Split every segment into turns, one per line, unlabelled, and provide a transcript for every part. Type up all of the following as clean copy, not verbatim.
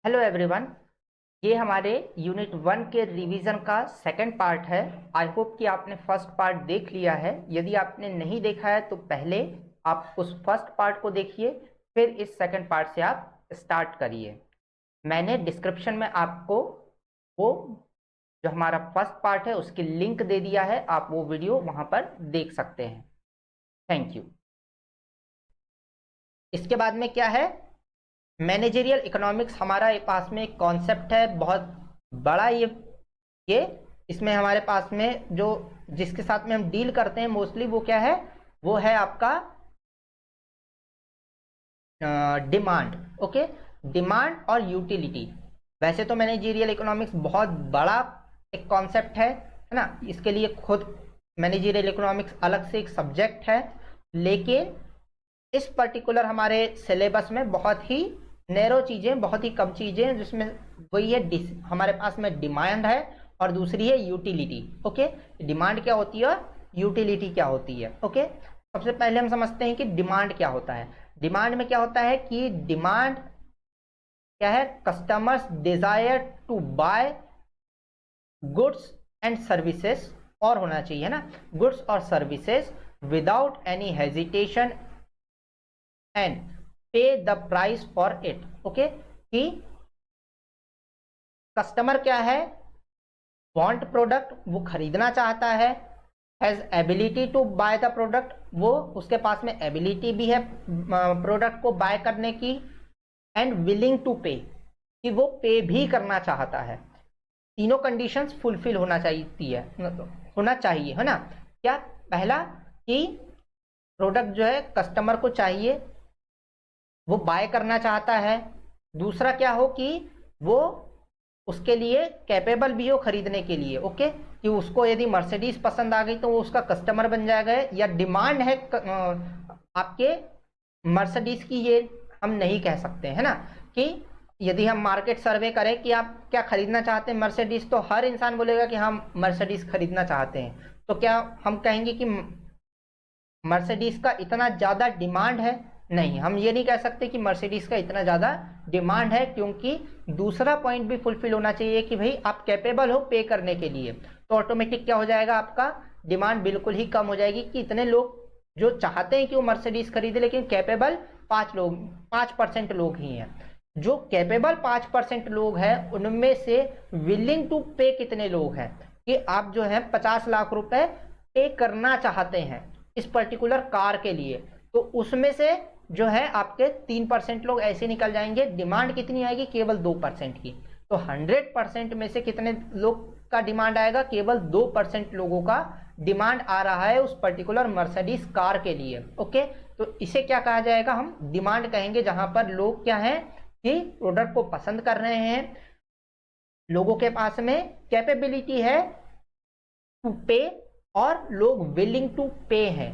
Hello everyone. ये हमारे unit 1 के रिवीजन का सेकंड पार्ट है। आई होप कि आपने फर्स्ट पार्ट देख लिया है। यदि आपने नहीं देखा है तो पहले आप उस फर्स्ट पार्ट को देखिए, फिर इस सेकंड पार्ट से आप स्टार्ट करिए। मैंने डिस्क्रिप्शन में आपको वो जो हमारा फर्स्ट पार्ट है उसकी लिंक दे दिया है, आप वो वीडियो वहाँ पर देख सकते हैं। Thank you. इसके बाद में क्या है, मैनेजरियल इकोनॉमिक्स हमारा पास में एक कॉन्सेप्ट है बहुत बड़ा। ये इसमें हमारे पास में जो जिसके साथ में हम डील करते हैं मोस्टली वो क्या है, वो है आपका डिमांड। ओके, डिमांड और यूटिलिटी। वैसे तो मैनेजरियल इकोनॉमिक्स बहुत बड़ा एक कॉन्सेप्ट है ना। इसके लिए खुद मैनेजरियल इकोनॉमिक्स अलग से एक सब्जेक्ट है, लेकिन इस पर्टिकुलर हमारे सिलेबस में बहुत ही नैरो चीजें, बहुत ही कम चीजें, जिसमें वही है हमारे पास में डिमांड है और दूसरी है यूटिलिटी। ओके, डिमांड क्या होती है और यूटिलिटी क्या होती है। ओके, सबसे पहले हम समझते हैं कि डिमांड क्या होता है। डिमांड में क्या होता है कि डिमांड क्या है, customers desire to buy goods and services, और होना चाहिए ना, गुड्स और services without any hesitation and pay the price for it. Okay, कि कस्टमर क्या है, वांट प्रोडक्ट, वो खरीदना चाहता है, has ability to buy the product, वो उसके पास में एबिलिटी भी है प्रोडक्ट को बाय करने की, एंड विलिंग टू पे, कि वो पे भी करना चाहता है। तीनों कंडीशंस फुलफिल होना चाहिए है ना। क्या, पहला कि प्रोडक्ट जो है कस्टमर को चाहिए, वो बाय करना चाहता है। दूसरा क्या हो कि वो उसके लिए कैपेबल भी हो खरीदने के लिए। ओके, कि उसको यदि मर्सिडीज पसंद आ गई तो वो उसका कस्टमर बन जाएगा। या डिमांड है आपके मर्सिडीज की, ये हम नहीं कह सकते है ना। कि यदि हम मार्केट सर्वे करें कि आप क्या खरीदना चाहते हैं मर्सिडीज, तो हर इंसान बोलेगा कि हम मर्सिडीज खरीदना चाहते हैं। तो क्या हम कहेंगे कि मर्सिडीज का इतना ज्यादा डिमांड है? नहीं, हम ये नहीं कह सकते कि मर्सिडीज का इतना ज्यादा डिमांड है, क्योंकि दूसरा पॉइंट भी फुलफिल होना चाहिए कि भाई आप कैपेबल हो पे करने के लिए। तो ऑटोमेटिक क्या हो जाएगा, आपका डिमांड बिल्कुल ही कम हो जाएगी कि इतने लोग जो चाहते हैं कि वो मर्सिडीज खरीदे, लेकिन कैपेबल 5% लोग ही हैं। जो कैपेबल 5% लोग हैं, उनमें से विलिंग टू पे कितने लोग हैं, कि आप जो है 50 लाख रुपए पे करना चाहते हैं इस पर्टिकुलर कार के लिए, तो उसमें से जो है आपके 3% लोग ऐसे निकल जाएंगे। डिमांड कितनी आएगी, केवल 2% की। तो 100% में से कितने लोग का डिमांड आएगा, केवल 2% लोगों का डिमांड आ रहा है उस पर्टिकुलर मर्सिडीज कार के लिए। ओके, तो इसे क्या कहा जाएगा, हम डिमांड कहेंगे, जहां पर लोग क्या है कि प्रोडक्ट को पसंद कर रहे हैं, लोगों के पास में कैपेबिलिटी है टू पे, और लोग विलिंग टू पे हैं।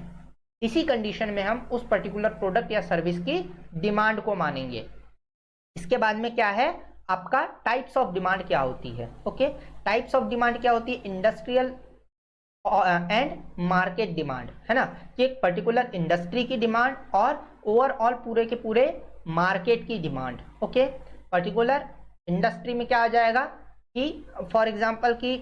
इसी कंडीशन में हम उस पर्टिकुलर प्रोडक्ट या सर्विस की डिमांड को मानेंगे। इसके बाद में क्या है, आपका टाइप्स ऑफ डिमांड क्या होती है। ओके, टाइप्स ऑफ डिमांड क्या होती है, इंडस्ट्रियल एंड मार्केट डिमांड, है ना। कि एक पर्टिकुलर इंडस्ट्री की डिमांड और ओवरऑल पूरे के पूरे मार्केट की डिमांड। ओके, पर्टिकुलर इंडस्ट्री में क्या आ जाएगा कि फॉर एग्जांपल की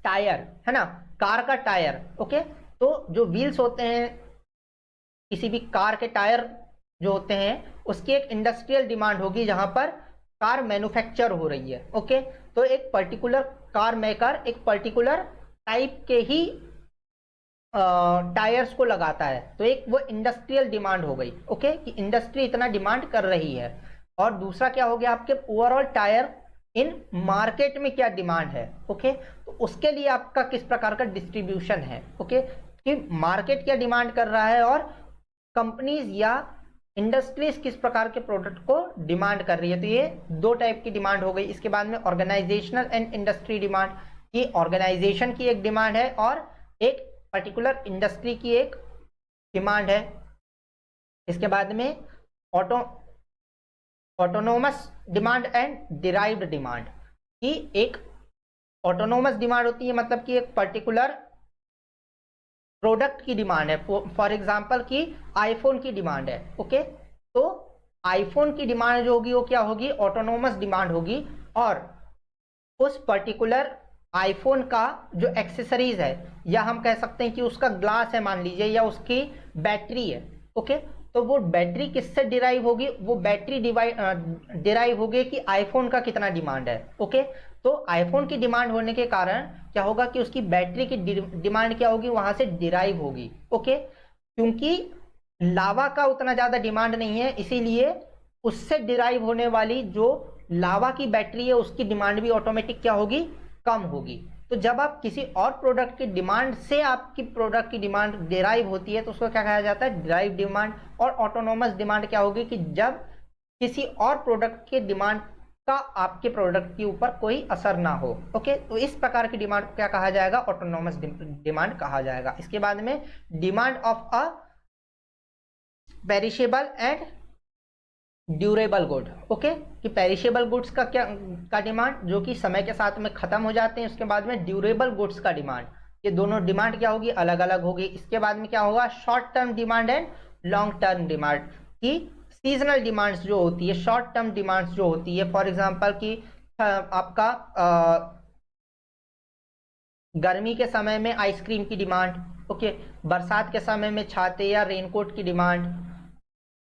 टायर, है ना, कार का टायर। ओके, तो जो व्हील्स होते हैं किसी भी कार के, टायर जो होते हैं, उसकी एक इंडस्ट्रियल डिमांड होगी जहां पर कार मैन्युफैक्चर हो रही है। ओके, तो एक पर्टिकुलर कार मेकर एक पर्टिकुलर टाइप के ही टायर्स को लगाता है, तो एक वो इंडस्ट्रियल डिमांड हो गई। ओके, कि इंडस्ट्री इतना डिमांड कर रही है। और दूसरा क्या हो गया, आपके ओवरऑल टायर इन मार्केट में क्या डिमांड है। ओके, तो उसके लिए आपका किस प्रकार का डिस्ट्रीब्यूशन है। ओके, कि मार्केट क्या डिमांड कर रहा है और कंपनीज या इंडस्ट्रीज किस प्रकार के प्रोडक्ट को डिमांड कर रही है। तो ये दो टाइप की डिमांड हो गई। इसके बाद में ऑर्गेनाइजेशनल एंड इंडस्ट्री डिमांड, की ऑर्गेनाइजेशन की एक डिमांड है और एक पर्टिकुलर इंडस्ट्री की एक डिमांड है। इसके बाद में autonomous demand and derived demand, की एक ऑटोनोमस डिमांड होती है, मतलब कि एक पर्टिकुलर प्रोडक्ट की डिमांड है। फॉर एग्जांपल की आईफोन की डिमांड है। ओके, तो आईफोन की डिमांड जो होगी वो क्या होगी, ऑटोनोमस डिमांड होगी, और उस पर्टिकुलर आईफोन का जो एक्सेसरीज है, या हम कह सकते हैं कि उसका ग्लास है मान लीजिए, या उसकी बैटरी है, ओके, तो वो बैटरी किससे डिराइव होगी, वो बैटरी डिराइव होगी कि आईफोन का कितना डिमांड है, ओके। तो आईफोन की डिमांड होने के कारण क्या होगा कि उसकी बैटरी की डिमांड क्या होगी, वहां से डिराइव होगी, ओके। क्योंकि लावा का उतना ज्यादा डिमांड नहीं है, इसीलिए उससे डिराइव होने वाली जो लावा की बैटरी है उसकी डिमांड भी ऑटोमेटिक क्या होगी, कम होगी। तो जब आप किसी और प्रोडक्ट की डिमांड से आपकी प्रोडक्ट की डिमांड डिराइव होती है तो उसको क्या कहा जाता है, डिराइव डिमांड। और ऑटोनोमस डिमांड क्या होगी कि जब किसी और प्रोडक्ट के डिमांड का आपके प्रोडक्ट के ऊपर कोई असर ना हो, ओके। तो इस प्रकार की डिमांड को क्या कहा जाएगा, ऑटोनोमस डिमांड कहा जाएगा। इसके बाद में demand of a perishable and durable good, okay, कि पेरिशेबल गुड्स का क्या का डिमांड जो कि समय के साथ में खत्म हो जाते हैं। उसके बाद में ड्यूरेबल गुड्स का डिमांड, ये दोनों डिमांड क्या होगी, अलग अलग होगी। इसके बाद में क्या होगा, short term demand and long term demand, की सीजनल डिमांड्स जो होती है, शॉर्ट टर्म डिमांड्स जो होती है, फॉर एग्जाम्पल की आपका गर्मी के समय में आइसक्रीम की डिमांड, ओके, बरसात के समय में छाते या रेनकोट की डिमांड,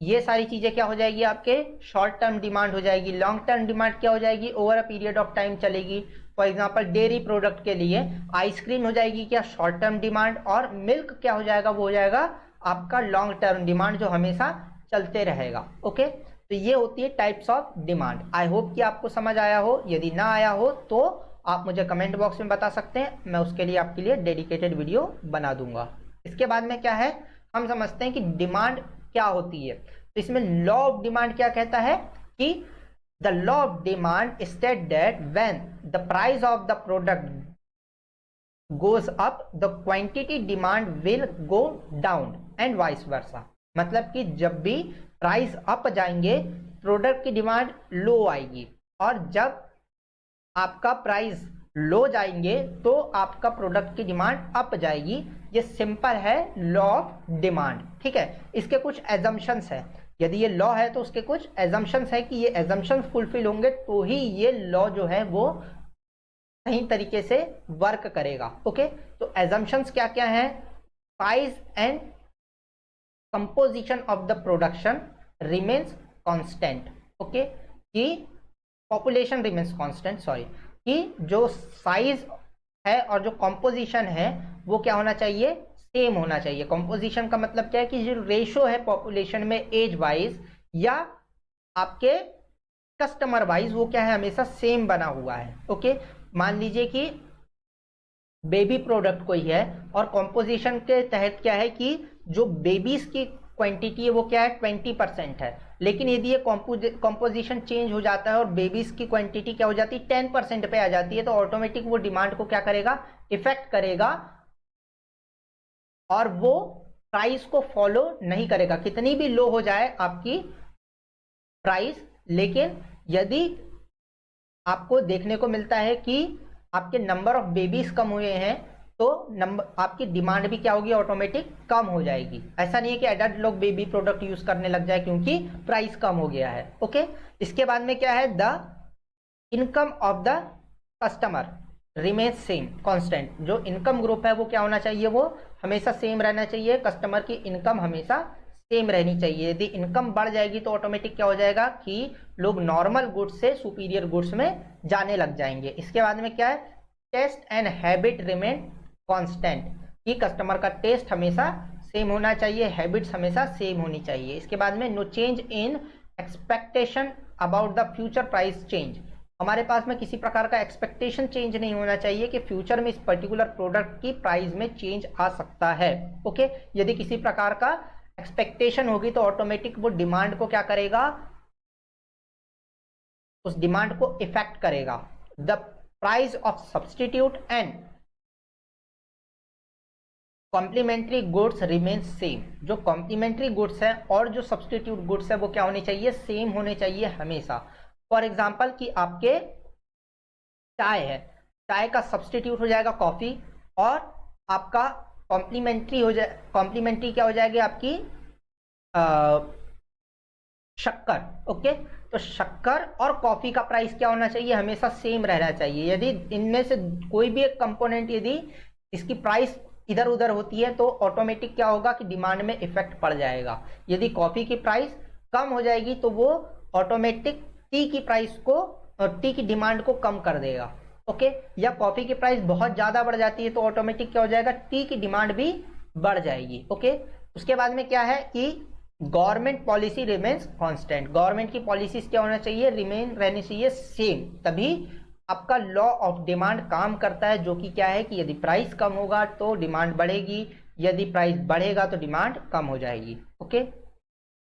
ये सारी चीजें क्या हो जाएगी, आपके शॉर्ट टर्म डिमांड हो जाएगी। लॉन्ग टर्म डिमांड क्या हो जाएगी, over a period of time चलेगी। फॉर एग्जांपल डेयरी प्रोडक्ट के लिए आइसक्रीम हो जाएगी क्या, शॉर्ट टर्म डिमांड, और मिल्क क्या हो जाएगा, वो हो जाएगा आपका लॉन्ग टर्म डिमांड जो हमेशा चलते रहेगा, ओके। तो ये होती है types of demand. I hope कि आपको समझ आया हो, यदि ना आया हो तो आप मुझे कमेंट बॉक्स में बता सकते हैं, मैं उसके लिए आपके लिए डेडिकेटेड वीडियो बना दूंगा। इसके बाद में क्या है, हम समझते हैं कि डिमांड क्या होती है। तो इसमें लॉ ऑफ डिमांड क्या कहता है कि the law of demand state that when the price of the product goes up the quantity demand will go down and vice versa। मतलब कि जब भी प्राइस अप जाएंगे प्रोडक्ट की डिमांड लो आएगी, और जब आपका प्राइस लो जाएंगे तो आपका प्रोडक्ट की डिमांड अप जाएगी। ये सिंपल है लॉ ऑफ डिमांड, ठीक है। इसके कुछ एजम्पशंस है, यदि ये लॉ है तो उसके कुछ एजम्पशंस है कि ये एजम्पशंस फुलफिल होंगे तो ही ये लॉ जो है वो सही तरीके से वर्क करेगा, ओके। तो एजम्पशंस क्या क्या है, price and composition of the production remains constant, okay, कि पॉपुलेशन रिमेन्स कांस्टेंट, सॉरी, कि जो साइज है और जो कंपोजिशन है वो क्या होना चाहिए, सेम होना चाहिए। कंपोजिशन का मतलब क्या है कि जो रेशो है पॉपुलेशन में एज वाइज या आपके कस्टमर वाइज, वो क्या है, हमेशा सेम बना हुआ है, ओके। मान लीजिए कि बेबी प्रोडक्ट कोई है और कंपोजिशन के तहत क्या है कि जो बेबीज की क्वांटिटी है वो क्या है, 20% है। लेकिन यदि ये कंपोजिशन चेंज हो जाता है और बेबीज की क्वांटिटी क्या हो जाती है, 10% पे आ जाती है, तो ऑटोमेटिक वो डिमांड को क्या करेगा, इफेक्ट करेगा, और वो प्राइस को फॉलो नहीं करेगा कितनी भी लो हो जाए आपकी प्राइस। लेकिन यदि आपको देखने को मिलता है कि आपके नंबर ऑफ बेबीज कम हुए हैं तो आपकी डिमांड भी क्या होगी, ऑटोमेटिक कम हो जाएगी। ऐसा नहीं है कि एडल्ट लोग बेबी प्रोडक्ट यूज करने लग जाए क्योंकि प्राइस कम हो गया है, ओके। इसके बाद में क्या है, the income of the customer remain same constant. जो इनकम ग्रुप है वो क्या होना चाहिए, वो हमेशा सेम रहना चाहिए। कस्टमर की इनकम हमेशा सेम रहनी चाहिए। यदि इनकम बढ़ जाएगी तो ऑटोमेटिक क्या हो जाएगा कि लोग नॉर्मल गुड्स से सुपीरियर गुड्स में जाने लग जाएंगे। इसके बाद में क्या है, test and habit remain constant, कि कस्टमर का टेस्ट हमेशा सेम होना चाहिए, हैबिट्स हमेशा सेम होनी चाहिए। इसके बाद में no change in expectation about the future price change. हमारे पास में किसी प्रकार का एक्सपेक्टेशन चेंज नहीं होना चाहिए कि फ्यूचर में इस पर्टिकुलर प्रोडक्ट की प्राइस में चेंज आ सकता है, ओके। यदि किसी प्रकार का एक्सपेक्टेशन होगी तो ऑटोमेटिक वो डिमांड को क्या करेगा, उस डिमांड को इफेक्ट करेगा। The price of substitute and complementary goods remain same. जो कॉम्प्लीमेंट्री गुड्स है और जो सब्सटीट्यूट गुड्स है वो क्या होने चाहिए, सेम होने चाहिए हमेशा। फॉर एग्जाम्पल कि आपके चाय है, चाय का सब्सटीट्यूट हो जाएगा कॉफी, और आपका कॉम्प्लीमेंट्री हो जाए, कॉम्प्लीमेंट्री क्या हो जाएगी आपकी शक्कर। ओके, तो शक्कर और कॉफी का प्राइस क्या होना चाहिए, हमेशा सेम रहना चाहिए। यदि इनमें से कोई भी एक कंपोनेंट यदि इसकी प्राइस इधर उधर होती है तो ऑटोमेटिक क्या होगा कि डिमांड में इफेक्ट पड़ जाएगा। यदि कॉफी की प्राइस कम हो जाएगी तो वो ऑटोमेटिक टी की प्राइस को, टी की डिमांड को कम कर देगा। ओके, या कॉफी की प्राइस बहुत ज्यादा बढ़ जाती है तो ऑटोमेटिक क्या हो जाएगा, टी की डिमांड भी बढ़ जाएगी। ओके, उसके बाद में क्या है कि government policy remains constant. Government की पॉलिसीज क्या होना चाहिए, रिमेन रहनी चाहिए सेम, तभी आपका लॉ ऑफ डिमांड काम करता है, जो कि क्या है कि यदि प्राइस कम होगा तो डिमांड बढ़ेगी, यदि प्राइस बढ़ेगा तो डिमांड कम हो जाएगी। ओके,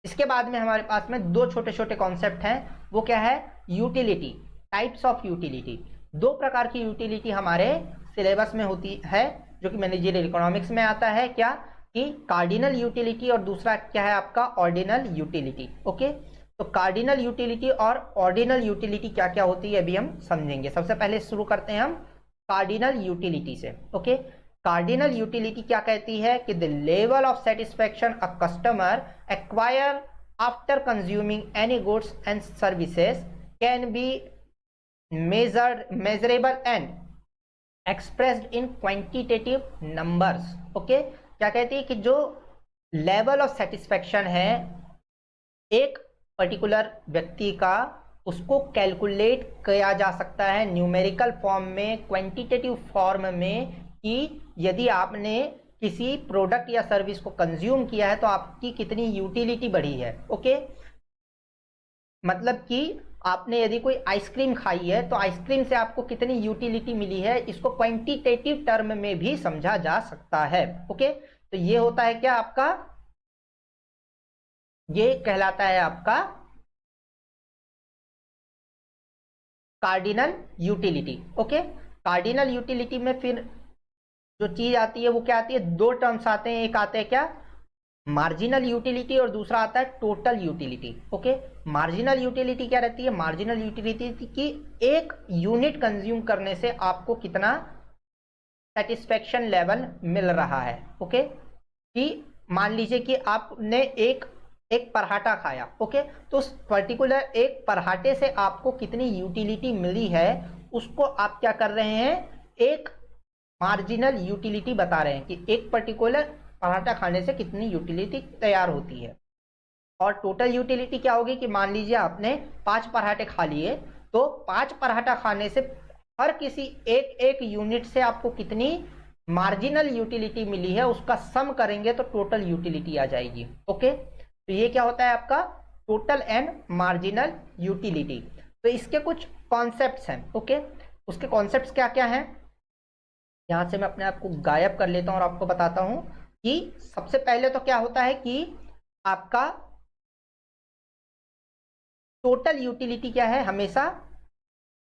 इसके बाद में हमारे पास में दो छोटे छोटे कॉन्सेप्ट हैं, वो क्या है, यूटिलिटी, टाइप्स ऑफ यूटिलिटी। दो प्रकार की यूटिलिटी हमारे सिलेबस में होती है, जो कि मैनेजरियल इकोनॉमिक्स में आता है, क्या कि कार्डिनल यूटिलिटी और दूसरा क्या है आपका ऑर्डिनल यूटिलिटी। ओके, तो कार्डिनल यूटिलिटी और ऑर्डिनल यूटिलिटी क्या क्या होती है अभी हम समझेंगे। सबसे पहले शुरू करते हैं हम कार्डिनल यूटिलिटी से। ओके, कार्डिनल यूटिलिटी क्या कहती है कि the level of satisfaction a customer acquire after consuming any goods and services can be measurable and expressed in quantitative numbers। Okay, क्या कहती है कि जो लेवल ऑफ सेटिस्फेक्शन है एक पर्टिकुलर व्यक्ति का, उसको कैलकुलेट किया जा सकता है न्यूमेरिकल फॉर्म में, क्वांटिटेटिव फॉर्म में, कि यदि आपने किसी प्रोडक्ट या सर्विस को कंज्यूम किया है तो आपकी कितनी यूटिलिटी बढ़ी है। ओके, मतलब कि आपने यदि कोई आइसक्रीम खाई है तो आइसक्रीम से आपको कितनी यूटिलिटी मिली है, इसको क्वांटिटेटिव टर्म में भी समझा जा सकता है। ओके, तो ये होता है क्या आपका, ये कहलाता है आपका cardinal utility. Okay, cardinal utility में फिर जो चीज आती है वो क्या आती है, दो टर्म्स आते हैं, एक आते हैं क्या, मार्जिनल यूटिलिटी और दूसरा आता है total utility. Okay, marginal utility क्या रहती है, मार्जिनल यूटिलिटी की एक यूनिट कंज्यूम करने से आपको कितना सेटिस्फेक्शन लेवल मिल रहा है। ओके, कि मान लीजिए कि आपने एक पराठा खाया। ओके, तो उस पर्टिकुलर एक पराठे से आपको कितनी यूटिलिटी मिली है उसको आप क्या कर रहे हैं, एक मार्जिनल यूटिलिटी बता रहे हैं कि एक पर्टिकुलर पराठा खाने से कितनी यूटिलिटी तैयार होती है। और टोटल यूटिलिटी क्या होगी कि मान लीजिए आपने 5 पराठे खा लिए, तो 5 पराठा खाने से हर किसी एक यूनिट से आपको कितनी मार्जिनल यूटिलिटी मिली है उसका सम करेंगे तो टोटल यूटिलिटी आ जाएगी। ओके, तो ये क्या होता है आपका टोटल एंड मार्जिनल यूटिलिटी। तो इसके कुछ कॉन्सेप्ट्स हैं। ओके, उसके कॉन्सेप्ट्स क्या क्या हैं, यहां से मैं अपने आप को गायब कर लेता हूं और आपको बताता हूं कि सबसे पहले तो क्या होता है कि आपका टोटल यूटिलिटी क्या है, हमेशा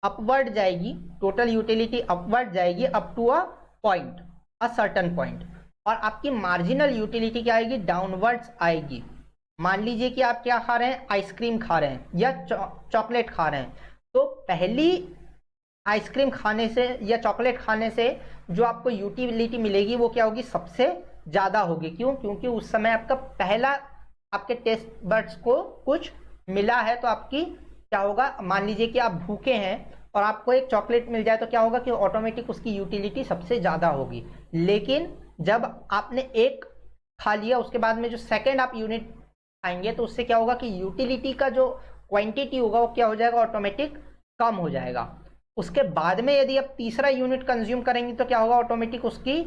अपवर्ड जाएगी, टोटल यूटिलिटी अपवर्ड जाएगी up to a point, a certain point. और आपकी मार्जिनल यूटिलिटी क्या आएगी, डाउनवर्ड्स आएगी। मान लीजिए कि आप क्या खा रहे हैं, आइसक्रीम खा रहे हैं या चॉकलेट खा रहे हैं, तो पहली आइसक्रीम खाने से या चॉकलेट खाने से जो आपको यूटिलिटी मिलेगी वो क्या होगी, सबसे ज्यादा होगी। क्यों, क्योंकि उस समय आपका पहला आपके टेस्ट बड्स को कुछ मिला है, तो आपकी क्या होगा, मान लीजिए कि आप भूखे हैं और आपको एक चॉकलेट मिल जाए तो क्या होगा कि ऑटोमेटिक उसकी यूटिलिटी सबसे ज्यादा होगी। लेकिन जब आपने एक खा लिया उसके बाद में जो सेकेंड आप यूनिट खाएंगे तो उससे क्या होगा कि यूटिलिटी का जो क्वांटिटी होगा वो क्या हो जाएगा, ऑटोमेटिक कम हो जाएगा। उसके बाद में यदि आप तीसरा यूनिट कंज्यूम करेंगे तो क्या होगा, ऑटोमेटिक उसकी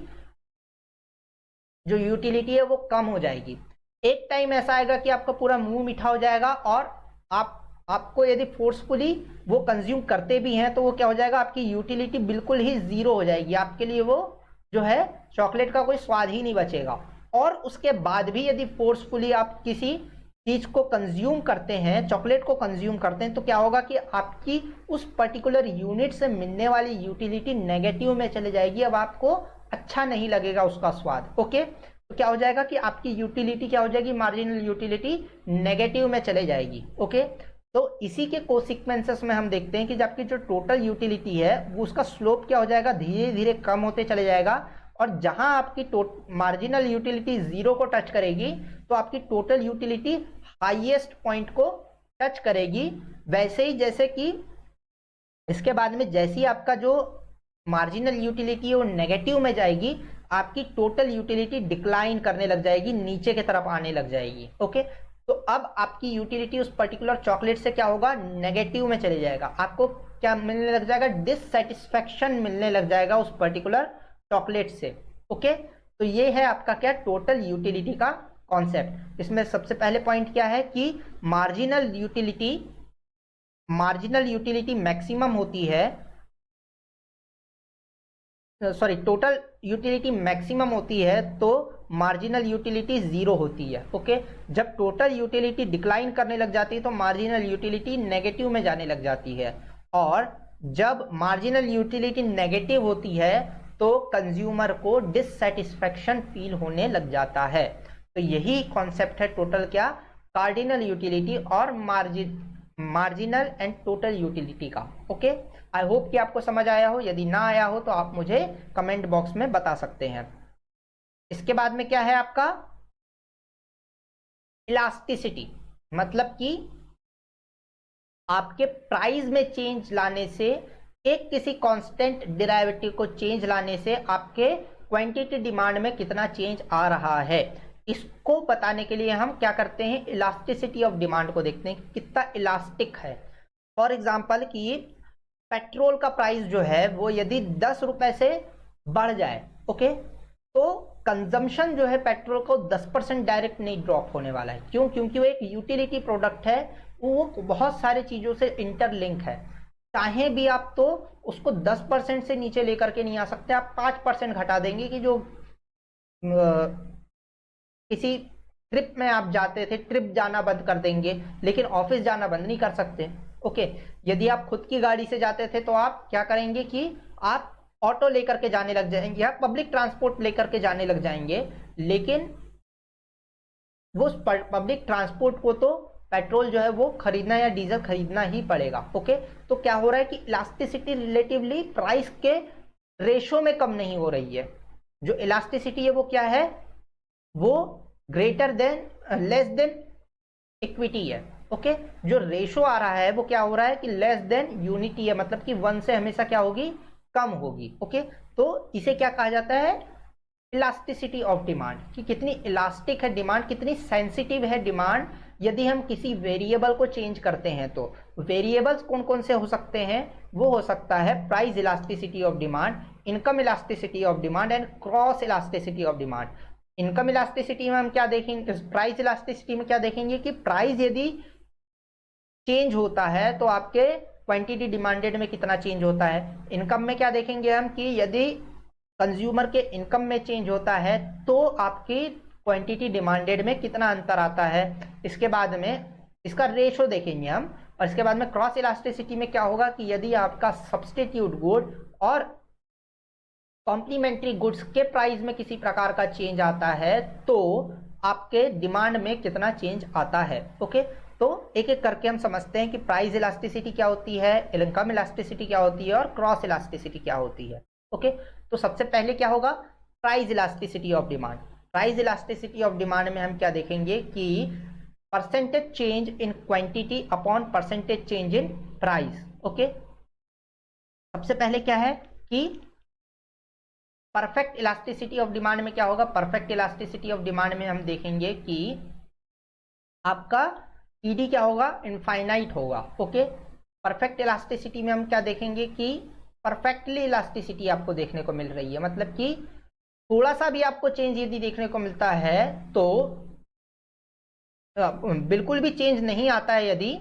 जो यूटिलिटी है वो कम हो जाएगी। एक टाइम ऐसा आएगा कि आपका पूरा मुंह मीठा हो जाएगा और आपको यदि फोर्सफुली वो कंज्यूम करते भी हैं तो वो क्या हो जाएगा, आपकी यूटिलिटी बिल्कुल ही जीरो हो जाएगी, आपके लिए वो जो है चॉकलेट का कोई स्वाद ही नहीं बचेगा। और उसके बाद भी यदि फोर्सफुली आप किसी चीज को कंज्यूम करते हैं, चॉकलेट को कंज्यूम करते हैं, तो क्या होगा कि आपकी उस पर्टिकुलर यूनिट से मिलने वाली यूटिलिटी नेगेटिव में चले जाएगी, अब आपको अच्छा नहीं लगेगा उसका स्वाद। ओके, तो क्या हो जाएगा कि आपकी यूटिलिटी क्या हो जाएगी, मार्जिनल यूटिलिटी नेगेटिव में चले जाएगी। ओके, तो इसी के कोसिक्वेंसेस में हम देखते हैं कि जब आपकी जो टोटल यूटिलिटी है वो उसका स्लोप क्या हो जाएगा, धीरे धीरे कम होते चले जाएगा। और जहां आपकी मार्जिनल यूटिलिटी जीरो को टच करेगी तो आपकी टोटल यूटिलिटी हाईएस्ट पॉइंट को टच करेगी, वैसे ही जैसे कि इसके बाद में जैसे ही आपका जो मार्जिनल यूटिलिटी है वो नेगेटिव में जाएगी, आपकी टोटल यूटिलिटी डिक्लाइन करने लग जाएगी, नीचे की तरफ आने लग जाएगी। ओके, तो अब आपकी यूटिलिटी उस पर्टिकुलर चॉकलेट से क्या होगा, नेगेटिव में चले जाएगा। आपको क्या मिलने लग जाएगा, डिससेटिस्फैक्शन मिलने लग जाएगा उस पर्टिकुलर चॉकलेट से। ओके, तो ये है आपका क्या, टोटल यूटिलिटी का कॉन्सेप्ट। इसमें सबसे पहले पॉइंट क्या है कि मार्जिनल यूटिलिटी मैक्सिमम होती है, सॉरी टोटल यूटिलिटी मैक्सिमम होती है तो मार्जिनल यूटिलिटी जीरो होती है। ओके, जब टोटल यूटिलिटी डिक्लाइन करने लग जाती है तो मार्जिनल यूटिलिटी नेगेटिव में जाने लग जाती है, और जब मार्जिनल यूटिलिटी नेगेटिव होती है तो कंज्यूमर को डिससेटिस्फैक्शन फील होने लग जाता है। तो यही कॉन्सेप्ट है टोटल क्या, कार्डिनल यूटिलिटी और मार्जिनल एंड टोटल यूटिलिटी का। ओके, आई होप कि आपको समझ आया हो, यदि ना आया हो तो आप मुझे कमेंट बॉक्स में बता सकते हैं। इसके बाद में क्या है आपका, इलास्टिसिटी, मतलब कि आपके प्राइस में चेंज लाने से, एक किसी कांस्टेंट डेरिवेटिव को चेंज लाने से आपके क्वांटिटी डिमांड में कितना चेंज आ रहा है, इसको बताने के लिए हम क्या करते हैं, इलास्टिसिटी ऑफ डिमांड को देखते हैं कितना इलास्टिक है। फॉर एग्जांपल कि पेट्रोल का प्राइस जो है वो यदि 10 रुपए से बढ़ जाए, ओके, तो कंजम्पशन जो है पेट्रोल को 10% डायरेक्ट नहीं ड्रॉप होने वाला है। क्यों, क्योंकि वो एक यूटिलिटी प्रोडक्ट है, वो बहुत सारे चीजों से इंटरलिंक है। चाहे भी आप तो उसको 10% से नीचे लेकर के नहीं आ सकते, आप 5% घटा देंगे कि जो किसी ट्रिप में आप जाते थे, ट्रिप जाना बंद कर देंगे, लेकिन ऑफिस जाना बंद नहीं कर सकते। ओके, यदि आप खुद की गाड़ी से जाते थे तो आप क्या करेंगे कि आप ऑटो लेकर के जाने लग जाएंगे या पब्लिक ट्रांसपोर्ट लेकर के जाने लग जाएंगे, लेकिन वो पब्लिक ट्रांसपोर्ट को तो पेट्रोल जो है वो खरीदना या डीजल खरीदना ही पड़ेगा। ओके, तो क्या हो रहा है कि इलास्टिसिटी रिलेटिवली प्राइस के रेशो में कम नहीं हो रही है। जो इलास्टिसिटी है वो क्या है, वो greater than less than equity है। ओके, जो रेशो आ रहा है वो क्या हो रहा है कि लेस देन यूनिटी है, मतलब कि 1 से हमेशा क्या होगी, कम होगी। ओके, तो इसे क्या कहा जाता है, इलास्टिसिटी ऑफ डिमांड, कि कितनी इलास्टिक है डिमांड, कितनी सेंसिटिव है डिमांड यदि हम किसी वेरिएबल को चेंज करते हैं। तो वेरिएबल्स कौन कौन से हो सकते हैं, वो हो सकता है price elasticity of demand, income elasticity of demand and cross elasticity of demand. Income elasticity में हम क्या देखेंगे, प्राइस इलास्टिसिटी में क्या देखेंगे कि प्राइस यदि चेंज होता है तो आपके क्वांटिटी डिमांडेड में कितना चेंज होता है। इनकम में क्या देखेंगे हम कि यदि कंज्यूमर के इनकम में चेंज होता है तो आपकी क्वांटिटी डिमांडेड में कितना अंतर आता है। इसके बाद में इसका रेशो देखेंगे हम, और इसके बाद में क्रॉस इलास्टिसिटी में क्या होगा कि यदि आपका सब्स्टिट्यूट गुड और कॉम्प्लीमेंट्री गुड्स के प्राइस में किसी प्रकार का चेंज आता है तो आपके डिमांड में कितना चेंज आता है। ओके, तो एक एक करके हम समझते हैं कि प्राइस इलास्टिसिटी क्या होती है, इनकम इलास्टिसिटी क्या होती है और क्रॉस इलास्टिसिटी क्या होती है। ओके, तो सबसे पहले क्या होगा, price elasticity of demand. Price elasticity of demand में हम क्या देखेंगे कि percentage change in quantity upon percentage change in price. Okay, सबसे पहले क्या है कि परफेक्ट इलास्टिसिटी ऑफ डिमांड में क्या होगा, परफेक्ट इलास्टिसिटी ऑफ डिमांड में हम देखेंगे कि आपका ईडी क्या होगा, इनफाइनाइट होगा। ओके, परफेक्ट इलास्टिसिटी में हम क्या देखेंगे कि परफेक्टली इलास्टिसिटी आपको देखने को मिल रही है, मतलब कि थोड़ा सा भी आपको चेंज यदि देखने को मिलता है तो बिल्कुल भी चेंज नहीं आता है यदि,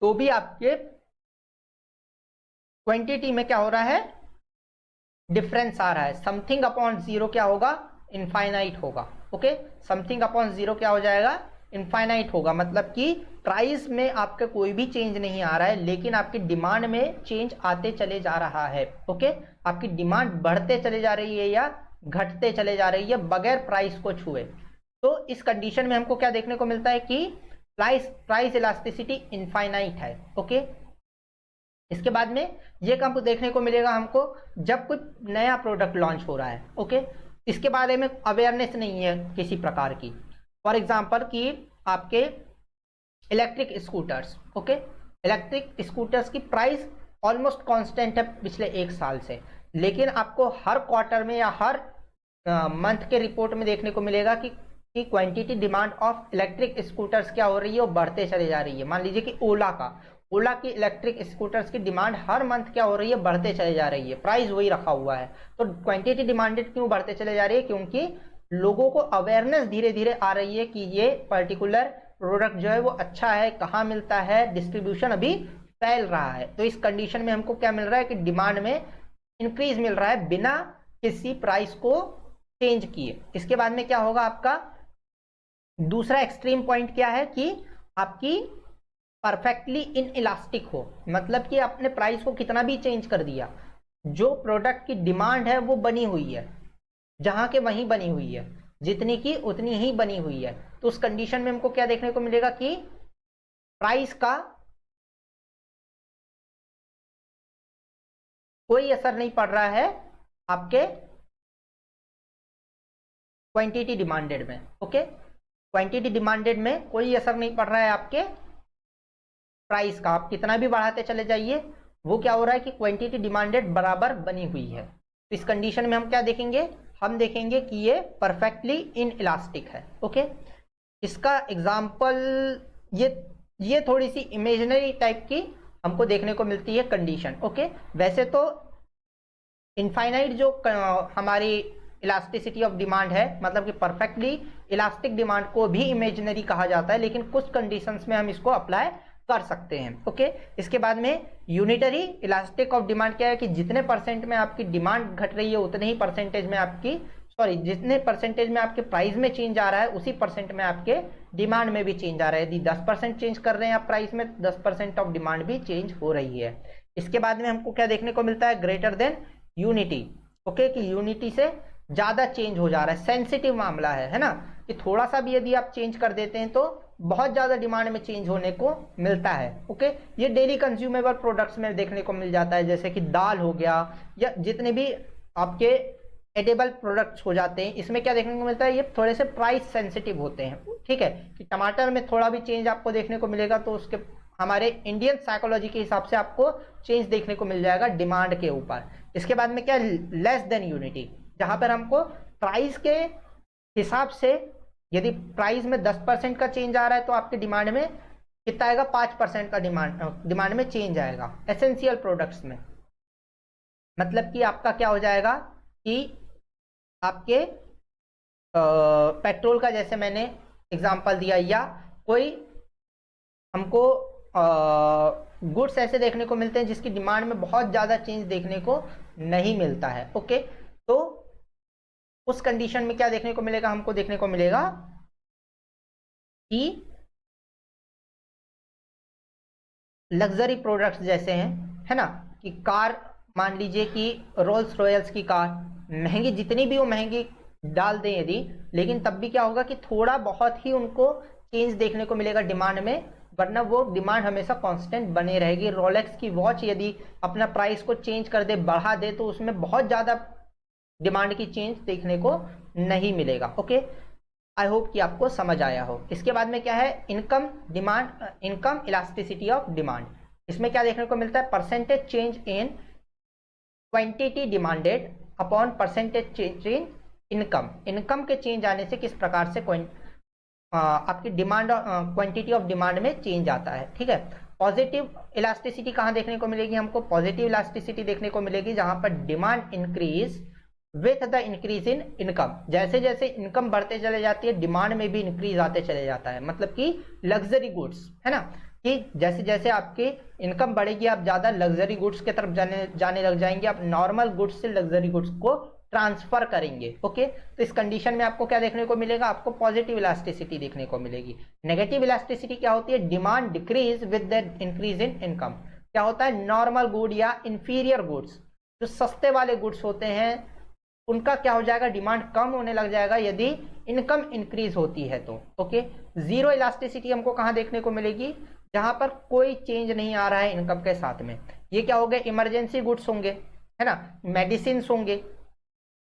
तो भी आपके क्वांटिटी में क्या हो रहा है, डिफरेंस आ रहा है। समथिंग अपॉन जीरो क्या होगा, इनफाइनाइट होगा। ओके, समथिंग अपॉन जीरो क्या हो जाएगा, इनफाइनाइट होगा, मतलब कि प्राइस में आपके कोई भी चेंज नहीं आ रहा है लेकिन आपकी डिमांड में चेंज आते चले जा रहा है। ओके, आपकी डिमांड बढ़ते चले जा रही है या घटते चले जा रही है बगैर प्राइस को छुए। तो इस कंडीशन में हमको क्या देखने को मिलता है कि प्राइस इलास्टिसिटी इनफाइनाइट है। ओके, इसके बाद में ये हमको देखने को मिलेगा हमको जब कोई नया प्रोडक्ट लॉन्च हो रहा है। ओके, इसके बारे में अवेयरनेस नहीं है किसी प्रकार की। फॉर एग्जांपल कि आपके electric scooters. Okay, electric scooters की प्राइस ऑलमोस्ट कांस्टेंट है पिछले 1 साल से, लेकिन आपको हर क्वार्टर में या हर मंथ के रिपोर्ट में देखने को मिलेगा कि quantity demand of electric scooters क्या हो रही है, वो बढ़ते चले जा रही है। मान लीजिए कि ओला की इलेक्ट्रिक स्कूटर्स की डिमांड हर मंथ क्या हो रही है, बढ़ते चले जा रही है, प्राइस वही रखा हुआ है। तो क्वांटिटी डिमांडेड क्यों बढ़ते चले जा रही है? क्योंकि लोगों को अवेयरनेस धीरे धीरे आ रही है कि ये पर्टिकुलर प्रोडक्ट जो है वो अच्छा है, कहाँ मिलता है, डिस्ट्रीब्यूशन अभी फैल रहा है। तो इस कंडीशन में हमको क्या मिल रहा है कि डिमांड में इंक्रीज मिल रहा है बिना किसी प्राइस को चेंज किए। इसके बाद में क्या होगा, आपका दूसरा एक्सट्रीम पॉइंट क्या है कि आपकी परफेक्टली इन इलास्टिक हो, मतलब कि आपने प्राइस को कितना भी चेंज कर दिया, जो प्रोडक्ट की डिमांड है वो बनी हुई है, जहां के वहीं बनी हुई है, जितनी की उतनी ही बनी हुई है। तो उस कंडीशन में हमको क्या देखने को मिलेगा कि प्राइस का कोई असर नहीं पड़ रहा है आपके क्वांटिटी डिमांडेड में। ओके, क्वांटिटी डिमांडेड में कोई असर नहीं पड़ रहा है आपके प्राइस का, आप कितना भी बढ़ाते चले जाइए, वो क्या हो रहा है कि क्वांटिटी डिमांडेड बराबर बनी हुई है। तो इस कंडीशन में हम क्या देखेंगे, हम देखेंगे कि ये परफेक्टली इन इलास्टिक है। ओके, इसका एग्जांपल ये थोड़ी सी इमेजिनरी टाइप की हमको देखने को मिलती है कंडीशन। ओके, वैसे तो इनफाइनाइट जो हमारी इलास्टिसिटी ऑफ डिमांड है, मतलब कि परफेक्टली इलास्टिक डिमांड को भी इमेजिनरी कहा जाता है, लेकिन कुछ कंडीशंस में हम इसको अप्लाई कर सकते हैं। ओके, इसके बाद में यूनिटरी इलास्टिक ऑफ डिमांड क्या है कि जितने परसेंट में आपकी डिमांड घट रही है उतने ही परसेंटेज में आपकी जितने परसेंटेज में आपके प्राइस में चेंज आ रहा है उसी परसेंट में आपके डिमांड में भी चेंज आ रहा है। यदि 10% चेंज कर रहे हैं आप प्राइस में, 10% ऑफ डिमांड भी चेंज हो रही है। इसके बाद में हमको क्या देखने को मिलता है, ग्रेटर देन यूनिटी। ओके, कि यूनिटी से ज्यादा चेंज हो जा रहा है, सेंसिटिव मामला है ना, कि थोड़ा सा भी यदि आप चेंज कर देते हैं तो बहुत ज्यादा डिमांड में चेंज होने को मिलता है। ओके, ये डेली कंज्यूमेबल प्रोडक्ट्स में देखने को मिल जाता है, जैसे कि दाल हो गया या जितने भी आपके एडेबल प्रोडक्ट्स हो जाते हैं, इसमें क्या देखने को मिलता है, ये थोड़े से प्राइस सेंसिटिव होते हैं। ठीक है, कि टमाटर में थोड़ा भी चेंज आपको देखने को मिलेगा तो उसके हमारे इंडियन साइकोलॉजी के हिसाब से आपको चेंज देखने को मिल जाएगा डिमांड के ऊपर। इसके बाद में क्या, लेस देन यूनिटी, जहां पर हमको प्राइस के हिसाब से यदि प्राइस में 10% का चेंज आ रहा है तो आपके डिमांड में कितना आएगा, 5% का डिमांड में चेंज आएगा एसेंशियल प्रोडक्ट्स में। मतलब कि आपका क्या हो जाएगा कि आपके पेट्रोल का जैसे मैंने एग्जांपल दिया, या कोई हमको गुड्स ऐसे देखने को मिलते हैं जिसकी डिमांड में बहुत ज्यादा चेंज देखने को नहीं मिलता है। ओके, तो उस कंडीशन में क्या देखने को मिलेगा, हमको देखने को मिलेगा कि लग्जरी प्रोडक्ट्स जैसे हैं, है ना, कि कार मान लीजिए कि रोल्स रॉयल्स की कार महंगी जितनी भी वो महंगी डाल दें यदि, लेकिन तब भी क्या होगा कि थोड़ा बहुत ही उनको चेंज देखने को मिलेगा डिमांड में, वरना वो डिमांड हमेशा कांस्टेंट बने रहेगी। रोलेक्स की वॉच यदि अपना प्राइस को चेंज कर दे, बढ़ा दे, तो उसमें बहुत ज्यादा डिमांड की चेंज देखने को नहीं मिलेगा। ओके, आई होप कि आपको समझ आया हो। इसके बाद में क्या है, इनकम इलास्टिसिटी ऑफ डिमांड। इसमें क्या देखने को मिलता है, percentage change in quantity demanded upon percentage change in income के चेंज आने से किस प्रकार से आपकी डिमांड क्वांटिटी ऑफ डिमांड में चेंज आता है। ठीक है, पॉजिटिव इलास्टिसिटी कहां देखने को मिलेगी, हमको पॉजिटिव इलास्टिसिटी देखने को मिलेगी जहां पर demand increase with the increase in income. जैसे जैसे इनकम बढ़ते चले जाती है डिमांड में भी इंक्रीज आते चले जाता है। मतलब कि लग्जरी गुड्स, है ना, कि जैसे जैसे आपकी इनकम बढ़ेगी आप ज्यादा लग्जरी गुड्स की तरफ जाने लग जाएंगे, आप नॉर्मल गुड्स से लग्जरी गुड्स को ट्रांसफर करेंगे। ओके, तो इस कंडीशन में आपको क्या देखने को मिलेगा, आपको पॉजिटिव इलास्टिसिटी देखने को मिलेगी। नेगेटिव इलास्टिसिटी क्या होती है, demand decrease with the increase in income. क्या होता है, नॉर्मल गुड या इंफीरियर गुड्स, जो सस्ते वाले गुड्स होते हैं, उनका क्या हो जाएगा, डिमांड कम होने लग जाएगा यदि इनकम इंक्रीज होती है तो। ओके, जीरो इलास्टिसिटी हमको कहां देखने को मिलेगी, जहां पर कोई चेंज नहीं आ रहा है इनकम के साथ में। ये क्या हो गए, इमरजेंसी गुड्स होंगे, है ना, मेडिसिन होंगे।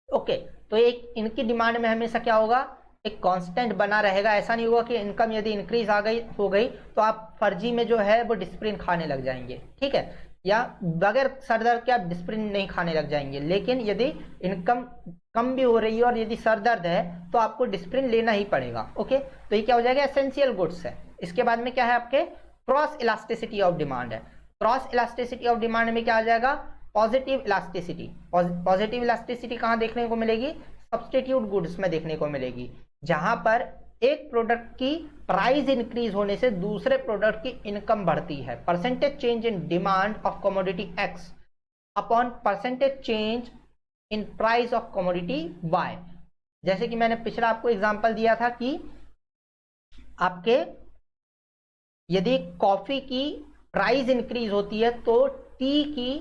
ओके, तो एक इनकी डिमांड में हमेशा क्या होगा, एक कांस्टेंट बना रहेगा। ऐसा नहीं होगा कि इनकम यदि इंक्रीज हो गई तो आप फर्जी में जो है वो डिस्प्रिन खाने लग जाएंगे, ठीक है, या बगैर सर दर्द के आप डिस्प्रिन नहीं खाने लग जाएंगे। लेकिन यदि इनकम कम भी हो रही है और यदि सर दर्द है तो आपको डिस्प्रिन लेना ही पड़ेगा। ओके, तो ये क्या हो जाएगा, एसेंशियल गुड्स है। इसके बाद में क्या है, आपके क्रॉस इलास्टिसिटी ऑफ डिमांड है। क्रॉस इलास्टिसिटी ऑफ डिमांड में क्या आ जाएगा, पॉजिटिव इलास्टिसिटी। पॉजिटिव इलास्टिसिटी कहाँ देखने को मिलेगी, सब्सटीट्यूट गुड्स में देखने को मिलेगी, जहां पर एक प्रोडक्ट की प्राइस इंक्रीज होने से दूसरे प्रोडक्ट की इनकम बढ़ती है। Percentage change in demand of commodity X upon percentage change in price of commodity Y. जैसे कि मैंने पिछला आपको एग्जांपल दिया था कि आपके यदि कॉफी की प्राइस इंक्रीज होती है तो टी की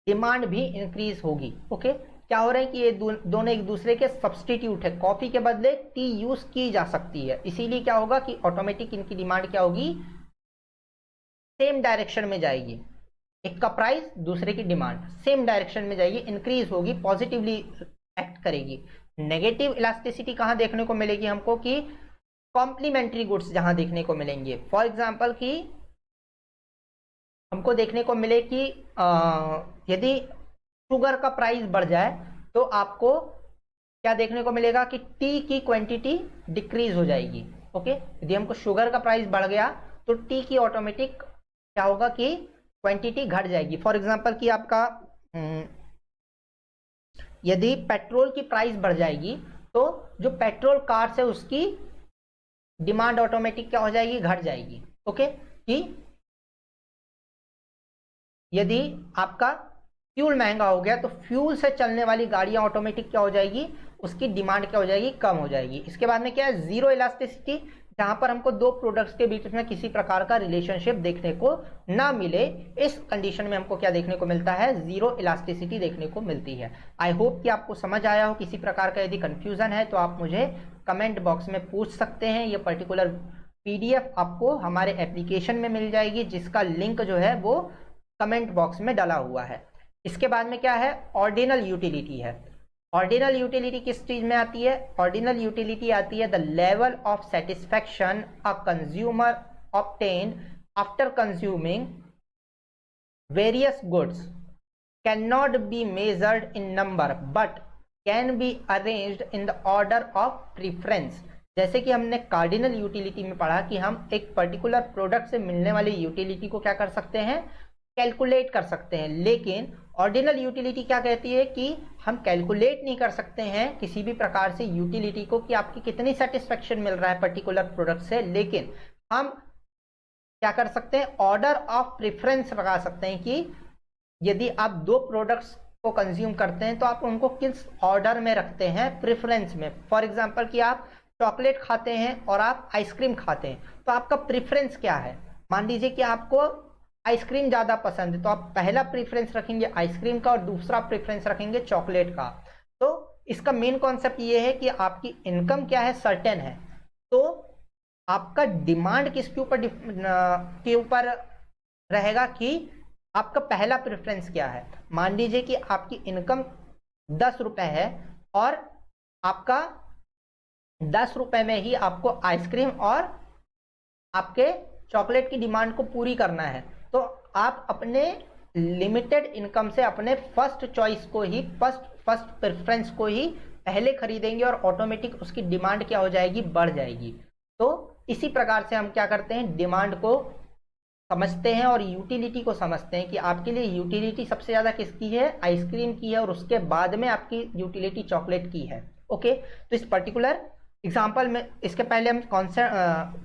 डिमांड भी इंक्रीज होगी। ओके, क्या हो रहा है कि ये दोनों एक दूसरे के सब्सटीट्यूट है, कॉफी के बदले टी यूज की जा सकती है, इसीलिए क्या होगा कि ऑटोमेटिक इनकी डिमांड क्या होगी, सेम डायरेक्शन में जाएगी। एक का प्राइस दूसरे की डिमांड सेम डायरेक्शन में जाएगी, इंक्रीज होगी, पॉजिटिवली एक्ट करेगी। नेगेटिव इलास्टिसिटी कहां देखने को मिलेगी हमको, कि कॉम्प्लीमेंट्री गुड्स जहां देखने को मिलेंगे। फॉर एग्जाम्पल कि हमको देखने को मिले कि यदि शुगर का प्राइस बढ़ जाए तो आपको क्या देखने को मिलेगा कि टी की क्वांटिटी डिक्रीज हो जाएगी। ओके, यदि हमको शुगर का प्राइस बढ़ गया तो टी की ऑटोमेटिक क्या होगा कि क्वांटिटी घट जाएगी। फॉर एग्जांपल कि आपका यदि पेट्रोल की प्राइस बढ़ जाएगी तो जो पेट्रोल कार्स है उसकी डिमांड ऑटोमेटिक क्या हो जाएगी, घट जाएगी। ओके, कि यदि आपका फ्यूल महंगा हो गया तो फ्यूल से चलने वाली गाड़ियां ऑटोमेटिक क्या हो जाएगी, उसकी डिमांड क्या हो जाएगी, कम हो जाएगी। इसके बाद में क्या है, जीरो इलास्टिसिटी, जहां पर हमको दो प्रोडक्ट्स के बीच में किसी प्रकार का रिलेशनशिप देखने को ना मिले, इस कंडीशन में हमको क्या देखने को मिलता है, जीरो इलास्टिसिटी देखने को मिलती है। आई होप कि आपको समझ आया हो। किसी प्रकार का यदि कंफ्यूजन है तो आप मुझे कमेंट बॉक्स में पूछ सकते हैं। ये पर्टिकुलर पीडीएफ आपको हमारे एप्लीकेशन में मिल जाएगी, जिसका लिंक जो है वो कमेंट बॉक्स में डाला हुआ है। इसके बाद में क्या है, ऑर्डिनल यूटिलिटी है। ऑर्डिनल यूटिलिटी किस चीज में आती है, ऑर्डिनल यूटिलिटी आती है the level of satisfaction a consumer obtain after consuming various goods can not be measured in number but can be arranged in the order of preference. जैसे कि हमने कार्डिनल यूटिलिटी में पढ़ा कि हम एक पर्टिकुलर प्रोडक्ट से मिलने वाली यूटिलिटी को क्या कर सकते हैं, कैलकुलेट कर सकते हैं। लेकिन ऑर्डिनल यूटिलिटी क्या कहती है कि हम कैलकुलेट नहीं कर सकते हैं किसी भी प्रकार से यूटिलिटी को कि आपकी कितनी सेटिस्फेक्शन मिल रहा है पर्टिकुलर प्रोडक्ट से, लेकिन हम क्या कर सकते हैं, ऑर्डर ऑफ प्रेफरेंस लगा सकते हैं कि यदि आप दो प्रोडक्ट्स को कंज्यूम करते हैं तो आप उनको किस ऑर्डर में रखते हैं, प्रेफरेंस में। फॉर एग्जांपल कि आप चॉकलेट खाते हैं और आप आइसक्रीम खाते हैं, तो आपका प्रेफरेंस क्या है। मान लीजिए कि आपको आइसक्रीम ज़्यादा पसंद है तो आप पहला प्रेफरेंस रखेंगे आइसक्रीम का और दूसरा प्रेफरेंस रखेंगे चॉकलेट का। तो इसका मेन कॉन्सेप्ट ये है कि आपकी इनकम क्या है, सर्टेन है, तो आपका डिमांड किसके ऊपर रहेगा कि आपका पहला प्रेफरेंस क्या है। मान लीजिए कि आपकी इनकम 10 रुपए है और आपका 10 रुपए में ही आपको आइसक्रीम और आपके चॉकलेट की डिमांड को पूरी करना है, तो आप अपने लिमिटेड इनकम से अपने फर्स्ट चॉइस को ही, फर्स्ट प्रेफरेंस को ही पहले खरीदेंगे और ऑटोमेटिक उसकी डिमांड क्या हो जाएगी, बढ़ जाएगी। तो इसी प्रकार से हम क्या करते हैं, डिमांड को समझते हैं और यूटिलिटी को समझते हैं कि आपके लिए यूटिलिटी सबसे ज्यादा किसकी है, आइसक्रीम की है, और उसके बाद में आपकी यूटिलिटी चॉकलेट की है। ओके, तो इस पर्टिकुलर एग्जाम्पल में, इसके पहले हम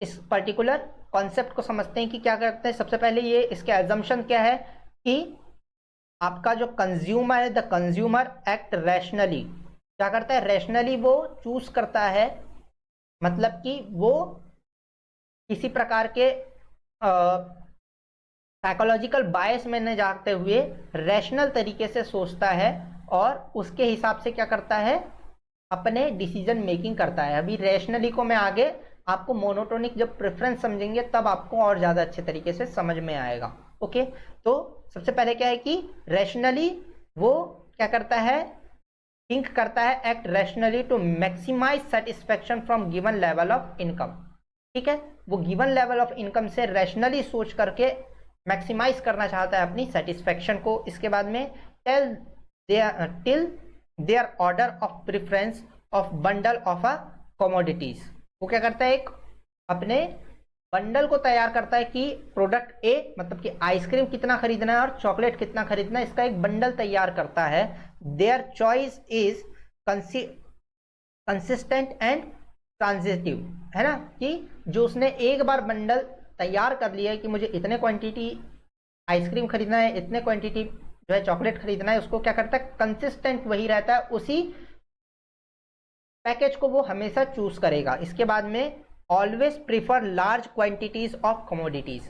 इस पर्टिकुलर कॉन्सेप्ट को समझते हैं कि क्या करते हैं। सबसे पहले ये इसके एजम्पशन क्या है कि आपका जो कंज्यूमर है, द कंज्यूमर एक्ट रैशनली, क्या करता है, रैशनली वो चूज करता है, मतलब कि वो किसी प्रकार के साइकोलॉजिकल बायस में न जाते हुए रैशनल तरीके से सोचता है और उसके हिसाब से क्या करता है, अपने डिसीजन मेकिंग करता है। अभी रैशनली को मैं आगे आपको मोनोटोनिक जब प्रेफरेंस समझेंगे तब आपको और ज्यादा अच्छे तरीके से समझ में आएगा। ओके, तो सबसे पहले क्या है कि रैशनली वो क्या करता है, थिंक करता है, act rationally to maximise satisfaction from given level of income. ठीक है, वो गिवन लेवल ऑफ इनकम से रैशनली सोच करके मैक्सिमाइज करना चाहता है अपनी सेटिस्फेक्शन को। इसके बाद में till their order of preference of bundle of a commodities. वो क्या करता है, एक अपने बंडल को तैयार करता है कि प्रोडक्ट ए मतलब कि आइसक्रीम कितना खरीदना है और चॉकलेट कितना खरीदना है, इसका एक बंडल तैयार करता है। Their choice is consistent and transitive, है ना, कि जो उसने एक बार बंडल तैयार कर लिया है कि मुझे इतने क्वांटिटी आइसक्रीम खरीदना है, इतने क्वांटिटी जो है चॉकलेट खरीदना है, उसको क्या करता है, कंसिस्टेंट वही रहता है, उसी पैकेज को वो हमेशा चूज करेगा। इसके बाद में always prefer large quantities of commodities,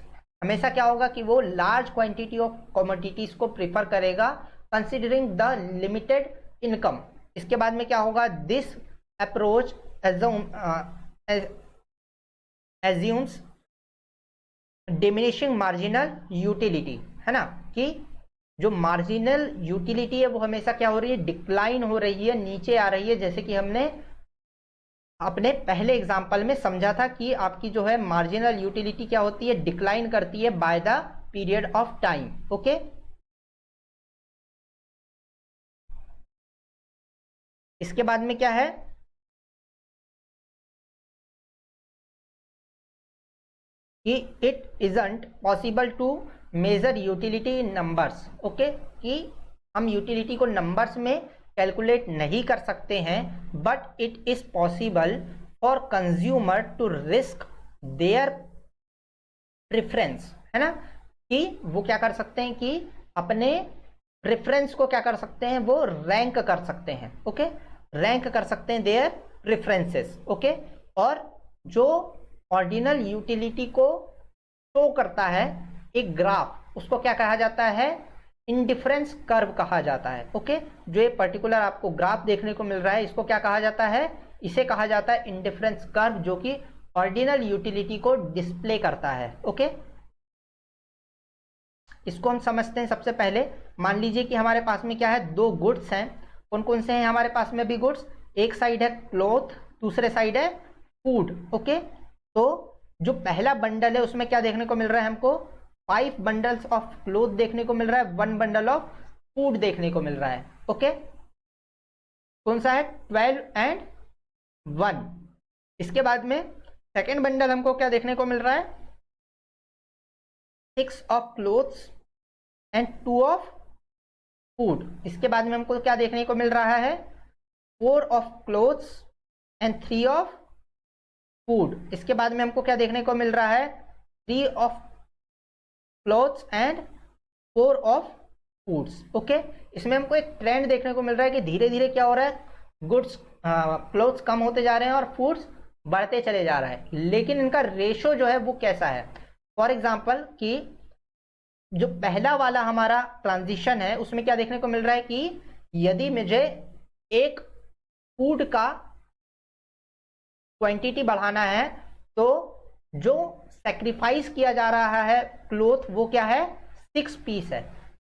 हमेशा क्या होगा कि वो लार्ज क्वांटिटी ऑफ कमोडिटीज को प्रीफर करेगा कंसिडरिंग द लिमिटेड इनकम। इसके बाद में क्या होगा, this approach assumes diminishing marginal utility, है ना, कि जो मार्जिनल यूटिलिटी है वो हमेशा क्या हो रही है, डिक्लाइन हो रही है, नीचे आ रही है। जैसे कि हमने अपने पहले एग्जांपल में समझा था कि आपकी जो है मार्जिनल यूटिलिटी क्या होती है, डिक्लाइन करती है by the period of time. Okay, इसके बाद में क्या है कि it isn't possible to measure utility in numbers. Okay, कि हम यूटिलिटी को नंबर्स में कैलकुलेट नहीं कर सकते हैं, but it is possible for consumer to risk their preference, है ना, कि वो क्या कर सकते हैं कि अपने प्रेफरेंस को क्या कर सकते हैं, वो रैंक कर सकते हैं। ओके, रैंक कर सकते हैं देयर प्रेफरेंसेस। ओके, और जो ऑर्डिनल यूटिलिटी को शो करता है एक ग्राफ, उसको क्या कहा जाता है, इंडिफरेंस कर्व कहा जाता है। ओके, जो ये पर्टिकुलर आपको ग्राफ देखने को मिल रहा है, इसको क्या कहा जाता है, इसे कहा जाता है इंडिफरेंस कर्व, जो कि ऑर्डिनल यूटिलिटी को डिस्प्ले करता है। ओके, इसको हम समझते हैं। सबसे पहले मान लीजिए कि हमारे पास में क्या है, दो गुड्स हैं। कौन कौन से हैं हमारे पास में भी गुड्स, एक साइड है क्लॉथ, दूसरे साइड है फूड। ओके, तो जो पहला बंडल है उसमें क्या देखने को मिल रहा है हमको, 5 बंडल्स ऑफ क्लोथ देखने को मिल रहा है, 1 बंडल ऑफ फूड देखने को मिल रहा है। ओके, कौन सा है, 12 एंड 1। इसके बाद में सेकेंड बंडल हमको क्या देखने को मिल रहा है, 6 of clothes and 2 of food. इसके बाद में हमको क्या देखने को मिल रहा है, 4 of clothes and 3 of food. इसके बाद में हमको क्या देखने को मिल रहा है, 3 of clothes and 4 of foods. Okay, इसमें हमको एक ट्रेंड देखने को मिल रहा है कि धीरे धीरे क्या हो रहा है, गुड्स क्लोथ्स कम होते जा रहे हैं और फूड्स बढ़ते चले जा रहा है, लेकिन इनका रेशो जो है वो कैसा है। फॉर एग्जाम्पल कि जो पहला वाला हमारा ट्रांजिशन है उसमें क्या देखने को मिल रहा है कि यदि मुझे एक फूड का क्वांटिटी बढ़ाना है तो जो सैक्रिफाइस किया जा रहा है क्लोथ वो क्या है, 6 पीस है,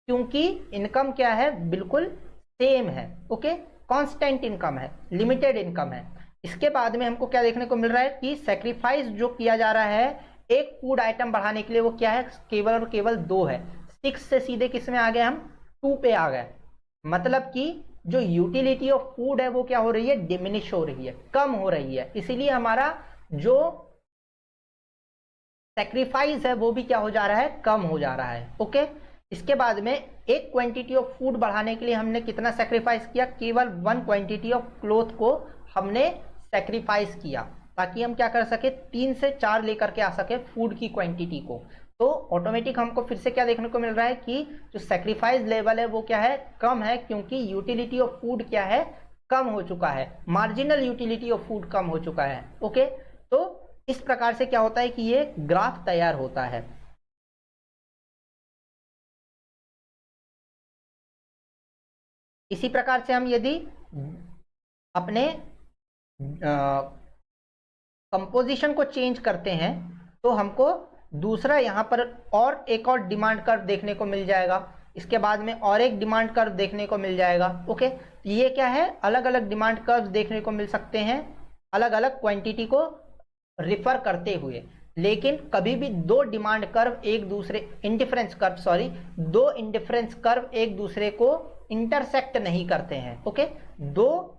क्योंकि इनकम क्या है, बिल्कुल सेम है। ओके, कांस्टेंट इनकम है, लिमिटेड इनकम है। इसके बाद में हमको क्या देखने को मिल रहा है कि सैक्रिफाइस जो किया जा रहा है एक फूड आइटम बढ़ाने के लिए वो क्या है, केवल और केवल 2 है। 6 से सीधे किस में आ गए, हम 2 पे आ गए। मतलब कि जो यूटिलिटी ऑफ फूड है वो क्या हो रही है, डिमिनिश हो रही है, कम हो रही है। इसीलिए हमारा जो सैक्रिफाइस है वो भी क्या हो जा रहा है, कम हो जा रहा है। ओके, इसके बाद में एक क्वांटिटी ऑफ फूड बढ़ाने के लिए हमने कितना सैक्रिफाइस किया, केवल 1 क्वांटिटी ऑफ क्लोथ को हमने सैक्रिफाइस किया, ताकि हम क्या कर सके, 3 से 4 लेकर के आ सके फूड की क्वांटिटी को। तो ऑटोमेटिक हमको फिर से क्या देखने को मिल रहा है कि जो सैक्रिफाइस लेवल है वो क्या है, कम है, क्योंकि यूटिलिटी ऑफ फूड क्या है, कम हो चुका है, मार्जिनल यूटिलिटी ऑफ फूड कम हो चुका है। ओके, तो इस प्रकार से क्या होता है कि ये ग्राफ तैयार होता है। इसी प्रकार से हम यदि अपने कंपोजिशन को चेंज करते हैं तो हमको दूसरा यहाँ पर और एक और डिमांड कर्व देखने को मिल जाएगा। इसके बाद में और एक डिमांड कर्व देखने को मिल जाएगा। ओके, ये क्या है, अलग अलग डिमांड कर्व देखने को मिल सकते हैं अलग अलग क्वांटिटी को रिफर करते हुए, लेकिन कभी भी दो डिमांड कर्व एक दूसरे दो इंडिफरेंस कर्व एक दूसरे को इंटरसेक्ट नहीं करते हैं। ओके, दो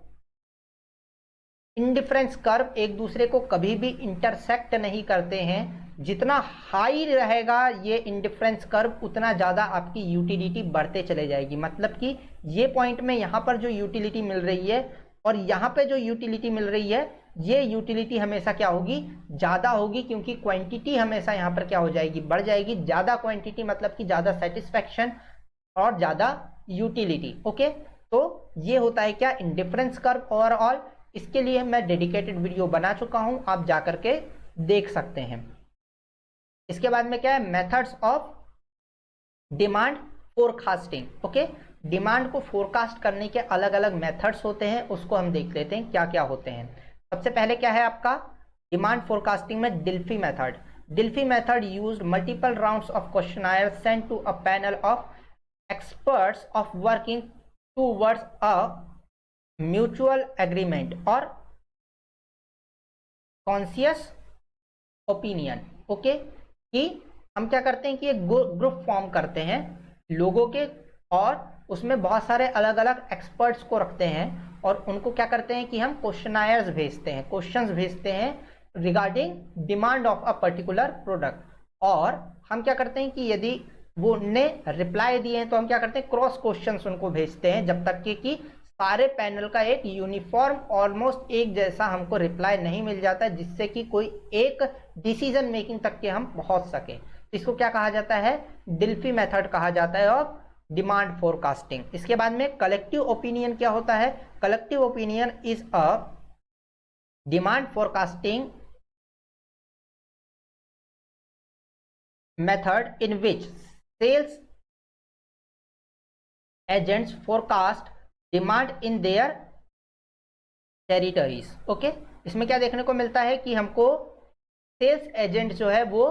इंडिफरेंस कर्व एक दूसरे को कभी भी इंटरसेक्ट नहीं करते हैं। जितना हाई रहेगा ये इंडिफरेंस कर्व उतना ज़्यादा आपकी यूटिलिटी बढ़ते चले जाएगी। मतलब कि ये पॉइंट में यहाँ पर जो यूटिलिटी मिल रही है और यहाँ पे जो यूटिलिटी मिल रही है, ये यूटिलिटी हमेशा क्या होगी, ज़्यादा होगी, क्योंकि क्वांटिटी हमेशा यहाँ पर क्या हो जाएगी, बढ़ जाएगी। ज़्यादा क्वांटिटी मतलब कि ज़्यादा सेटिस्फैक्शन और ज़्यादा यूटिलिटी। ओके, तो ये होता है क्या, इंडिफरेंस कर्व ओवरऑल। इसके लिए मैं डेडिकेटेड वीडियो बना चुका हूं, आप जाकर के देख सकते हैं। इसके बाद में क्या है, methods of demand forecasting. Okay, demand को फोरकास्ट करने के अलग अलग मेथड्स होते हैं, उसको हम देख लेते हैं क्या क्या होते हैं। सबसे पहले क्या है आपका डिमांड फोरकास्टिंग में Delphi method. Delphi method used multiple rounds of questionnaire sent to a panel of experts of working towards a mutual agreement और कॉन्शियस ओपिनियन। ओके, कि हम क्या करते हैं कि एक ग्रुप फॉर्म करते हैं लोगों के, और उसमें बहुत सारे अलग अलग एक्सपर्ट्स को रखते हैं और उनको क्या करते हैं कि हम क्वेश्चनायर्स भेजते हैं, क्वेश्चंस भेजते हैं regarding demand of a particular product. और हम क्या करते हैं कि यदि वो उनने रिप्लाई दिए हैं तो हम क्या करते हैं, क्रॉस क्वेश्चंस उनको भेजते हैं, जब तक कि सारे पैनल का एक यूनिफॉर्म ऑलमोस्ट एक जैसा हमको रिप्लाई नहीं मिल जाता है, जिससे कि कोई एक डिसीजन मेकिंग तक के हम पहुंच सके। इसको क्या कहा जाता है, डिल्फी मेथड कहा जाता है ऑफ डिमांड फोरकास्टिंग। इसके बाद में कलेक्टिव ओपिनियन क्या होता है, collective opinion is a demand forecasting method in which sales agents forecast demand in their territories. Okay, इसमें क्या देखने को मिलता है कि हमको सेल्स एजेंट जो है वो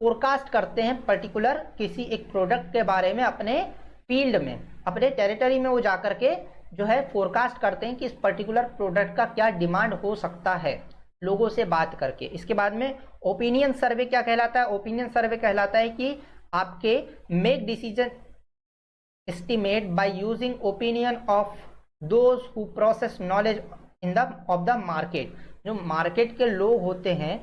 फोरकास्ट करते हैं पर्टिकुलर किसी एक प्रोडक्ट के बारे में, अपने फील्ड में, अपने टेरिटरी में वो जाकर के जो है फोरकास्ट करते हैं कि इस पर्टिकुलर प्रोडक्ट का क्या डिमांड हो सकता है, लोगों से बात करके। इसके बाद में ओपिनियन सर्वे क्या कहलाता है, ओपिनियन सर्वे कहलाता है कि आपके make decision estimate by using opinion of those who process knowledge in the of the market। जो मार्केट के लोग होते हैं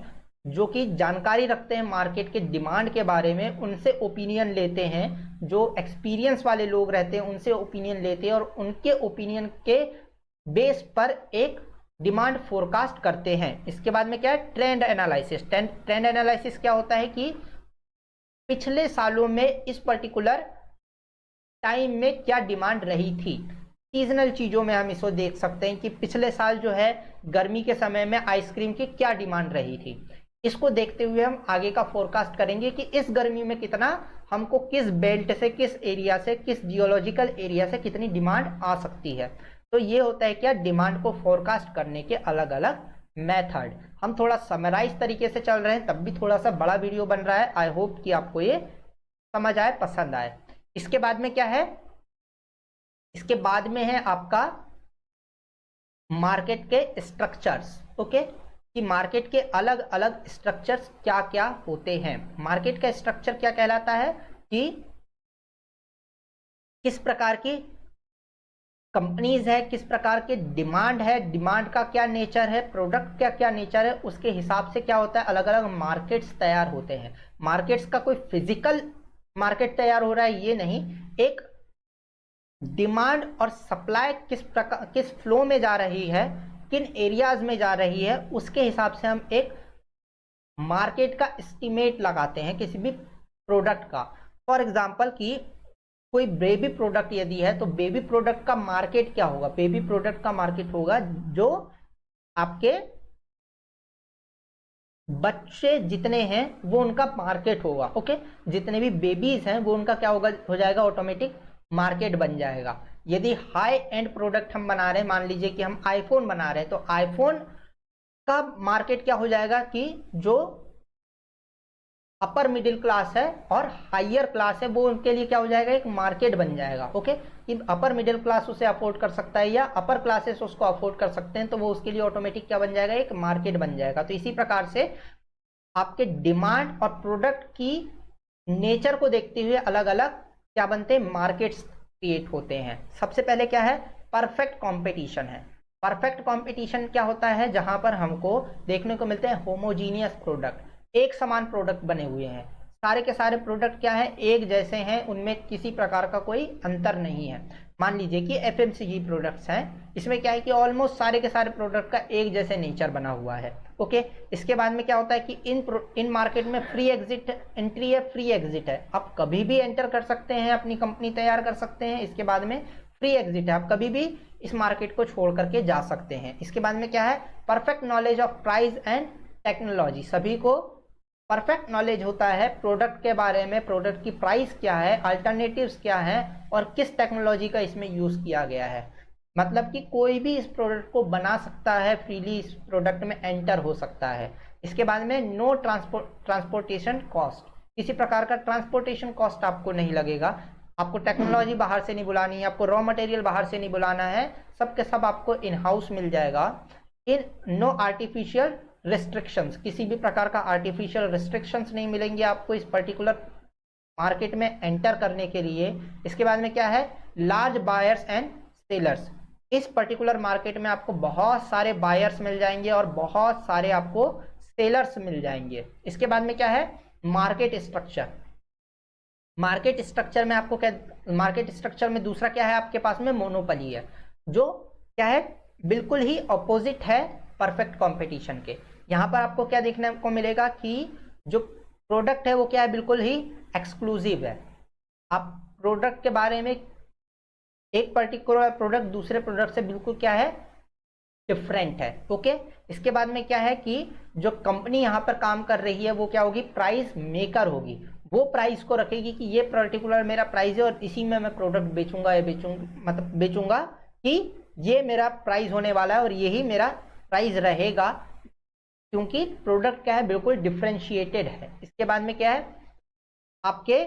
जो कि जानकारी रखते हैं मार्केट के डिमांड के बारे में, उनसे ओपिनियन लेते हैं। जो एक्सपीरियंस वाले लोग रहते हैं उनसे ओपिनियन लेते हैं और उनके ओपिनियन के बेस पर एक डिमांड फोरकास्ट करते हैं। इसके बाद में क्या है, ट्रेंड एनालिसिस। ट्रेंड एनालिसिस क्या होता है कि पिछले सालों में इस पर्टिकुलर टाइम में क्या डिमांड रही थी। सीजनल चीज़ों में हम इसको देख सकते हैं कि पिछले साल जो है गर्मी के समय में आइसक्रीम की क्या डिमांड रही थी। इसको देखते हुए हम आगे का फोरकास्ट करेंगे कि इस गर्मी में कितना हमको किस बेल्ट से, किस एरिया से, किस जियोलॉजिकल एरिया से कितनी डिमांड आ सकती है। तो ये होता है क्या, डिमांड को फोरकास्ट करने के अलग अलग मेथड। हम थोड़ा समराइज तरीके से चल रहे हैं, तब भी थोड़ा सा बड़ा वीडियो बन रहा है। आई होप कि आपको ये समझ आए, पसंद आए। इसके बाद में क्या है, इसके बाद में है आपका मार्केट के स्ट्रक्चर्स। ओके, कि मार्केट के अलग अलग स्ट्रक्चर्स क्या क्या होते हैं। मार्केट का स्ट्रक्चर क्या कहलाता है कि किस प्रकार की कंपनीज है, किस प्रकार के डिमांड है, डिमांड का क्या नेचर है, प्रोडक्ट का क्या नेचर है, उसके हिसाब से क्या होता है, अलग अलग मार्केट्स तैयार होते हैं। मार्केट्स का कोई फिजिकल मार्केट तैयार हो रहा है ये नहीं, एक डिमांड और सप्लाई किस प्रकार, किस फ्लो में जा रही है, किन एरियाज में जा रही है, उसके हिसाब से हम एक मार्केट का एस्टिमेट लगाते हैं किसी भी प्रोडक्ट का। फॉर एग्जांपल कि कोई बेबी प्रोडक्ट यदि है तो बेबी प्रोडक्ट का मार्केट क्या होगा, बेबी प्रोडक्ट का मार्केट होगा जो आपके बच्चे जितने हैं वो उनका मार्केट होगा। ओके, जितने भी बेबीज हैं वो उनका क्या होगा, हो जाएगा ऑटोमेटिक मार्केट बन जाएगा। यदि हाई एंड प्रोडक्ट हम बना रहे हैं, मान लीजिए कि हम आईफोन बना रहे हैं, तो आईफोन का मार्केट क्या हो जाएगा कि जो अपर मिडिल क्लास है और हायर क्लास है, वो उनके लिए क्या हो जाएगा, एक मार्केट बन जाएगा। ओके, कि अपर मिडिल क्लास उसे अफोर्ड कर सकता है या अपर क्लासेस उसको अफोर्ड कर सकते हैं, तो वो उसके लिए ऑटोमेटिक क्या बन जाएगा, एक मार्केट बन जाएगा। तो इसी प्रकार से आपके डिमांड और प्रोडक्ट की नेचर को देखते हुए अलग अलग क्या बनते हैं, मार्केट्स क्रिएट होते हैं। सबसे पहले क्या है, परफेक्ट कंपटीशन है। परफेक्ट कंपटीशन क्या होता है, जहां पर हमको देखने को मिलते हैं होमोजीनियस प्रोडक्ट, एक समान प्रोडक्ट बने हुए हैं, सारे के सारे प्रोडक्ट क्या है, एक जैसे हैं, उनमें किसी प्रकार का कोई अंतर नहीं है। मान लीजिए कि एफएमसीजी प्रोडक्ट्स हैं, इसमें क्या है कि ऑलमोस्ट सारे के सारे प्रोडक्ट का एक जैसे नेचर बना हुआ है। ओके, इसके बाद में क्या होता है कि इन मार्केट में फ्री एग्जिट एंट्री है, फ्री एग्जिट है, आप कभी भी एंटर कर सकते हैं, अपनी कंपनी तैयार कर सकते हैं। इसके बाद में फ्री एग्जिट है, आप कभी भी इस मार्केट को छोड़ करके जा सकते हैं। इसके बाद में क्या है, perfect knowledge of price and technology, सभी को परफेक्ट नॉलेज होता है प्रोडक्ट के बारे में, प्रोडक्ट की प्राइस क्या है, अल्टरनेटिव्स क्या है और किस टेक्नोलॉजी का इसमें यूज किया गया है। मतलब कि कोई भी इस प्रोडक्ट को बना सकता है, फ्रीली इस प्रोडक्ट में एंटर हो सकता है। इसके बाद में नो ट्रांसपोर्टेशन कॉस्ट, किसी प्रकार का ट्रांसपोर्टेशन कॉस्ट आपको नहीं लगेगा, आपको टेक्नोलॉजी बाहर से नहीं बुलानी है, आपको रॉ मटेरियल बाहर से नहीं बुलाना है, सब के सब आपको इन हाउस मिल जाएगा। इन नो आर्टिफिशियल रिस्ट्रिक्शंस, किसी भी प्रकार का आर्टिफिशियल रिस्ट्रिक्शंस नहीं मिलेंगे आपको इस पर्टिकुलर मार्केट में एंटर करने के लिए। इसके बाद में क्या है, लार्ज बायर्स एंड सेलर्स, इस पर्टिकुलर मार्केट में आपको बहुत सारे बायर्स मिल जाएंगे और बहुत सारे आपको सेलर्स मिल जाएंगे। इसके बाद में क्या है, मार्केट स्ट्रक्चर, मार्केट स्ट्रक्चर में आपको क्या, मार्केट स्ट्रक्चर में दूसरा क्या है, आपके पास में मोनोपोली है, जो क्या है, बिल्कुल ही ऑपोजिट है परफेक्ट कंपटीशन के। यहां पर आपको क्या देखने को मिलेगा कि जो प्रोडक्ट है वो क्या है, बिल्कुल ही एक्सक्लूसिव है। आप प्रोडक्ट के बारे में, एक पर्टिकुलर प्रोडक्ट दूसरे प्रोडक्ट से बिल्कुल क्या है, डिफरेंट है। ओके, इसके बाद में क्या है कि जो कंपनी यहाँ पर काम कर रही है वो क्या होगी, प्राइस मेकर होगी, वो प्राइस को रखेगी कि ये पर्टिकुलर मेरा प्राइस है और इसी में मैं प्रोडक्ट बेचूंगा या मतलब बेचूंगा, कि ये मेरा प्राइस होने वाला है और यही मेरा प्राइस रहेगा, क्योंकि प्रोडक्ट क्या है, बिल्कुल डिफरेंशिएटेड है। इसके बाद में क्या है, आपके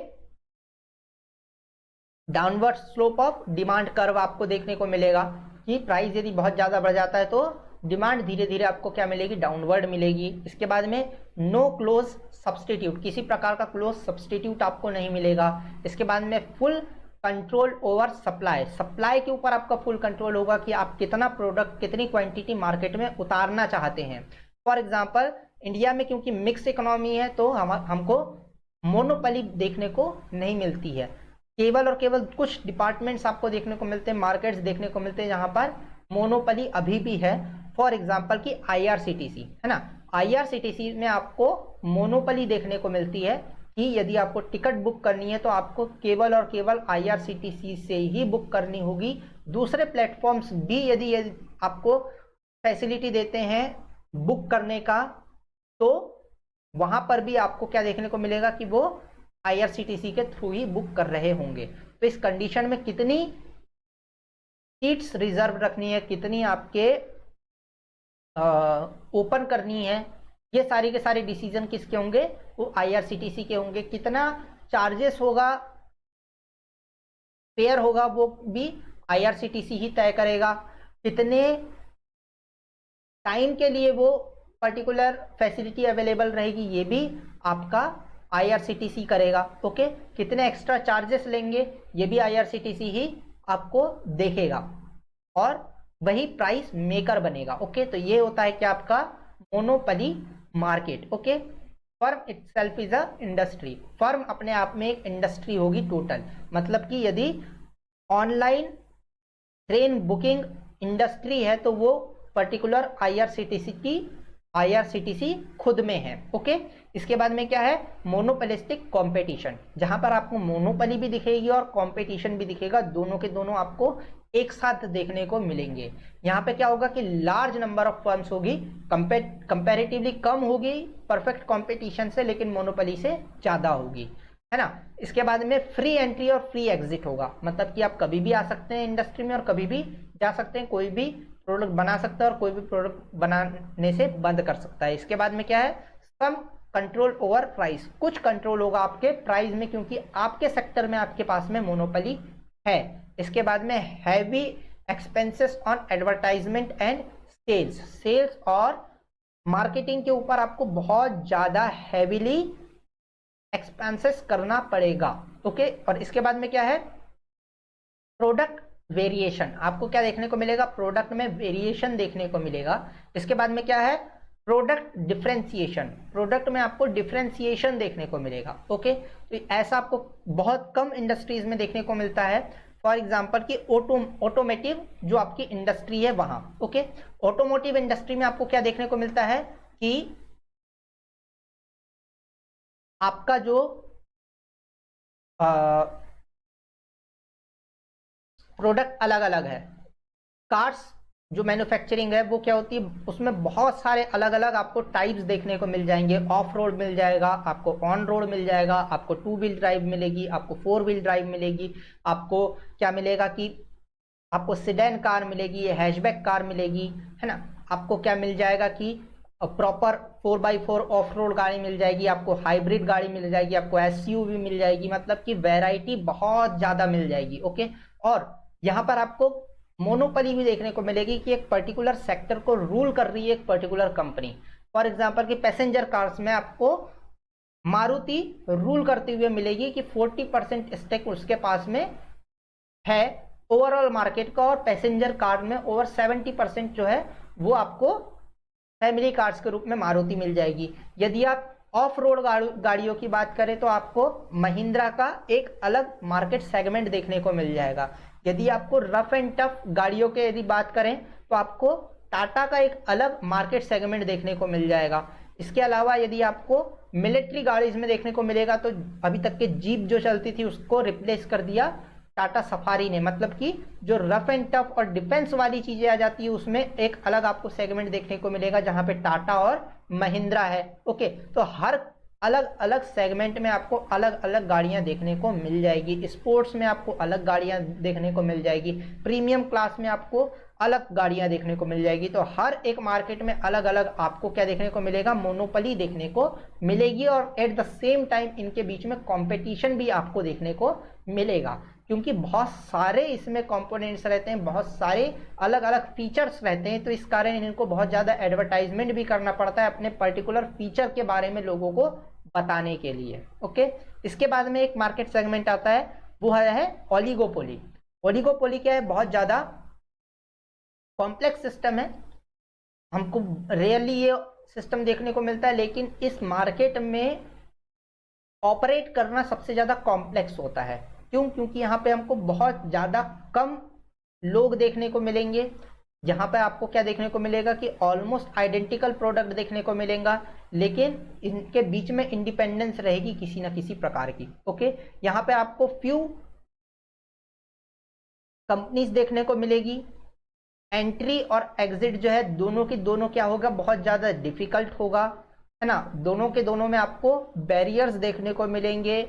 downward slope of demand curve आपको देखने को मिलेगा कि प्राइस यदि बहुत ज्यादा बढ़ जाता है तो डिमांड धीरे धीरे आपको क्या मिलेगी, डाउनवर्ड मिलेगी। इसके बाद में नो क्लोज सब्सटीट्यूट, किसी प्रकार का क्लोज सब्सटीट्यूट आपको नहीं मिलेगा। इसके बाद में full control over supply, supply के ऊपर आपका फुल कंट्रोल होगा कि आप कितना प्रोडक्ट, कितनी क्वांटिटी मार्केट में उतारना चाहते हैं। फॉर एग्जांपल इंडिया में क्योंकि मिक्स इकोनॉमी है तो हमको मोनोपोली देखने को नहीं मिलती है, केवल और केवल कुछ डिपार्टमेंट्स आपको देखने को मिलते हैं, मार्केट्स देखने को मिलते हैं जहां पर मोनोपोली अभी भी है। फॉर एग्जांपल की आईआरसीटीसी है ना, आईआरसीटीसी में आपको मोनोपोली देखने को मिलती है कि यदि आपको टिकट बुक करनी है तो आपको केवल और केवल आईआरसीटीसी से ही बुक करनी होगी। दूसरे प्लेटफॉर्म्स भी यदि आपको फैसिलिटी देते हैं बुक करने का, तो वहां पर भी आपको क्या देखने को मिलेगा कि वो आईआरसीटीसी के थ्रू ही बुक कर रहे होंगे। तो इस कंडीशन में कितनी सीट्स रिजर्व रखनी है, कितनी आपके ओपन करनी है, ये सारी के सारे डिसीजन किसके होंगे, वो आईआरसीटीसी के होंगे। कितना चार्जेस होगा, फेयर होगा, वो भी आईआरसीटीसी ही तय करेगा। कितने टाइम के लिए वो पर्टिकुलर फैसिलिटी अवेलेबल रहेगी, ये भी आपका आईआरसीटीसी करेगा। ओके, कितने एक्स्ट्रा चार्जेस लेंगे, ये भी आईआरसीटीसी ही आपको देखेगा और वही प्राइस मेकर बनेगा। ओके, तो ये होता है कि आपका monopoly market. Okay, firm itself is a industry, firm अपने आप में एक इंडस्ट्री होगी टोटल। मतलब कि यदि ऑनलाइन ट्रेन बुकिंग इंडस्ट्री है तो वो पर्टिकुलर आईआरसीटीसी खुद में है। ओके, इसके बाद में क्या है, मोनोपोलिस्टिक कंपटीशन, जहां पर आपको मोनोपोली भी दिखेगी और कंपटीशन भी दिखेगा, दोनों के दोनों आपको एक साथ देखने को मिलेंगे। यहाँ पे क्या होगा कि लार्ज नंबर ऑफ फर्म्स होगी, कंपैरेटिवली कम होगी परफेक्ट कंपटीशन से, लेकिन मोनोपोली से ज्यादा होगी, है ना। इसके बाद में फ्री एंट्री और फ्री एग्जिट होगा, मतलब कि आप कभी भी आ सकते हैं इंडस्ट्री में और कभी भी जा सकते हैं, कोई भी प्रोडक्ट बना सकता है और कोई भी प्रोडक्ट बनाने से बंद कर सकता है। इसके बाद में क्या है, सम कंट्रोल ओवर प्राइस, कुछ कंट्रोल होगा आपके प्राइस में, क्योंकि आपके सेक्टर में आपके पास में मोनोपोली है। इसके बाद में heavy expenses on advertisement and sales, sales और मार्केटिंग के ऊपर आपको बहुत ज्यादा हैवीली एक्सपेंसेस करना पड़ेगा। ओके, और इसके बाद में क्या है, प्रोडक्ट वेरिएशन, आपको क्या देखने को मिलेगा, प्रोडक्ट में वेरिएशन देखने को मिलेगा। इसके बाद में क्या है, प्रोडक्ट डिफरेंशिएशन, प्रोडक्ट में आपको डिफरेंशिएशन देखने को मिलेगा। ओके, तो ऐसा आपको बहुत कम इंडस्ट्रीज में देखने को मिलता है। फॉर एग्जांपल कि ऑटोमोटिव जो आपकी इंडस्ट्री है वहां। ओके, ऑटोमोटिव इंडस्ट्री में आपको क्या देखने को मिलता है कि आपका जो प्रोडक्ट अलग अलग है। कार्स जो मैन्युफैक्चरिंग है वो क्या होती है, उसमें बहुत सारे अलग अलग आपको टाइप्स देखने को मिल जाएंगे। ऑफ रोड मिल जाएगा, आपको ऑन रोड मिल जाएगा, आपको 2 व्हील ड्राइव मिलेगी, आपको 4 व्हील ड्राइव मिलेगी, आपको क्या मिलेगा कि आपको सिडेन कार मिलेगी, हैचबैक कार मिलेगी, है ना। आपको क्या मिल जाएगा कि प्रॉपर 4x4 ऑफ रोड गाड़ी मिल जाएगी, आपको हाइब्रिड गाड़ी मिल जाएगी, आपको एसयूवी मिल जाएगी, मतलब कि वैरायटी बहुत ज्यादा मिल जाएगी। ओके, और यहाँ पर आपको मोनोपोली भी देखने को मिलेगी कि एक पर्टिकुलर सेक्टर को रूल कर रही है एक पर्टिकुलर कंपनी। फॉर एग्जांपल कि पैसेंजर कार्स में आपको मारुति रूल करते हुए मिलेगी कि 40% स्टेक उसके पास में है ओवरऑल मार्केट का, और पैसेंजर कार में ओवर 70% जो है वो आपको फैमिली कार्स के रूप में मारुति मिल जाएगी। यदि आप ऑफ रोड गाड़ियों की बात करें तो आपको महिंद्रा का एक अलग मार्केट सेगमेंट देखने को मिल जाएगा। यदि आपको रफ एंड टफ गाड़ियों के यदि बात करें तो आपको टाटा का एक अलग मार्केट सेगमेंट देखने को मिल जाएगा। इसके अलावा यदि आपको मिलिट्री गाड़ीज में देखने को मिलेगा तो अभी तक के जीप जो चलती थी उसको रिप्लेस कर दिया टाटा सफारी ने, मतलब कि जो रफ एंड टफ और डिफेंस वाली चीजें आ जाती है उसमें एक अलग आपको सेगमेंट देखने को मिलेगा जहां पे टाटा और महिंद्रा है। ओके, तो हर अलग अलग सेगमेंट में आपको अलग अलग गाड़ियां देखने को मिल जाएगी। स्पोर्ट्स में आपको अलग गाड़ियां देखने को मिल जाएगी, प्रीमियम क्लास में आपको अलग गाड़ियां देखने को मिल जाएगी। तो हर एक मार्केट में अलग अलग आपको क्या देखने को मिलेगा, मोनोपोली देखने को मिलेगी, और एट द सेम टाइम इनके बीच में कंपटीशन भी आपको देखने को मिलेगा, क्योंकि बहुत सारे इसमें कंपोनेंट्स रहते हैं, बहुत सारे अलग अलग फीचर्स रहते हैं, तो इस कारण इनको बहुत ज़्यादा एडवर्टाइजमेंट भी करना पड़ता है अपने पर्टिकुलर फीचर के बारे में लोगों को बताने के लिए। ओके, इसके बाद में एक मार्केट सेगमेंट आता है, वो है ओलिगोपोली। ओलिगोपोली क्या है, बहुत ज़्यादा कॉम्प्लेक्स सिस्टम है, हमको रेयरली ये सिस्टम देखने को मिलता है, लेकिन इस मार्केट में ऑपरेट करना सबसे ज़्यादा कॉम्प्लेक्स होता है। क्यों? क्योंकि यहाँ पे हमको बहुत ज़्यादा कम लोग देखने को मिलेंगे। यहाँ पे आपको क्या देखने को मिलेगा कि ऑलमोस्ट आइडेंटिकल प्रोडक्ट देखने को मिलेगा, लेकिन इनके बीच में इंडिपेंडेंस रहेगी किसी ना किसी प्रकार की। ओके, यहाँ पे आपको फ्यू कंपनीज देखने को मिलेगी। एंट्री और एग्जिट जो है दोनों की दोनों क्या होगा, बहुत ज़्यादा डिफिकल्ट होगा, है ना। दोनों के दोनों में आपको बैरियर्स देखने को मिलेंगे,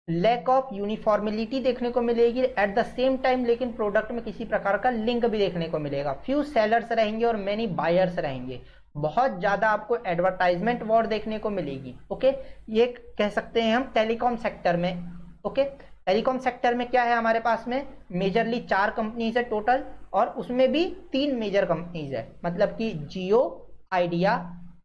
लैक ऑफ यूनिफॉर्मिलिटी देखने को मिलेगी एट द सेम टाइम, लेकिन प्रोडक्ट में किसी प्रकार का लिंक भी देखने को मिलेगा। फ्यू सेलर्स रहेंगे और मेनी बायर्स रहेंगे, बहुत ज्यादा आपको एडवर्टाइजमेंट वॉर देखने को मिलेगी। ओके, ये कह सकते हैं हम टेलीकॉम सेक्टर में। ओके, टेलीकॉम सेक्टर में क्या है, हमारे पास में मेजरली 4 कंपनीज है टोटल, और उसमें भी 3 मेजर कंपनीज है, मतलब कि जियो, आइडिया,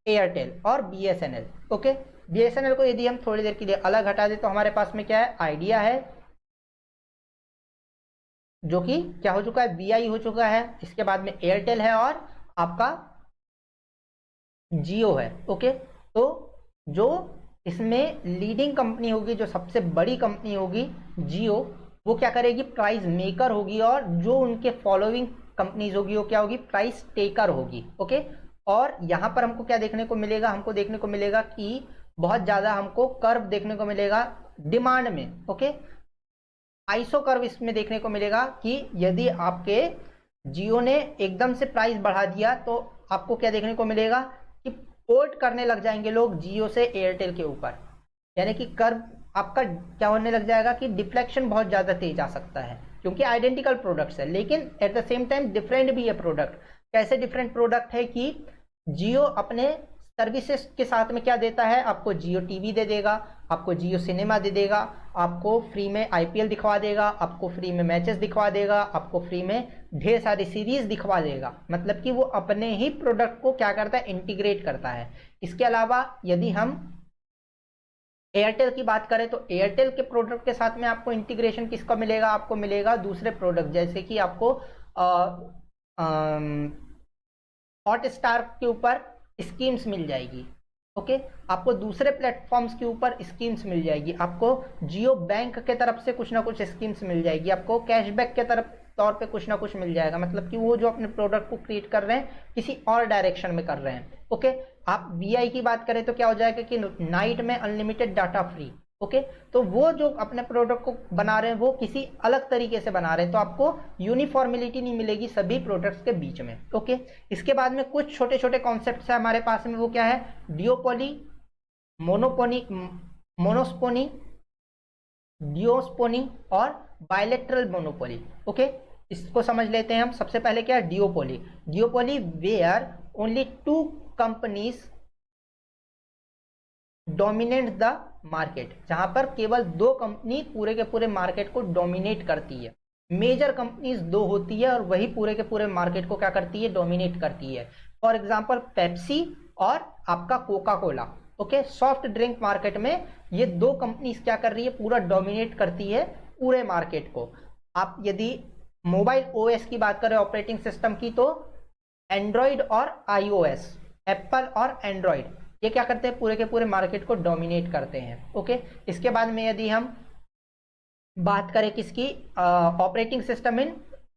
एयरटेल और बीएसएनएल। ओके, बीएसएनएल को यदि हम थोड़ी देर के लिए अलग हटा दें तो हमारे पास में क्या है, आइडिया है जो कि क्या हो चुका है, वीआई हो चुका है। इसके बाद में एयरटेल है और आपका जियो है। ओके, तो जो इसमें लीडिंग कंपनी होगी, जो सबसे बड़ी कंपनी होगी जियो, वो क्या करेगी, प्राइस मेकर होगी, और जो उनके फॉलोइंग कंपनीज होगी वो क्या होगी, प्राइस टेकर होगी। ओके, और यहाँ पर हमको क्या देखने को मिलेगा, हमको देखने को मिलेगा कि बहुत ज्यादा हमको कर्व देखने को मिलेगा डिमांड में। ओके, आइसो कर्व इसमें देखने को मिलेगा कि यदि आपके जियो ने एकदम से प्राइस बढ़ा दिया तो आपको क्या देखने को मिलेगा कि पोर्ट करने लग जाएंगे लोग जियो से एयरटेल के ऊपर, यानी कि कर्व आपका क्या होने लग जाएगा कि डिफ्लेक्शन बहुत ज्यादा तेज आ सकता है, क्योंकि आइडेंटिकल प्रोडक्ट्स है, लेकिन at the same time different भी है प्रोडक्ट। कैसे डिफरेंट प्रोडक्ट है कि जियो अपने सर्विसेज के साथ में क्या देता है, आपको जियो टीवी दे देगा, आपको जियो सिनेमा दे देगा, आपको फ्री में आईपीएल दिखवा देगा, आपको फ्री में मैचेस दिखवा देगा, आपको फ्री में ढेर सारी सीरीज दिखवा देगा। मतलब कि वो अपने ही प्रोडक्ट को क्या करता है, इंटीग्रेट करता है। इसके अलावा यदि हम एयरटेल की बात करें तो एयरटेल के प्रोडक्ट के साथ में आपको इंटीग्रेशन किसका मिलेगा, आपको मिलेगा दूसरे प्रोडक्ट, जैसे कि आपको हॉटस्टार के ऊपर स्कीम्स मिल जाएगी। ओके, आपको दूसरे प्लेटफॉर्म्स के ऊपर स्कीम्स मिल जाएगी, आपको जियो बैंक के तरफ से कुछ ना कुछ स्कीम्स मिल जाएगी, आपको कैशबैक के तरफ तौर पे कुछ ना कुछ मिल जाएगा। मतलब कि वो जो अपने प्रोडक्ट को क्रिएट कर रहे हैं किसी और डायरेक्शन में कर रहे हैं। ओके, आप वीआई की बात करें तो क्या हो जाएगा कि नाइट में अनलिमिटेड डाटा फ्री। ओके, तो वो जो अपने प्रोडक्ट को बना रहे हैं वो किसी अलग तरीके से बना रहे हैं, तो आपको यूनिफॉर्मिलिटी नहीं मिलेगी सभी प्रोडक्ट्स के बीच में। ओके, इसके बाद में कुछ छोटे छोटे कॉन्सेप्ट्स है हमारे पास में, वो क्या है, डियोपोली, मोनोपोनी, मोनोस्पोनी, डियोस्पोनी और बायलेटरल मोनोपोली। ओके, इसको समझ लेते हैं हम। सबसे पहले क्या है, duopoly. Duopoly where only two companies dominate the market, जहां पर केवल दो कंपनी पूरे के पूरे मार्केट को डोमिनेट करती है। मेजर कंपनीज दो होती है और वही पूरे के पूरे मार्केट को क्या करती है, डोमिनेट करती है। फॉर एग्जांपल पेप्सी और आपका Coca Cola. Okay, soft drink market में ये दो कंपनीज क्या कर रही है, पूरा डोमिनेट करती है पूरे मार्केट को। आप यदि मोबाइल ओएस की बात करें, ऑपरेटिंग सिस्टम की, तो एंड्रॉइड और आईओएस, एप्पल और एंड्रॉइड, ये क्या करते हैं, पूरे के पूरे मार्केट को डोमिनेट करते हैं। ओके, इसके बाद में यदि हम बात करें किसकी, ऑपरेटिंग सिस्टम इन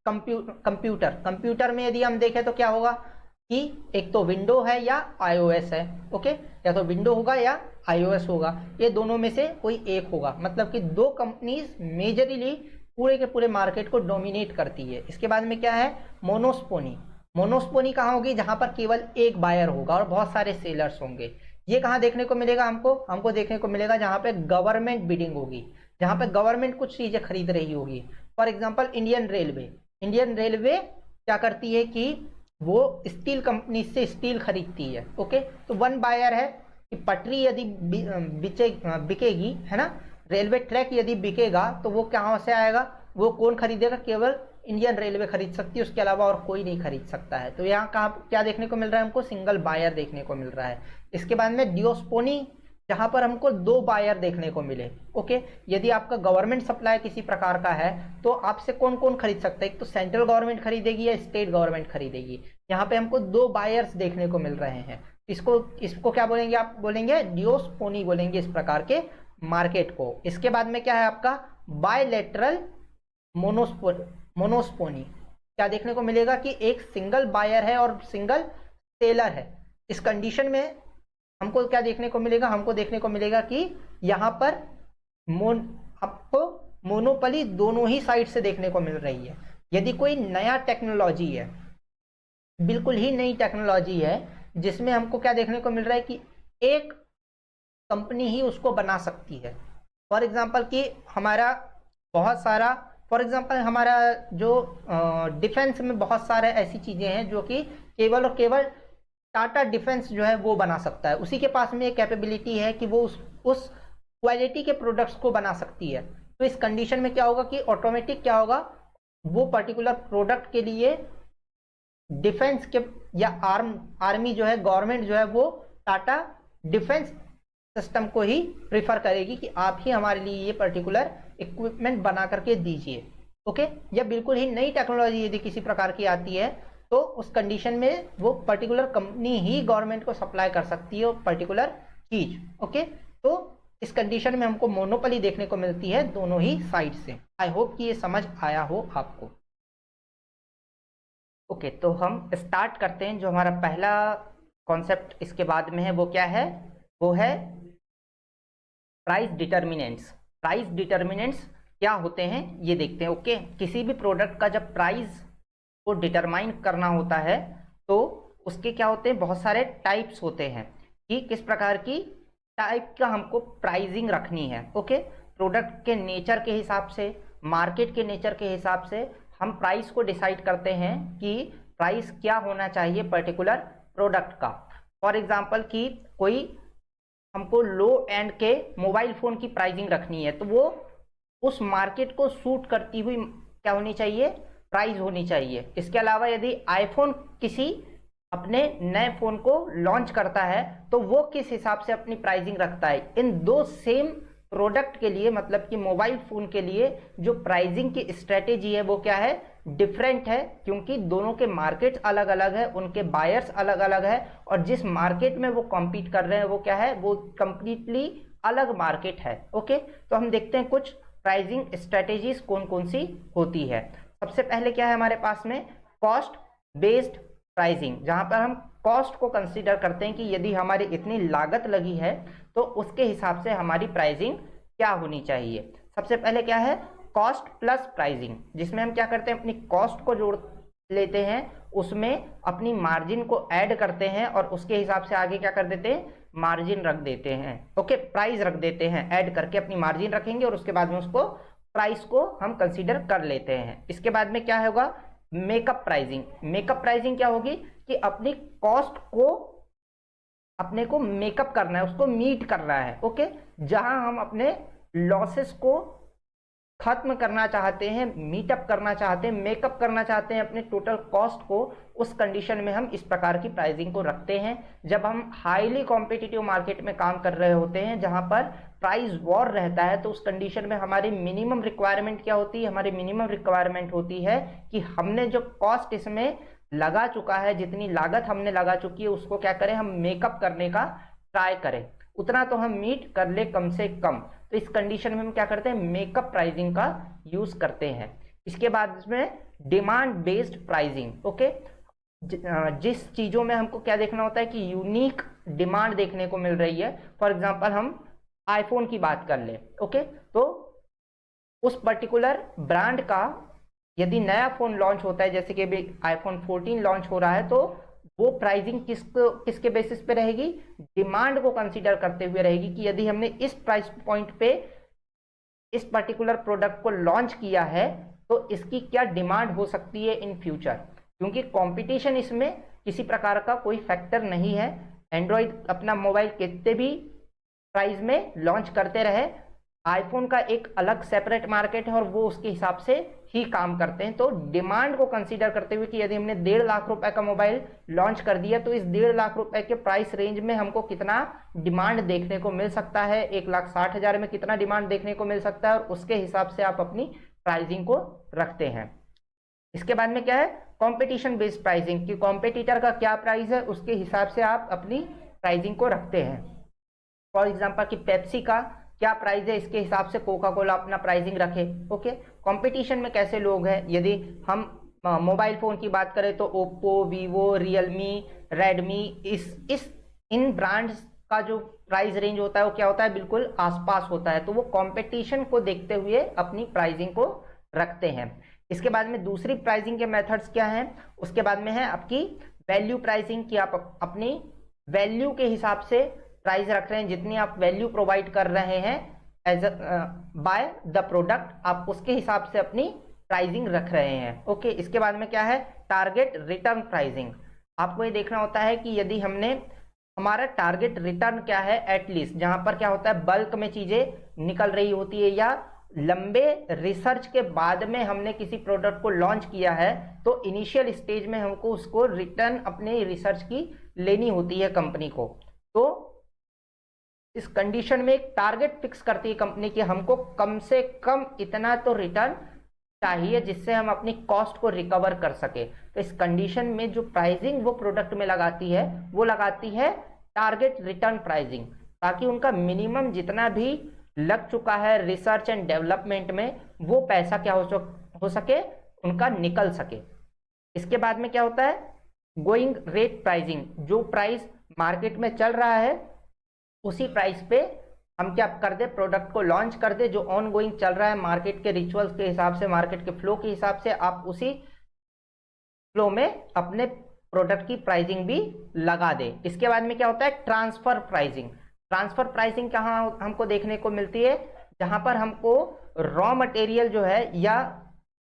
कंप्यूटर में यदि हम देखें तो क्या होगा कि एक तो विंडो है या आईओएस है। ओके, या तो विंडो होगा या आईओएस होगा, ये दोनों में से कोई एक होगा। मतलब कि दो कंपनीज मेजरली पूरे के पूरे मार्केट को डोमिनेट करती है। इसके बाद में क्या है, मोनोस्पोनी। मोनोस्पोनी कहाँ होगी, जहां पर केवल एक बायर होगा और बहुत सारे सेलर्स होंगे। ये कहाँ देखने को मिलेगा, हमको देखने को मिलेगा जहां पे गवर्नमेंट बिडिंग होगी, जहां पे गवर्नमेंट कुछ चीजें खरीद रही होगी। फॉर एग्जांपल इंडियन रेलवे क्या करती है कि वो स्टील कंपनी से स्टील खरीदती है। ओके, तो वन बायर है कि पटरी यदि बिकेगी, है ना, रेलवे ट्रैक यदि बिकेगा तो वो कहाँ से आएगा, वो कौन खरीदेगा, केवल इंडियन रेलवे खरीद सकती है, उसके अलावा और कोई नहीं खरीद सकता है। तो यहाँ कहाँ क्या देखने को मिल रहा है, हमको सिंगल बायर देखने को मिल रहा है। इसके बाद में डियोस्पोनी, जहां पर हमको दो बायर देखने को मिले। ओके, यदि आपका गवर्नमेंट सप्लाई किसी प्रकार का है तो आपसे कौन कौन खरीद सकता है, एक तो सेंट्रल गवर्नमेंट खरीदेगी या स्टेट गवर्नमेंट खरीदेगी। यहाँ पे हमको दो बायर्स देखने को मिल रहे हैं। इसको क्या बोलेंगे, आप बोलेंगे डियोस्पोनी बोलेंगे इस प्रकार के मार्केट को। इसके बाद में क्या है आपका बायलेटरल मोनोस्पोनी। क्या देखने को मिलेगा कि एक सिंगल बायर है और सिंगल सेलर है। इस कंडीशन में हमको क्या देखने को मिलेगा, हमको देखने को मिलेगा कि यहां पर आपको मोनोपोली दोनों ही साइड से देखने को मिल रही है। यदि कोई नया टेक्नोलॉजी है, बिल्कुल ही नई टेक्नोलॉजी है, जिसमें हमको क्या देखने को मिल रहा है कि एक कंपनी ही उसको बना सकती है। फॉर एग्जांपल कि हमारा बहुत सारा, फॉर एग्जांपल हमारा जो डिफेंस में बहुत सारे ऐसी चीजें हैं जो कि केवल और केवल टाटा डिफेंस जो है वो बना सकता है। उसी के पास में एक कैपेबिलिटी है कि वो उस क्वालिटी के प्रोडक्ट्स को बना सकती है। तो इस कंडीशन में क्या होगा कि ऑटोमेटिक क्या होगा, वो पर्टिकुलर प्रोडक्ट के लिए डिफेंस के या आर्मी जो है, गवर्नमेंट जो है, वो टाटा डिफेंस सिस्टम को ही प्रीफर करेगी कि आप ही हमारे लिए ये पर्टिकुलर इक्विपमेंट बना करके दीजिए। ओके, या बिल्कुल ही नई टेक्नोलॉजी यदि किसी प्रकार की आती है तो उस कंडीशन में वो पर्टिकुलर कंपनी ही गवर्नमेंट को सप्लाई कर सकती है पर्टिकुलर चीज। ओके, तो इस कंडीशन में हमको मोनोपोली देखने को मिलती है दोनों ही साइड से। आई होप कि ये समझ आया हो आपको। ओके, तो हम स्टार्ट करते हैं। जो हमारा पहला कॉन्सेप्ट इसके बाद में है वो क्या है, वो है प्राइस डिटर्मिनेंट्स। प्राइस डिटर्मिनेंट्स क्या होते हैं ये देखते हैं। ओके, किसी भी प्रोडक्ट का जब प्राइस को डिटरमाइन करना होता है तो उसके क्या होते हैं, बहुत सारे टाइप्स होते हैं कि किस प्रकार की टाइप का हमको प्राइसिंग रखनी है। ओके, प्रोडक्ट के नेचर के हिसाब से, मार्केट के नेचर के हिसाब से हम प्राइस को डिसाइड करते हैं कि प्राइस क्या होना चाहिए पर्टिकुलर प्रोडक्ट का। फॉर एग्जांपल कि कोई हमको लो एंड के मोबाइल फोन की प्राइसिंग रखनी है, तो वो उस मार्केट को सूट करती हुई क्या होनी चाहिए, प्राइस होनी चाहिए। इसके अलावा यदि आईफोन किसी अपने नए फोन को लॉन्च करता है तो वो किस हिसाब से अपनी प्राइसिंग रखता है, इन दो सेम प्रोडक्ट के लिए, मतलब कि मोबाइल फोन के लिए जो प्राइसिंग की स्ट्रेटेजी है वो क्या है, डिफरेंट है, क्योंकि दोनों के मार्केट्स अलग अलग है, उनके बायर्स अलग अलग है, और जिस मार्केट में वो कॉम्पीट कर रहे हैं वो क्या है, वो कंप्लीटली अलग मार्केट है। ओके, तो हम देखते हैं कुछ प्राइसिंग स्ट्रेटेजीज कौन कौन सी होती है। सबसे पहले क्या है हमारे पास में, कॉस्ट बेस्ड प्राइसिंग, जहां पर हम कॉस्ट को कंसीडर करते हैं कि यदि हमारी इतनी लागत लगी है तो उसके हिसाब से हमारी प्राइसिंग क्या होनी चाहिए। सबसे पहले क्या है, कॉस्ट प्लस प्राइसिंग, जिसमें हम क्या करते हैं, अपनी कॉस्ट को जोड़ लेते हैं, उसमें अपनी मार्जिन को ऐड करते हैं और उसके हिसाब से आगे क्या कर देते हैं, मार्जिन रख देते हैं। ओके, प्राइस रख देते हैं, ऐड करके अपनी मार्जिन रखेंगे और उसके बाद में उसको प्राइस को हम कंसीडर कर लेते हैं। इसके बाद में क्या होगा, मेकअप प्राइसिंग। मेकअप प्राइसिंग क्या होगी कि अपनी कॉस्ट को अपने को मेकअप करना है, उसको मीट करना है। ओके, जहां हम अपने लॉसेस को खत्म करना चाहते हैं, मीटअप करना चाहते हैं, मेकअप करना चाहते हैं अपने टोटल कॉस्ट को, उस कंडीशन में हम इस प्रकार की प्राइसिंग को रखते हैं। जब हम हाईली कॉम्पिटिटिव मार्केट में काम कर रहे होते हैं, जहां पर प्राइस वॉर रहता है, तो उस कंडीशन में हमारी मिनिमम रिक्वायरमेंट क्या होती है, हमारी मिनिमम रिक्वायरमेंट होती है कि हमने जो कॉस्ट इसमें लगा चुका है, जितनी लागत हमने लगा चुकी है, उसको क्या करें, हम मेकअप करने का ट्राई करें, उतना तो हम मीट कर ले कम से कम। तो इस कंडीशन में हम क्या करते हैं, मेकअप प्राइसिंग का यूज करते हैं। इसके बाद इसमें डिमांड बेस्ड प्राइसिंग। ओके, जिस चीजों में हमको क्या देखना होता है कि यूनिक डिमांड देखने को मिल रही है, फॉर एग्जांपल हम आईफोन की बात कर ले। ओके, तो उस पर्टिकुलर ब्रांड का यदि नया फोन लॉन्च होता है, जैसे कि अभी आईफोन 14 लॉन्च हो रहा है, तो वो प्राइसिंग किसके बेसिस पे रहेगी, डिमांड को कंसीडर करते हुए रहेगी कि यदि हमने इस प्राइस पॉइंट पे इस पर्टिकुलर प्रोडक्ट को लॉन्च किया है तो इसकी क्या डिमांड हो सकती है इन फ्यूचर, क्योंकि कंपटीशन इसमें किसी प्रकार का कोई फैक्टर नहीं है। एंड्रॉयड अपना मोबाइल कितने भी प्राइस में लॉन्च करते रहे, आईफोन का एक अलग सेपरेट मार्केट है और वो उसके हिसाब से ही काम करते हैं। तो डिमांड को कंसीडर करते हुए कि यदि हमने 1.5 लाख रुपए का मोबाइल लॉन्च कर दिया तो इस 1.5 लाख रुपए के प्राइस रेंज में हमको कितना डिमांड देखने को मिल सकता है, 1,60,000 में कितना डिमांड देखने को मिल सकता है, और उसके हिसाब से आप अपनी प्राइसिंग को रखते हैं। इसके बाद में क्या है, कॉम्पिटिशन बेस्ड प्राइसिंग, कि कॉम्पिटिटर का क्या प्राइस है उसके हिसाब से आप अपनी प्राइसिंग को रखते हैं। फॉर एग्जाम्पल कि पेप्सी का क्या प्राइस है, इसके हिसाब से कोका कोला अपना प्राइसिंग रखे। ओके, कंपटीशन में कैसे लोग हैं, यदि हम मोबाइल फोन की बात करें तो ओप्पो, वीवो, रियलमी, रेडमी, इन ब्रांड्स का जो प्राइस रेंज होता है वो क्या होता है, बिल्कुल आसपास होता है। तो वो कंपटीशन को देखते हुए अपनी प्राइसिंग को रखते हैं। इसके बाद में दूसरी प्राइसिंग के मेथड्स क्या हैं, उसके बाद में है आपकी वैल्यू प्राइसिंग, की आप अपनी वैल्यू के हिसाब से प्राइस रख रहे हैं, जितनी आप वैल्यू प्रोवाइड कर रहे हैं एज बाय द प्रोडक्ट, आप उसके हिसाब से अपनी प्राइसिंग रख रहे हैं। ओके, इसके बाद में क्या है, टारगेट रिटर्न प्राइसिंग। आपको ये देखना होता है कि यदि हमने हमारा टारगेट रिटर्न क्या है, एटलीस्ट जहां पर क्या होता है बल्क में चीजें निकल रही होती है या लंबे रिसर्च के बाद में हमने किसी प्रोडक्ट को लॉन्च किया है, तो इनिशियल स्टेज में हमको उसको रिटर्न अपने रिसर्च की लेनी होती है कंपनी को। तो इस कंडीशन में एक टारगेट फिक्स करती है कंपनी कि हमको कम से कम इतना तो रिटर्न चाहिए जिससे हम अपनी कॉस्ट को रिकवर कर सके। तो इस कंडीशन में जो प्राइसिंग वो प्रोडक्ट में लगाती है वो लगाती है टारगेट रिटर्न प्राइसिंग, ताकि उनका मिनिमम जितना भी लग चुका है रिसर्च एंड डेवलपमेंट में वो पैसा क्या हो सके, उनका निकल सके। इसके बाद में क्या होता है, गोइंग रेट प्राइसिंग, जो प्राइस मार्केट में चल रहा है उसी प्राइस पे हम क्या कर दे, प्रोडक्ट को लॉन्च कर दे, जो ऑन गोइंग चल रहा है मार्केट के रिचुअल्स के हिसाब से, मार्केट के फ्लो के हिसाब से आप उसी फ्लो में अपने प्रोडक्ट की प्राइसिंग भी लगा दे। इसके बाद में क्या होता है, ट्रांसफर प्राइसिंग। ट्रांसफर प्राइसिंग कहाँ हमको देखने को मिलती है, जहां पर हमको रॉ मटेरियल जो है या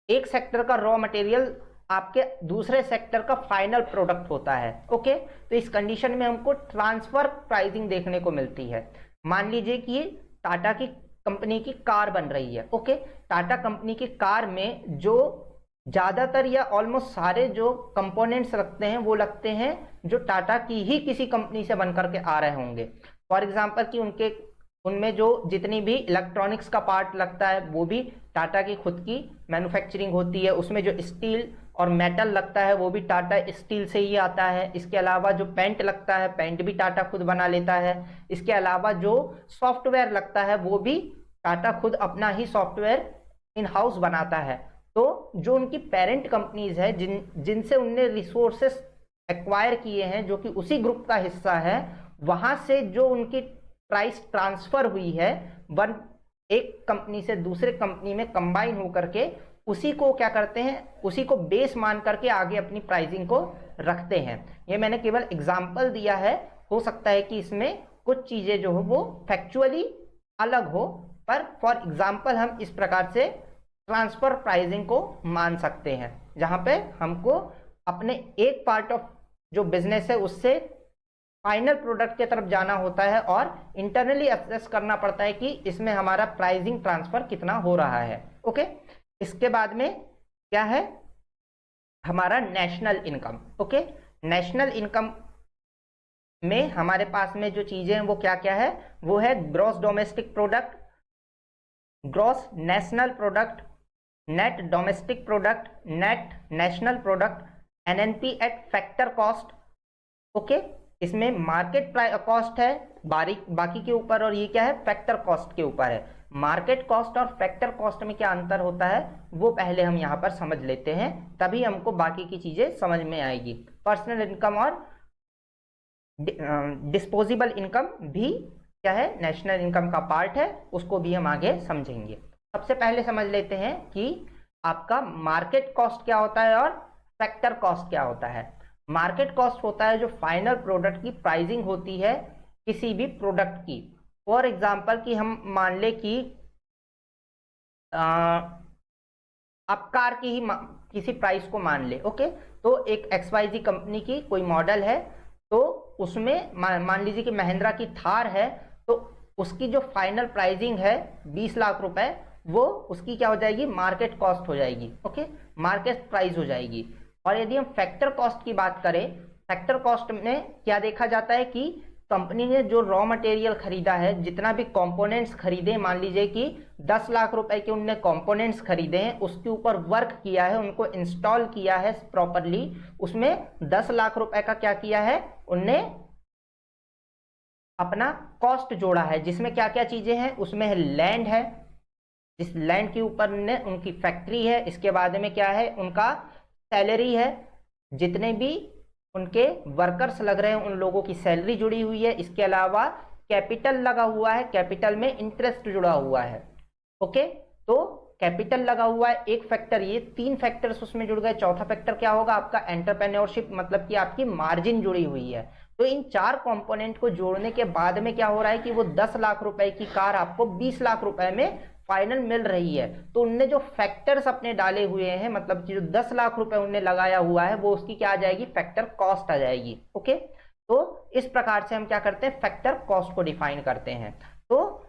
एक सेक्टर का रॉ मटेरियल आपके दूसरे सेक्टर का फाइनल प्रोडक्ट होता है। ओके, तो इस कंडीशन में हमको ट्रांसफर प्राइसिंग देखने को मिलती है। मान लीजिए कि टाटा की कंपनी की कार बन रही है। ओके, टाटा कंपनी की कार में जो ज्यादातर या ऑलमोस्ट सारे जो कंपोनेंट्स लगते हैं वो लगते हैं जो टाटा की ही किसी कंपनी से बनकर के आ रहे होंगे। फॉर एग्जांपल कि उनमें जो जितनी भी इलेक्ट्रॉनिक्स का पार्ट लगता है वो भी टाटा की खुद की मैन्युफैक्चरिंग होती है। उसमें जो स्टील और मेटल लगता है वो भी टाटा स्टील से ही आता है। इसके अलावा जो पेंट लगता है, पेंट भी टाटा खुद बना लेता है। इसके अलावा जो सॉफ्टवेयर लगता है वो भी टाटा खुद अपना ही सॉफ्टवेयर इन हाउस बनाता है। तो जो उनकी पेरेंट कंपनीज है जिनसे उनने रिसोर्सेस एक्वायर किए हैं जो कि उसी ग्रुप का हिस्सा है, वहां से जो उनकी प्राइस ट्रांसफर हुई है वन एक कंपनी से दूसरे कंपनी में कंबाइन होकर के, उसी को क्या करते हैं, उसी को बेस मान करके आगे अपनी प्राइसिंग को रखते हैं। ये मैंने केवल एग्जांपल दिया है, हो सकता है कि इसमें कुछ चीजें जो हो वो फैक्चुअली अलग हो, पर फॉर एग्जांपल हम इस प्रकार से ट्रांसफर प्राइसिंग को मान सकते हैं, जहां पे हमको अपने एक पार्ट ऑफ जो बिजनेस है उससे फाइनल प्रोडक्ट की तरफ जाना होता है और इंटरनली असेस करना पड़ता है कि इसमें हमारा प्राइसिंग ट्रांसफर कितना हो रहा है। ओके, इसके बाद में क्या है हमारा national income. Okay, national income में हमारे पास में जो चीजें हैं वो क्या क्या है, वो है gross domestic product, gross national product, net domestic product, net national product, NNP eight factor cost. Okay, इसमें मार्केट कॉस्ट है बाकी के ऊपर, और ये क्या है फैक्टर कॉस्ट के ऊपर है। मार्केट कॉस्ट और फैक्टर कॉस्ट में क्या अंतर होता है वो पहले हम यहाँ पर समझ लेते हैं, तभी हमको बाकी की चीजें समझ में आएगी। पर्सनल इनकम और डिस्पोजेबल इनकम भी क्या है नेशनल इनकम का पार्ट है, उसको भी हम आगे समझेंगे। सबसे पहले समझ लेते हैं कि आपका मार्केट कॉस्ट क्या होता है और फैक्टर कॉस्ट क्या होता है। मार्केट कॉस्ट होता है जो फाइनल प्रोडक्ट की प्राइसिंग होती है किसी भी प्रोडक्ट की। फॉर एग्जांपल कि हम मान ले कि आप कार की ही किसी प्राइस को मान ले। ओके, तो एक XYZ कंपनी की कोई मॉडल है, तो उसमें मान लीजिए कि महिंद्रा की थार है, तो उसकी जो फाइनल प्राइसिंग है 20 लाख रुपए, वो उसकी क्या हो जाएगी मार्केट कॉस्ट हो जाएगी। ओके, मार्केट प्राइस हो जाएगी। और यदि हम फैक्टर कॉस्ट की बात करें, फैक्टर कॉस्ट में क्या देखा जाता है कि कंपनी ने जो रॉ मटेरियल खरीदा है, जितना भी कंपोनेंट्स खरीदे, मान लीजिए कि 10 लाख रुपए के उनने कंपोनेंट्स खरीदे हैं, उसके ऊपर वर्क किया है, उनको इंस्टॉल किया है प्रॉपरली, उसमें 10 लाख रुपए का क्या किया है उनने अपना कॉस्ट जोड़ा है, जिसमें क्या क्या चीजें हैं, उसमें है लैंड है, जिस लैंड के ऊपर ने उनकी फैक्ट्री है, इसके बाद में क्या है उनका सैलरी है, जितने भी उनके वर्कर्स लग रहे हैं उन लोगों की सैलरी जुड़ी हुई है, इसके अलावा कैपिटल लगा हुआ है, कैपिटल में इंटरेस्ट जुड़ा हुआ है। ओके, तो कैपिटल लगा हुआ है एक फैक्टर, ये 3 फैक्टर्स उसमें जुड़ गए। चौथा फैक्टर क्या होगा आपका एंटरप्रेन्योरशिप, मतलब कि आपकी मार्जिन जुड़ी हुई है। तो इन 4 कंपोनेंट को जोड़ने के बाद में क्या हो रहा है कि वो 10 लाख रुपए की कार आपको 20 लाख रुपए में फाइनल मिल रही है। तो उनने जो फैक्टर्स अपने डाले हुए हैं, मतलब जो 10 लाख रुपए उनने लगाया हुआ है, वो उसकी क्या आ जाएगी फैक्टर कॉस्ट आ जाएगी। ओके, तो इस प्रकार से हम क्या करते हैं फैक्टर कॉस्ट को डिफाइन करते हैं। तो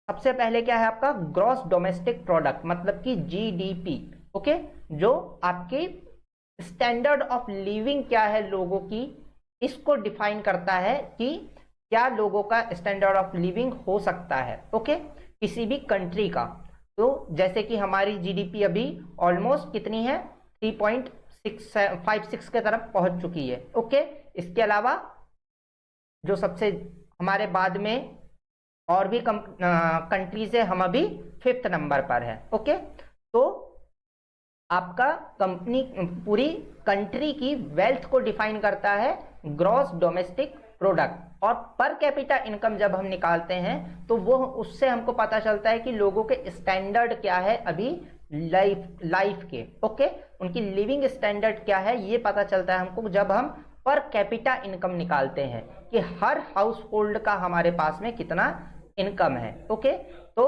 सबसे पहले क्या है आपका ग्रॉस डोमेस्टिक प्रोडक्ट, मतलब कि GDP। ओके, जो आपकी स्टैंडर्ड ऑफ लिविंग क्या है लोगों की, इसको डिफाइन करता है कि क्या लोगों का स्टैंडर्ड ऑफ लिविंग हो सकता है। ओके, किसी भी कंट्री का। तो जैसे कि हमारी GDP अभी ऑलमोस्ट कितनी है 3.56 के तरफ पहुंच चुकी है। ओके, इसके अलावा जो सबसे हमारे बाद में और भी कंट्रीज है, हम अभी 5th नंबर पर है। ओके, तो आपका कंपनी पूरी कंट्री की वेल्थ को डिफाइन करता है ग्रॉस डोमेस्टिक प्रोडक्ट। और पर कैपिटा इनकम जब हम निकालते हैं तो वो उससे हमको पता चलता है कि लोगों के स्टैंडर्ड क्या है अभी लाइफ के। ओके, उनकी लिविंग स्टैंडर्ड क्या है ये पता चलता है हमको जब हम पर कैपिटा इनकम निकालते हैं कि हर हाउस होल्ड का हमारे पास में कितना इनकम है। ओके, तो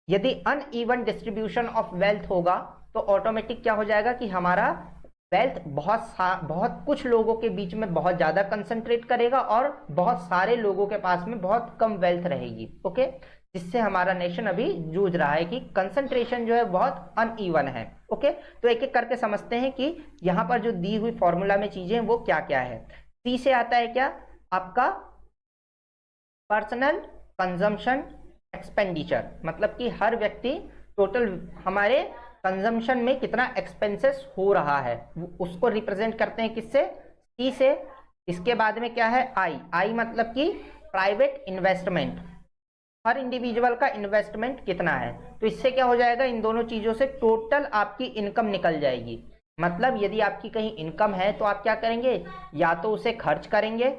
यदि अनइवन डिस्ट्रीब्यूशन ऑफ वेल्थ होगा तो ऑटोमेटिक क्या हो जाएगा कि हमारा वेल्थ बहुत कुछ लोगों के बीच में बहुत ज्यादा कंसंट्रेट करेगा और बहुत सारे लोगों के पास में बहुत कम वेल्थ रहेगी। ओके, जिससे हमारा नेशन अभी जूझ रहा है कि कंसंट्रेशन जो है बहुत अनइवन है। ओके, तो एक एक करके समझते हैं कि यहाँ पर जो दी हुई फॉर्मूला में चीजें वो क्या क्या है। सी से आता है क्या आपका पर्सनल कंजम्पशन एक्सपेंडिचर, मतलब कि हर व्यक्ति टोटल हमारे कंजम्पशन में कितना एक्सपेंसेस हो रहा है उसको रिप्रेजेंट करते हैं किससे, सी से। इसके बाद में क्या है आई, आई मतलब कि प्राइवेट इन्वेस्टमेंट, हर इंडिविजुअल का इन्वेस्टमेंट कितना है। तो इससे क्या हो जाएगा, इन दोनों चीजों से टोटल आपकी इनकम निकल जाएगी। मतलब यदि आपकी कहीं इनकम है तो आप क्या करेंगे, या तो उसे खर्च करेंगे,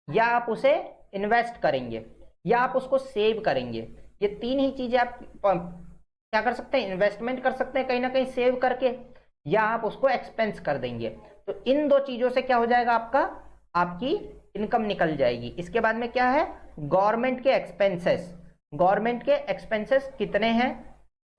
या आप उसे इन्वेस्ट करेंगे, या आप उसको सेव करेंगे। ये तीन ही चीजें आप क्या कर सकते हैं, इन्वेस्टमेंट कर सकते हैं कहीं ना कहीं सेव करके, या आप उसको एक्सपेंस कर देंगे। तो इन दो चीजों से क्या हो जाएगा, आपकी इनकम निकल जाएगी। इसके बाद में क्या है, गवर्नमेंट के एक्सपेंसेस, गवर्नमेंट के एक्सपेंसेस कितने हैं,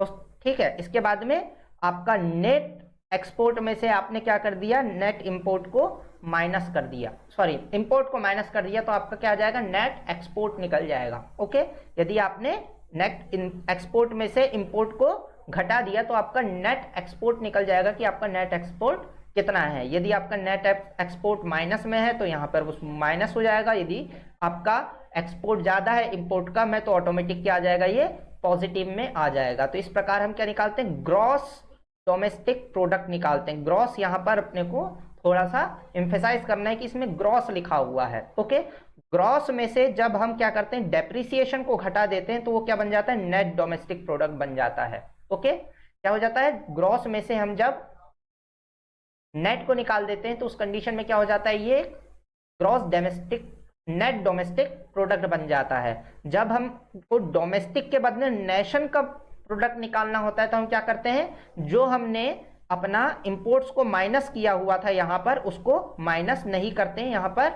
तो ठीक है। इसके बाद में आपका नेट एक्सपोर्ट में से आपने क्या कर दिया, नेट इंपोर्ट को माइनस कर दिया, सॉरी इंपोर्ट को माइनस कर दिया, तो आपका क्या आ जाएगा, नेट एक्सपोर्ट निकल जाएगा। ओके, यदि आपने नेट एक्सपोर्ट में से इंपोर्ट को घटा दिया तो आपका नेट एक्सपोर्ट निकल जाएगा कि आपका नेट एक्सपोर्ट कितना है। यदि आपका नेट एक्सपोर्ट माइनस में है तो यहाँ पर उस माइनस हो जाएगा, यदि आपका एक्सपोर्ट ज्यादा है इंपोर्ट का में तो ऑटोमेटिक क्या आ जाएगा, ये पॉजिटिव में आ जाएगा। तो इस प्रकार हम क्या निकालते हैं, ग्रॉस डोमेस्टिक प्रोडक्ट निकालते हैं। ग्रॉस यहाँ पर अपने को थोड़ा सा एम्फेसाइज करना है कि इसमें ग्रॉस लिखा हुआ है। ओके, ग्रॉस में से जब हम क्या करते हैं, डेप्रिसिएशन को घटा देते हैं तो वो क्या बन जाता है, नेट डोमेस्टिक प्रोडक्ट बन जाता है। ओके, क्या हो जाता है, ग्रॉस में से हम जब नेट को निकाल देते हैं तो उस कंडीशन में क्या हो जाता है, ये gross domestic net domestic product बन जाता है। जब हमको डोमेस्टिक के बदले नेशन का प्रोडक्ट निकालना होता है तो हम क्या करते हैं, जो हमने अपना इंपोर्ट्स को माइनस किया हुआ था यहाँ पर उसको माइनस नहीं करते हैं, यहाँ पर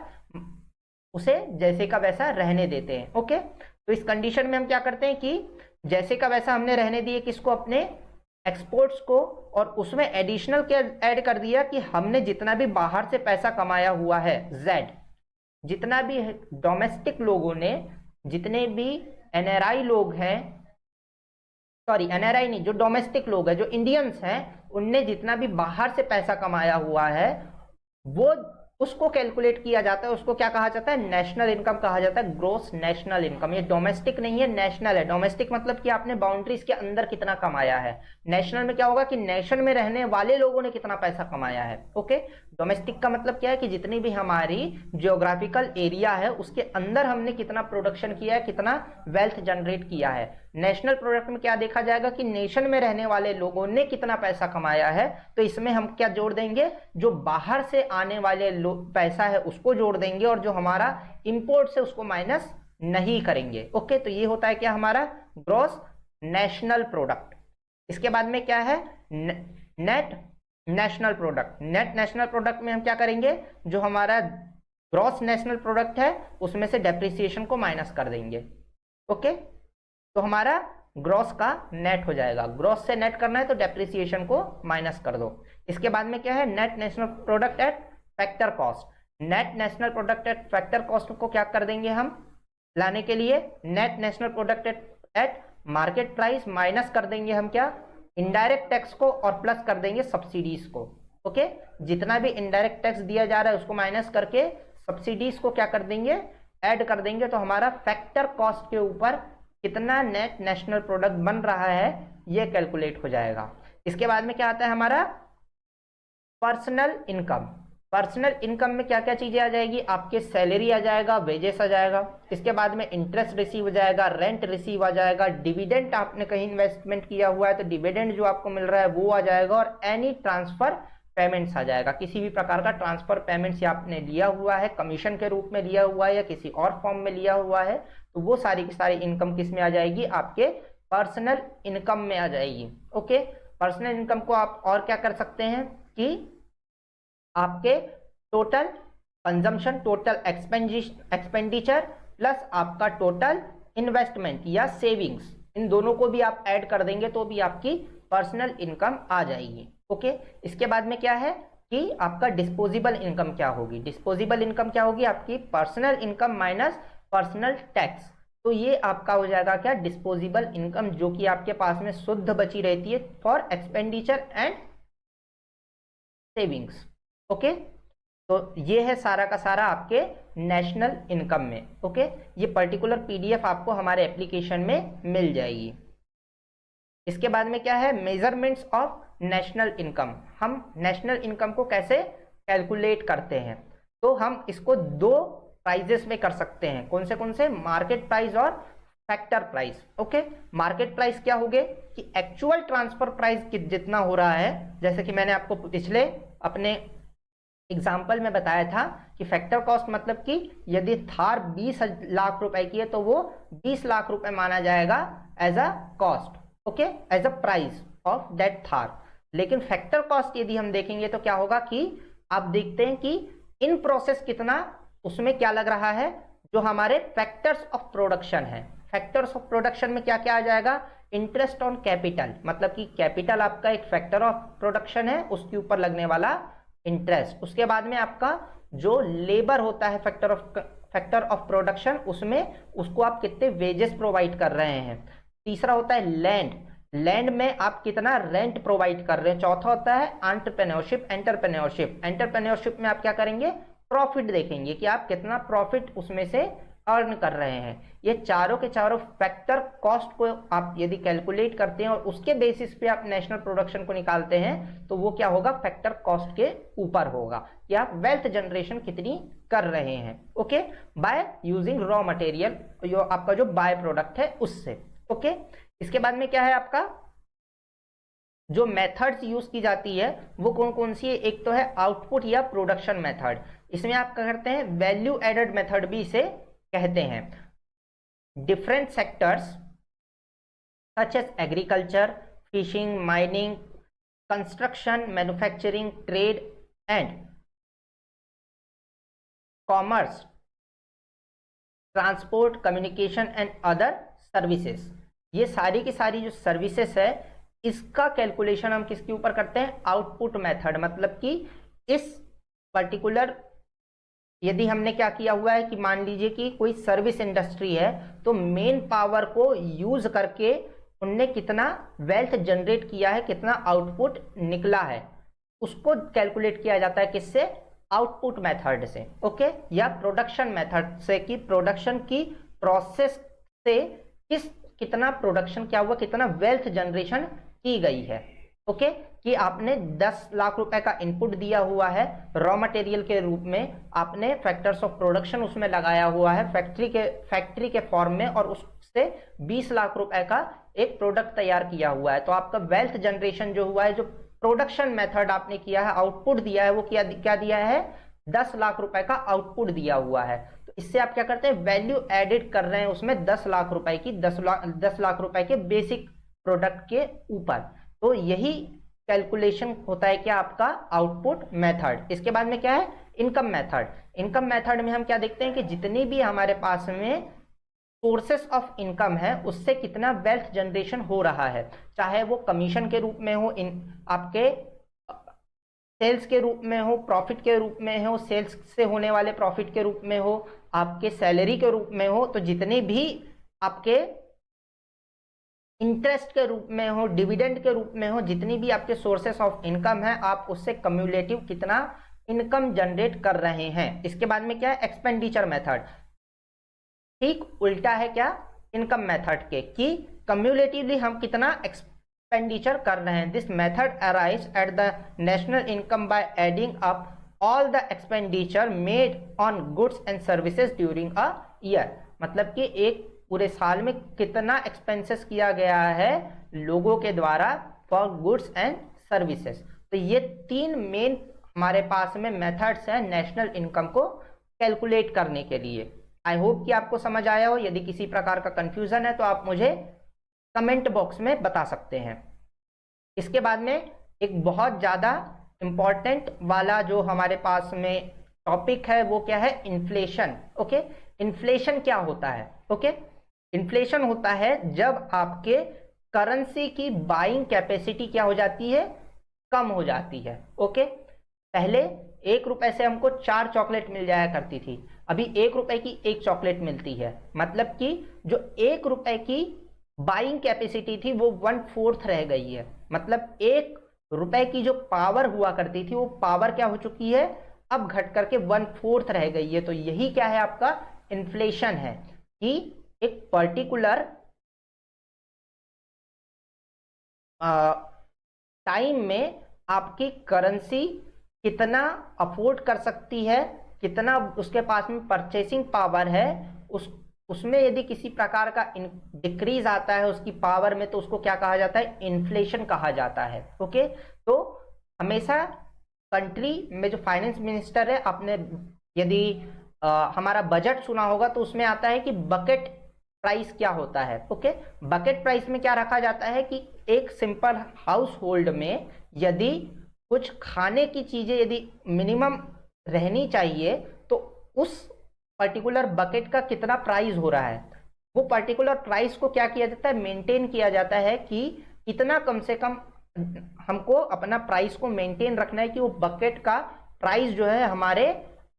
उसे जैसे का वैसा रहने देते हैं। ओके, तो इस कंडीशन में हम क्या करते हैं कि जैसे का वैसा हमने रहने दिए किसको, अपने एक्सपोर्ट्स को, और उसमें एडिशनल क्या ऐड कर दिया कि हमने जितना भी बाहर से पैसा कमाया हुआ है जेड, जितना भी डोमेस्टिक लोगों ने, जितने भी एनआरआई लोग हैं, सॉरी एनआरआई नहीं, जो डोमेस्टिक लोग हैं, जो इंडियंस हैं, उनने जितना भी बाहर से पैसा कमाया हुआ है वो उसको कैलकुलेट किया जाता है, उसको क्या कहा जाता है, नेशनल इनकम कहा जाता है, ग्रोस नेशनल इनकम। ये डोमेस्टिक नहीं है, नेशनल है। डोमेस्टिक मतलब कि आपने बाउंड्रीज के अंदर कितना कमाया है, नेशनल में क्या होगा कि नेशन में रहने वाले लोगों ने कितना पैसा कमाया है। ओके, डोमेस्टिक का मतलब क्या है कि जितनी भी हमारी जियोग्राफिकल एरिया है उसके अंदर हमने कितना प्रोडक्शन किया है, कितना वेल्थ जनरेट किया है। नेशनल प्रोडक्ट में क्या देखा जाएगा कि नेशन में रहने वाले लोगों ने कितना पैसा कमाया है, तो इसमें हम क्या जोड़ देंगे, जो बाहर से आने वाले पैसा है उसको जोड़ देंगे, और जो हमारा इंपोर्ट से उसको माइनस नहीं करेंगे। ओके, तो ये होता है क्या, हमारा ग्रॉस नेशनल प्रोडक्ट। इसके बाद में क्या है, net national product. Net national product में हम क्या करेंगे, जो हमारा ग्रॉस नेशनल प्रोडक्ट है उसमें से डेप्रिसिएशन को माइनस कर देंगे। ओके, तो हमारा ग्रॉस का नेट हो जाएगा। ग्रॉस से नेट करना है तो डेप्रिसिएशन को माइनस कर दो। इसके बाद में क्या है, net national product at factor cost. Net national product at factor cost को क्या कर देंगे हम लाने के लिए, net national product at market price minus कर देंगे हम क्या, इनडायरेक्ट टैक्स को, और प्लस कर देंगे सब्सिडीज को। ओके, जितना भी इनडायरेक्ट टैक्स दिया जा रहा है उसको माइनस करके सब्सिडीज को क्या कर देंगे, ऐड कर देंगे। तो हमारा फैक्टर कॉस्ट के ऊपर कितना नेट नेशनल प्रोडक्ट बन रहा है ये कैलकुलेट हो जाएगा। इसके बाद में क्या आता है हमारा पर्सनल इनकम। पर्सनल इनकम में क्या क्या चीजें आ जाएगी, आपके सैलरी आ जाएगा, वेजेस आ जाएगा, इसके बाद में इंटरेस्ट रिसीव हो जाएगा, रेंट रिसीव आ जाएगा, डिविडेंड आपने कहीं इन्वेस्टमेंट किया हुआ है तो डिविडेंड जो आपको मिल रहा है वो आ जाएगा, और एनी ट्रांसफर पेमेंट्स आ जाएगा। किसी भी प्रकार का ट्रांसफर पेमेंट्स आपने लिया हुआ है, कमीशन के रूप में लिया हुआ है या किसी और फॉर्म में लिया हुआ है, तो वो सारी की सारी इनकम किस में आ जाएगी, आपके पर्सनल इनकम में आ जाएगी। ओके, पर्सनल इनकम को आप और क्या कर सकते हैं कि आपके total consumption, total expenditure plus आपका टोटल इन्वेस्टमेंट या सेविंग्स, इन दोनों को भी आप ऐड कर देंगे तो भी आपकी पर्सनल इनकम आ जाएगी। ओके, इसके बाद में क्या है कि आपका डिस्पोजेबल इनकम क्या होगी। डिस्पोजेबल इनकम क्या होगी आपकी, personal income minus personal tax. तो ये आपका हो जाएगा क्या, डिस्पोजेबल इनकम, जो कि आपके पास में शुद्ध बची रहती है for expenditure and savings. Okay, तो ये है सारा का सारा आपके नेशनल इनकम में। ओके, ये पर्टिकुलर पीडीएफ आपको हमारे एप्लीकेशन में मिल जाएगी। इसके बाद में क्या है, मेजरमेंट्स ऑफ नेशनल इनकम। हम नेशनल इनकम को कैसे कैलकुलेट करते हैं, तो हम इसको दो प्राइजेस में कर सकते हैं। कौन से, मार्केट प्राइस और factor price. Okay, market price क्या हो गए कि एक्चुअल ट्रांसफर प्राइस जितना हो रहा है, जैसे कि मैंने आपको पिछले अपने एग्जाम्पल में बताया था कि फैक्टर कॉस्ट मतलब कि यदि थार 20 लाख रुपए की है तो वो 20 लाख रुपए माना जाएगा as a cost. Okay, as a price of that थार। लेकिन फैक्टर कॉस्ट यदि हम देखेंगे तो क्या होगा कि आप देखते हैं कि इन प्रोसेस कितना, उसमें क्या लग रहा है, जो हमारे फैक्टर्स ऑफ प्रोडक्शन है। फैक्टर्स ऑफ प्रोडक्शन में क्या क्या आ जाएगा, इंटरेस्ट ऑन कैपिटल, मतलब कि कैपिटल आपका एक फैक्टर ऑफ प्रोडक्शन है, उसके ऊपर लगने वाला इंटरेस्ट। उसके बाद में आपका जो लेबर होता है फैक्टर ऑफ प्रोडक्शन, उसमें उसको आप कितने वेजेस प्रोवाइड कर रहे हैं। तीसरा होता है लैंड, लैंड में आप कितना रेंट प्रोवाइड कर रहे हैं। चौथा होता है एंटरप्रेन्योरशिप, एंटरप्रेन्योरशिप में आप क्या करेंगे, प्रॉफिट देखेंगे कि आप कितना प्रॉफिट उसमें से अर्न कर रहे हैं। ये चारों के चारों फैक्टर कॉस्ट को आप यदि कैलकुलेट करते हैं और उसके बेसिस पे आप नेशनल प्रोडक्शन को निकालते हैं, तो वो क्या होगा, फैक्टर कॉस्ट के ऊपर होगा कि आप वेल्थ जनरेशन कितनी कर रहे हैं। Okay, by using raw material, जो आपका जो बाय प्रोडक्ट है उससे। ओके, इसके बाद में क्या है आपका, जो मेथड्स यूज की जाती है वो कौन कौन सी है। एक तो है आउटपुट या प्रोडक्शन मेथड, इसमें आप क्या करते हैं, वैल्यू एडेड मेथड भी इसे कहते हैं। Different sectors such as agriculture, fishing, mining, construction, manufacturing, trade and commerce, transport, communication and other services. ये सारी की सारी जो सर्विसेज है, इसका कैलकुलेशन हम किसके ऊपर करते हैं, आउटपुट मेथड। मतलब कि इस पर्टिकुलर, यदि हमने क्या किया हुआ है कि मान लीजिए कि कोई सर्विस इंडस्ट्री है, तो मेन पावर को यूज करके उनने कितना वेल्थ जनरेट किया है, कितना आउटपुट निकला है, उसको कैलकुलेट किया जाता है किससे, आउटपुट मेथड से। ओके, या प्रोडक्शन मेथड से, कि प्रोडक्शन की प्रोसेस से कितना प्रोडक्शन क्या हुआ, कितना वेल्थ जनरेशन की गई है। ओके, कि आपने 10 लाख रुपए का इनपुट दिया हुआ है रॉ मटेरियल के रूप में, आपने फैक्टर्स ऑफ प्रोडक्शन उसमें लगाया हुआ है फैक्ट्री के फॉर्म में, और उससे 20 लाख रुपए का एक प्रोडक्ट तैयार किया हुआ है। तो आपका वेल्थ जनरेशन जो हुआ है, जो प्रोडक्शन मेथड आपने किया है, आउटपुट दिया है, वो क्या दिया है, 10 लाख रुपए का आउटपुट दिया हुआ है। तो इससे आप क्या करते हैं, वैल्यू एडिड कर रहे हैं उसमें 10 लाख रुपए की, 10 लाख रुपए के बेसिक प्रोडक्ट के ऊपर। तो यही कैलकुलेशन होता है क्या, आपका आउटपुट मेथड। इसके बाद में क्या है, इनकम मेथड। इनकम मेथड में हम क्या देखते हैं कि जितनी भी हमारे पास में सोर्सेस ऑफ इनकम है, उससे कितना वेल्थ जनरेशन हो रहा है, चाहे वो कमीशन के रूप में हो, आपके सेल्स के रूप में हो, प्रॉफिट के रूप में हो, सेल्स से होने वाले प्रॉफिट के रूप में हो, आपके सैलरी के रूप में हो, तो जितने भी आपके इंटरेस्ट के रूप में हो, डिविडेंड के रूप में हो, जितनी भी आपके सोर्सेस ऑफ इनकम है, आप उससे कम्युलेटिव कितना इनकम जनरेट कर रहे हैं। इसके बाद में क्या है, एक्सपेंडिचर मेथड। ठीक उल्टा है क्या, इनकम मेथड के, कि कम्युलेटिवली हम कितना एक्सपेंडिचर कर रहे हैं। This method arise at the national income by adding up all the expenditure made on goods and services during a year. मतलब कि एक पूरे साल में कितना एक्सपेंसेस किया गया है लोगों के द्वारा फॉर गुड्स एंड सर्विसेज। तो ये तीन मेन हमारे पास में मेथड्स हैं नेशनल इनकम को कैलकुलेट करने के लिए। आई होप कि आपको समझ आया हो। यदि किसी प्रकार का कंफ्यूजन है तो आप मुझे कमेंट बॉक्स में बता सकते हैं। इसके बाद में एक बहुत ज़्यादा इम्पॉर्टेंट वाला जो हमारे पास में टॉपिक है वो क्या है, इन्फ्लेशन। ओके, इन्फ्लेशन क्या होता है? ओके, इन्फ्लेशन होता है जब आपके करेंसी की बाइंग कैपेसिटी क्या हो जाती है, कम हो जाती है। ओके, पहले 1 रुपए से हमको 4 चॉकलेट मिल जाया करती थी, अभी 1 रुपए की 1 चॉकलेट मिलती है। मतलब कि जो 1 रुपए की बाइंग कैपेसिटी थी वो 1/4 रह गई है। मतलब 1 रुपए की जो पावर हुआ करती थी वो पावर क्या हो चुकी है, अब घट करके 1/4 रह गई है। तो यही क्या है, आपका इन्फ्लेशन है, कि एक पर्टिकुलर टाइम में आपकी करेंसी कितना अफोर्ड कर सकती है, कितना उसके पास में परचेसिंग पावर है, उसमें यदि किसी प्रकार का डिक्रीज आता है उसकी पावर में, तो उसको क्या कहा जाता है, इन्फ्लेशन कहा जाता है। ओके, तो हमेशा कंट्री में जो फाइनेंस मिनिस्टर है, आपने यदि हमारा बजट सुना होगा तो उसमें आता है कि बकेट प्राइस क्या होता है। ओके, बकेट प्राइस में क्या रखा जाता है कि एक सिंपल हाउस होल्ड में यदि कुछ खाने की चीजें यदि मिनिमम रहनी चाहिए तो उस पर्टिकुलर बकेट का कितना प्राइस हो रहा है, वो पर्टिकुलर प्राइस को क्या किया जाता है, मेंटेन किया जाता है कि इतना कम से कम हमको अपना प्राइस को मेंटेन रखना है कि वो बकेट का प्राइस जो है हमारे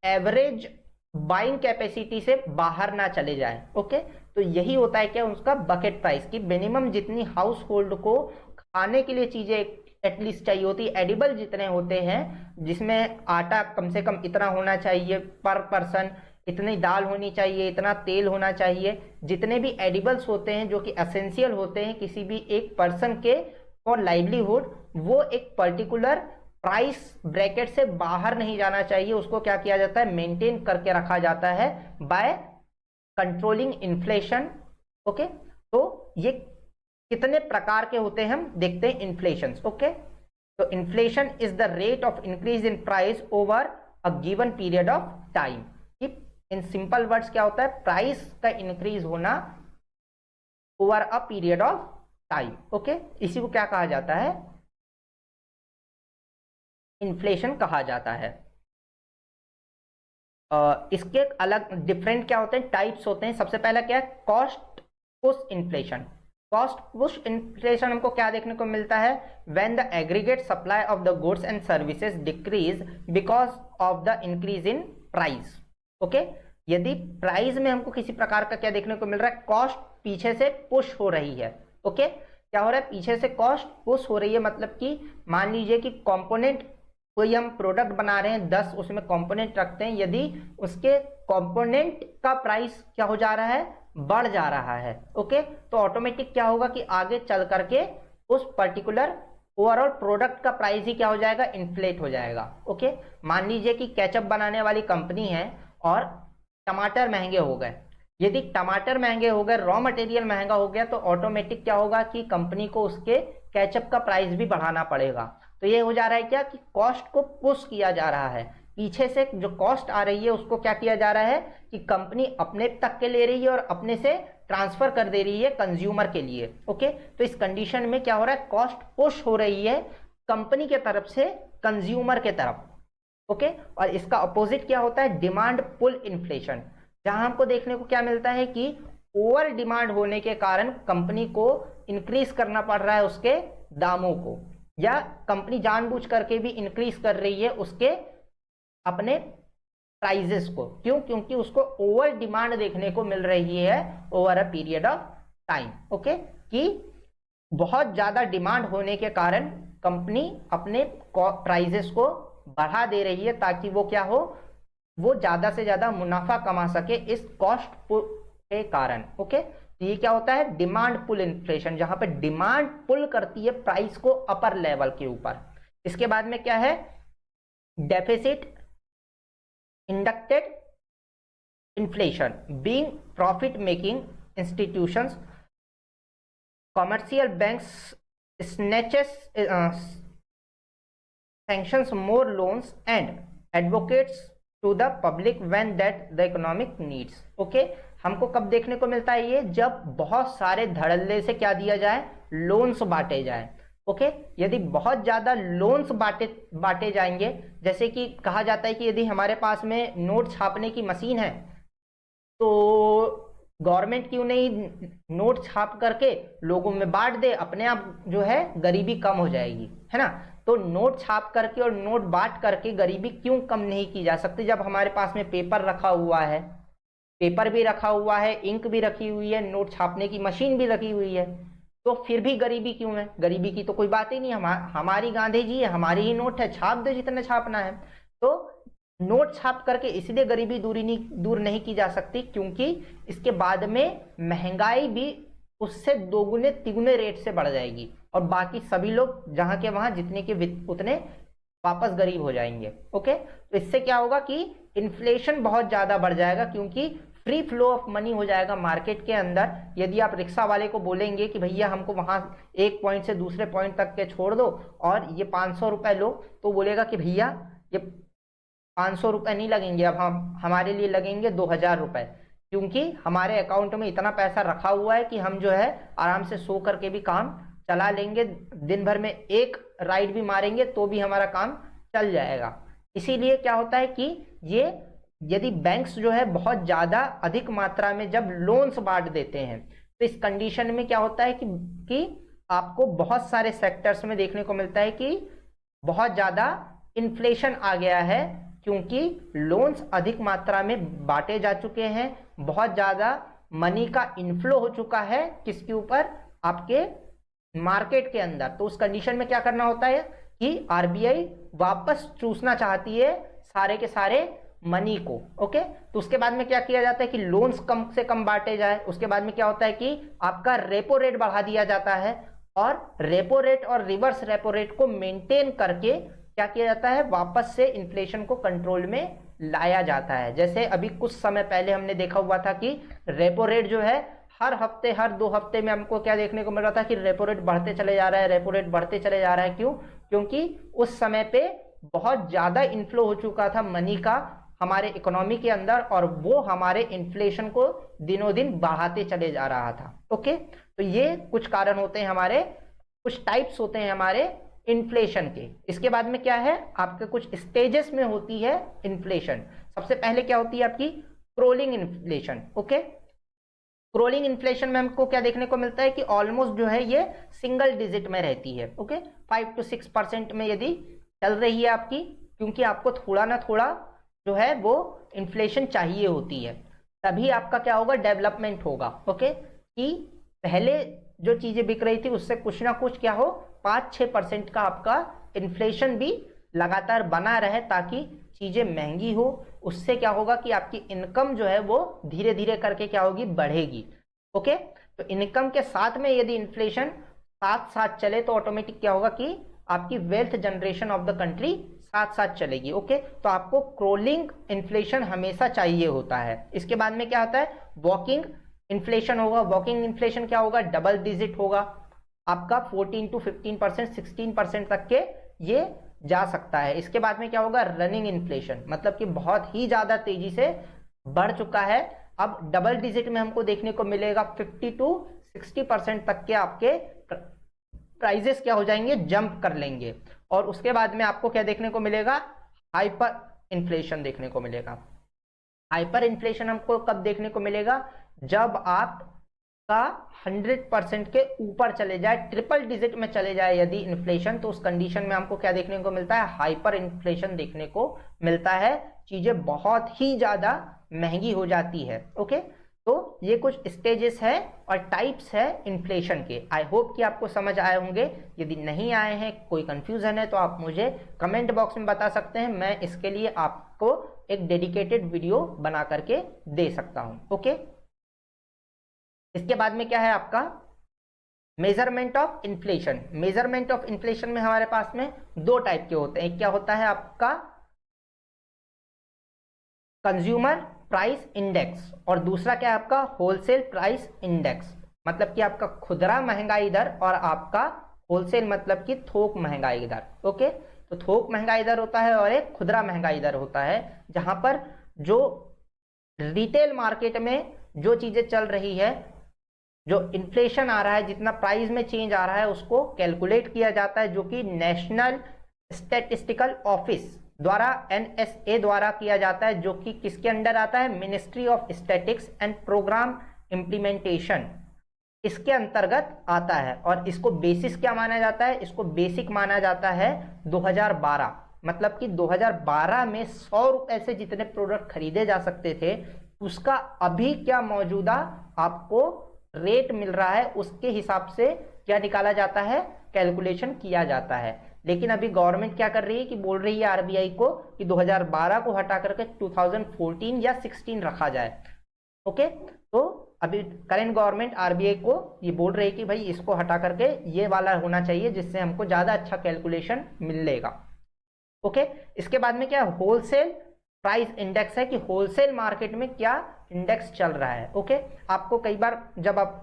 एवरेज बाइंग कैपेसिटी से बाहर ना चले जाए। ओके, तो यही होता है क्या, उसका बकेट प्राइस की मिनिमम जितनी हाउस होल्ड को खाने के लिए चीजें एटलीस्ट चाहिए होती, एडिबल जितने होते हैं, जिसमें आटा कम से कम इतना होना चाहिए पर पर्सन, इतनी दाल होनी चाहिए, इतना तेल होना चाहिए, जितने भी एडिबल्स होते हैं जो कि एसेंशियल होते हैं किसी भी एक पर्सन के फॉर लाइवलीहुड, वो एक पर्टिकुलर प्राइस ब्रैकेट से बाहर नहीं जाना चाहिए। उसको क्या किया जाता है, मेंटेन करके रखा जाता है बाय कंट्रोलिंग इन्फ्लेशन। ओके, तो ये कितने प्रकार के होते हैं हम देखते हैं इन्फ्लेशन। ओके, तो inflation is the rate of increase in price over a given period of time. In simple words क्या होता है, प्राइस का इंक्रीज होना over a period of time. Okay, इसी को क्या कहा जाता है, इन्फ्लेशन कहा जाता है। इसके अलग डिफरेंट क्या होते हैं, टाइप्स होते हैं। सबसे पहला क्या है, cost push inflation. Cost push inflation हमको क्या देखने को मिलता है, when the aggregate supply of the goods and services decrease because of the increase in price. Okay, यदि प्राइस में हमको किसी प्रकार का क्या देखने को मिल रहा है, कॉस्ट पीछे से पुश हो रही है। ओके, क्या हो रहा है, पीछे से कॉस्ट पुश हो रही है। मतलब कि मान लीजिए कि कंपोनेंट, कोई हम प्रोडक्ट बना रहे हैं 10, उसमें कंपोनेंट रखते हैं, यदि उसके कंपोनेंट का प्राइस क्या हो जा रहा है, बढ़ जा रहा है। ओके, तो ऑटोमेटिक क्या होगा कि आगे चल करके उस पर्टिकुलर ओवरऑल प्रोडक्ट का प्राइस ही क्या हो जाएगा, इन्फ्लेट हो जाएगा। ओके, मान लीजिए कि केचप बनाने वाली कंपनी है और टमाटर महंगे हो गए। यदि टमाटर महंगे हो गए, रॉ मटेरियल महंगा हो गया, तो ऑटोमेटिक क्या होगा कि कंपनी को उसके केचप का प्राइस भी बढ़ाना पड़ेगा। तो ये हो जा रहा है क्या कि कॉस्ट को पुश किया जा रहा है, पीछे से जो कॉस्ट आ रही है उसको क्या किया जा रहा है कि कंपनी अपने तक के ले रही है और अपने से ट्रांसफर कर दे रही है कंज्यूमर के लिए। ओके, तो इस कंडीशन में क्या हो रहा है, कॉस्ट पुश हो रही है कंपनी के तरफ से कंज्यूमर के तरफ। ओके, और इसका अपोजिट क्या होता है, डिमांड पुल इन्फ्लेशन, जहां हमको देखने को क्या मिलता है कि ओवर डिमांड होने के कारण कंपनी को इंक्रीज करना पड़ रहा है उसके दामों को, या कंपनी जानबूझ करके भी इंक्रीज कर रही है उसके अपने प्राइजेस को। क्यों, क्योंकि उसको ओवर डिमांड देखने को मिल रही है over a period of time. Okay, कि बहुत ज्यादा डिमांड होने के कारण कंपनी अपने प्राइजेस को बढ़ा दे रही है ताकि वो क्या हो, वो ज्यादा से ज्यादा मुनाफा कमा सके इस कॉस्ट के कारण। ओके, तो ये क्या होता है, डिमांड पुल इन्फ्लेशन, जहां पे डिमांड पुल करती है प्राइस को अपर लेवल के ऊपर। इसके बाद में क्या है, deficit inducted inflation, being profit making institutions, commercial banks snatches sanctions more loans and advocates to the public when that the economic needs। Okay, हमको कब देखने को मिलता है ये, जब बहुत सारे धड़ल्ले से क्या दिया जाए, लोन्स बांटे जाए। ओके, यदि बहुत ज्यादा लोन्स बांटे जाएंगे, जैसे कि कहा जाता है कि यदि हमारे पास में नोट छापने की मशीन है तो गवर्नमेंट क्यों नहीं नोट छाप करके लोगों में बांट दे, अपने आप जो है गरीबी कम हो जाएगी, है ना। तो नोट छाप करके और नोट बांट करके गरीबी क्यों कम नहीं की जा सकती, जब हमारे पास में पेपर रखा हुआ है, पेपर भी रखा हुआ है, इंक भी रखी हुई है, नोट छापने की मशीन भी रखी हुई है, तो फिर भी गरीबी क्यों है? गरीबी की तो कोई बात ही नहीं, हमारी गांधी जी है, हमारी ही नोट है, छाप दो जितना छापना है। तो नोट छाप करके इसलिए गरीबी दूर नहीं की जा सकती क्योंकि इसके बाद में महंगाई भी उससे दोगुने तिगुने रेट से बढ़ जाएगी और बाकी सभी लोग जहां के वहां जितने के उतने वापस गरीब हो जाएंगे। ओके, तो इससे क्या होगा कि इन्फ्लेशन बहुत ज्यादा बढ़ जाएगा क्योंकि फ्री फ्लो ऑफ मनी हो जाएगा मार्केट के अंदर। यदि आप रिक्शा वाले को बोलेंगे कि भैया हमको वहां एक पॉइंट से दूसरे पॉइंट तक के छोड़ दो और ये 500 रुपए लो, तो बोलेगा कि भैया ये 500 रुपए नहीं लगेंगे, अब हमारे लिए लगेंगे 2000 रुपए, क्योंकि हमारे अकाउंट में इतना पैसा रखा हुआ है कि हम जो है आराम से सो करके भी काम चला लेंगे, दिन भर में एक राइड भी मारेंगे तो भी हमारा काम चल जाएगा। इसीलिए क्या होता है कि ये यदि बैंक्स जो है बहुत ज्यादा अधिक मात्रा में जब लोन्स बांट देते हैं तो इस कंडीशन में क्या होता है कि आपको बहुत सारे सेक्टर्स में देखने को मिलता है कि बहुत ज्यादा इन्फ्लेशन आ गया है क्योंकि लोन्स अधिक मात्रा में बांटे जा चुके हैं, बहुत ज्यादा मनी का इनफ्लो हो चुका है किसके ऊपर, आपके मार्केट के अंदर। तो उस कंडीशन में क्या करना होता है कि आरबीआई वापस चूसना चाहती है सारे के सारे मनी को। ओके, तो उसके बाद में क्या किया जाता है कि लोन्स कम से कम बांटे जाए। उसके बाद में क्या होता है कि आपका रेपो रेट बढ़ा दिया जाता है और रेपो रेट और रिवर्स रेपो रेट को मेंटेन करके क्या किया जाता है, वापस से इन्फ्लेशन को कंट्रोल में लाया जाता है। जैसे अभी कुछ समय पहले हमने देखा हुआ था कि रेपो रेट जो है हर हफ्ते हर 2 हफ्ते में हमको क्या देखने को मिल रहा था कि रेपो रेट बढ़ते चले जा रहा है, रेपो रेट बढ़ते चले जा रहा है। क्यों? क्योंकि उस समय पे बहुत ज्यादा इनफ्लो हो चुका था मनी का हमारे इकोनॉमी के अंदर और वो हमारे इन्फ्लेशन को दिनों दिन बढ़ाते चले जा रहा था। ओके, तो ये कुछ कारण होते हैं हमारे, कुछ टाइप्स होते हैं हमारे इन्फ्लेशन के। इसके बाद में क्या है, आपके कुछ स्टेजेस में होती है इन्फ्लेशन। सबसे पहले क्या होती है आपकी crawling inflation. Okay, crawling inflation में हमको क्या देखने को मिलता है कि ऑलमोस्ट जो है ये सिंगल डिजिट में रहती है। ओके, 5 to 6% में यदि चल रही है आपकी, क्योंकि आपको थोड़ा ना थोड़ा जो है वो इन्फ्लेशन चाहिए होती है, तभी आपका क्या होगा, डेवलपमेंट होगा। ओके, कि पहले जो चीजें बिक रही थी उससे कुछ ना कुछ क्या हो 5-6% का आपका इन्फ्लेशन भी लगातार बना रहे ताकि चीजें महंगी हो। उससे क्या होगा कि आपकी इनकम जो है वो धीरे धीरे करके क्या होगी, बढ़ेगी। ओके, तो इनकम के साथ में यदि इन्फ्लेशन साथ साथ चले तो ऑटोमेटिक क्या होगा कि आपकी wealth generation of the country साथ साथ चलेगी। ओके, तो आपको क्रोलिंग इन्फ्लेशन हमेशा चाहिए होता है। इसके बाद में क्या होता है, वॉकिंग इन्फ्लेशन होगा। वॉकिंग इन्फ्लेशन क्या होगा, डबल डिजिट होगा आपका, 14 to 15%, 16% तक के ये जा सकता है। इसके बाद में क्या होगा, रनिंग इन्फ्लेशन, मतलब कि बहुत ही ज्यादा तेजी से बढ़ चुका है। अब डबल डिजिट में हमको देखने को मिलेगा 50 to 60% तक के आपके प्राइजेस क्या हो जाएंगे, जंप कर लेंगे। और उसके बाद में आपको क्या देखने को मिलेगा, हाइपर इन्फ्लेशन देखने को मिलेगा। हाइपर इन्फ्लेशन हमको कब देखने को मिलेगा, जब आपका 100% के ऊपर चले जाए, ट्रिपल डिजिट में चले जाए यदि इन्फ्लेशन, तो उस कंडीशन में हमको क्या देखने को मिलता है, हाइपर इन्फ्लेशन देखने को मिलता है। चीजें बहुत ही ज्यादा महंगी हो जाती है। ओके, तो ये कुछ स्टेजेस है और टाइप्स है इन्फ्लेशन के। आई होप कि आपको समझ आए होंगे। यदि नहीं आए हैं, कोई कंफ्यूजन है, तो आप मुझे कमेंट बॉक्स में बता सकते हैं, मैं इसके लिए आपको एक डेडिकेटेड वीडियो बना करके दे सकता हूं। ओके, इसके बाद में क्या है आपका measurement of inflation. Measurement of inflation में हमारे पास में 2 टाइप के होते हैं। एक क्या होता है आपका कंज्यूमर प्राइस इंडेक्स और दूसरा क्या है आपका होलसेल प्राइस इंडेक्स, मतलब कि आपका खुदरा महंगाई दर और आपका होलसेल मतलब कि थोक महंगाई दर। ओके, तो थोक महंगाई दर होता है और एक खुदरा महंगाई दर होता है, जहां पर जो रिटेल मार्केट में जो चीजें चल रही है, जो इन्फ्लेशन आ रहा है, जितना प्राइस में चेंज आ रहा है, उसको कैलकुलेट किया जाता है, जो कि नेशनल स्टैटिस्टिकल ऑफिस द्वारा NSA द्वारा किया जाता है, जो कि किसके अंडर आता है, ministry of statics and programme implementation इसके अंतर्गत आता है। और इसको बेसिस क्या माना जाता है, इसको बेसिक माना जाता है 2012। मतलब कि 2012 में 100 रुपए से जितने प्रोडक्ट खरीदे जा सकते थे उसका अभी क्या मौजूदा आपको रेट मिल रहा है उसके हिसाब से क्या निकाला जाता है, कैलकुलेशन किया जाता है। लेकिन अभी गवर्नमेंट क्या कर रही है कि बोल रही है आरबीआई को कि 2012 को हटा करके 2014 या 16 रखा जाए। ओके, तो अभी करेंट गवर्नमेंट आरबीआई को ये बोल रही है कि भाई इसको हटा करके ये वाला होना चाहिए जिससे हमको ज्यादा अच्छा कैलकुलेशन मिलेगा। ओके, इसके बाद में क्या होलसेल प्राइस इंडेक्स है कि होलसेल मार्केट में क्या इंडेक्स चल रहा है। ओके, आपको कई बार जब आप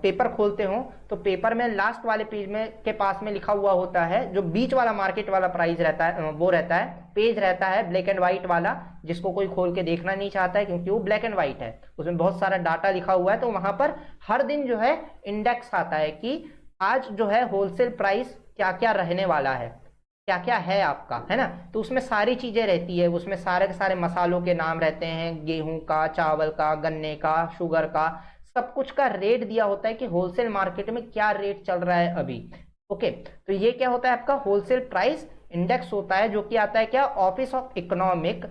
पेपर खोलते हो तो पेपर में लास्ट वाले पेज में के पास में लिखा हुआ होता है, जो बीच वाला मार्केट वाला प्राइस रहता है वो रहता है, पेज रहता है ब्लैक एंड व्हाइट वाला, जिसको कोई खोल के देखना नहीं चाहता है क्योंकि वो ब्लैक एंड व्हाइट है, उसमें बहुत सारा डाटा लिखा हुआ है। तो वहां पर हर दिन जो है इंडेक्स आता है कि आज जो है होलसेल प्राइस क्या क्या रहने वाला है, क्या क्या है आपका, है ना। तो उसमें सारी चीजें रहती है, उसमें सारे के सारे मसालों के नाम रहते हैं, गेहूं का, चावल का, गन्ने का, शुगर का, सब कुछ का रेट दिया होता है कि होलसेल मार्केट में क्या रेट चल रहा है अभी। ओके, तो ये क्या होता है आपका होलसेल प्राइस इंडेक्स होता है, जो कि आता है क्या, office of economic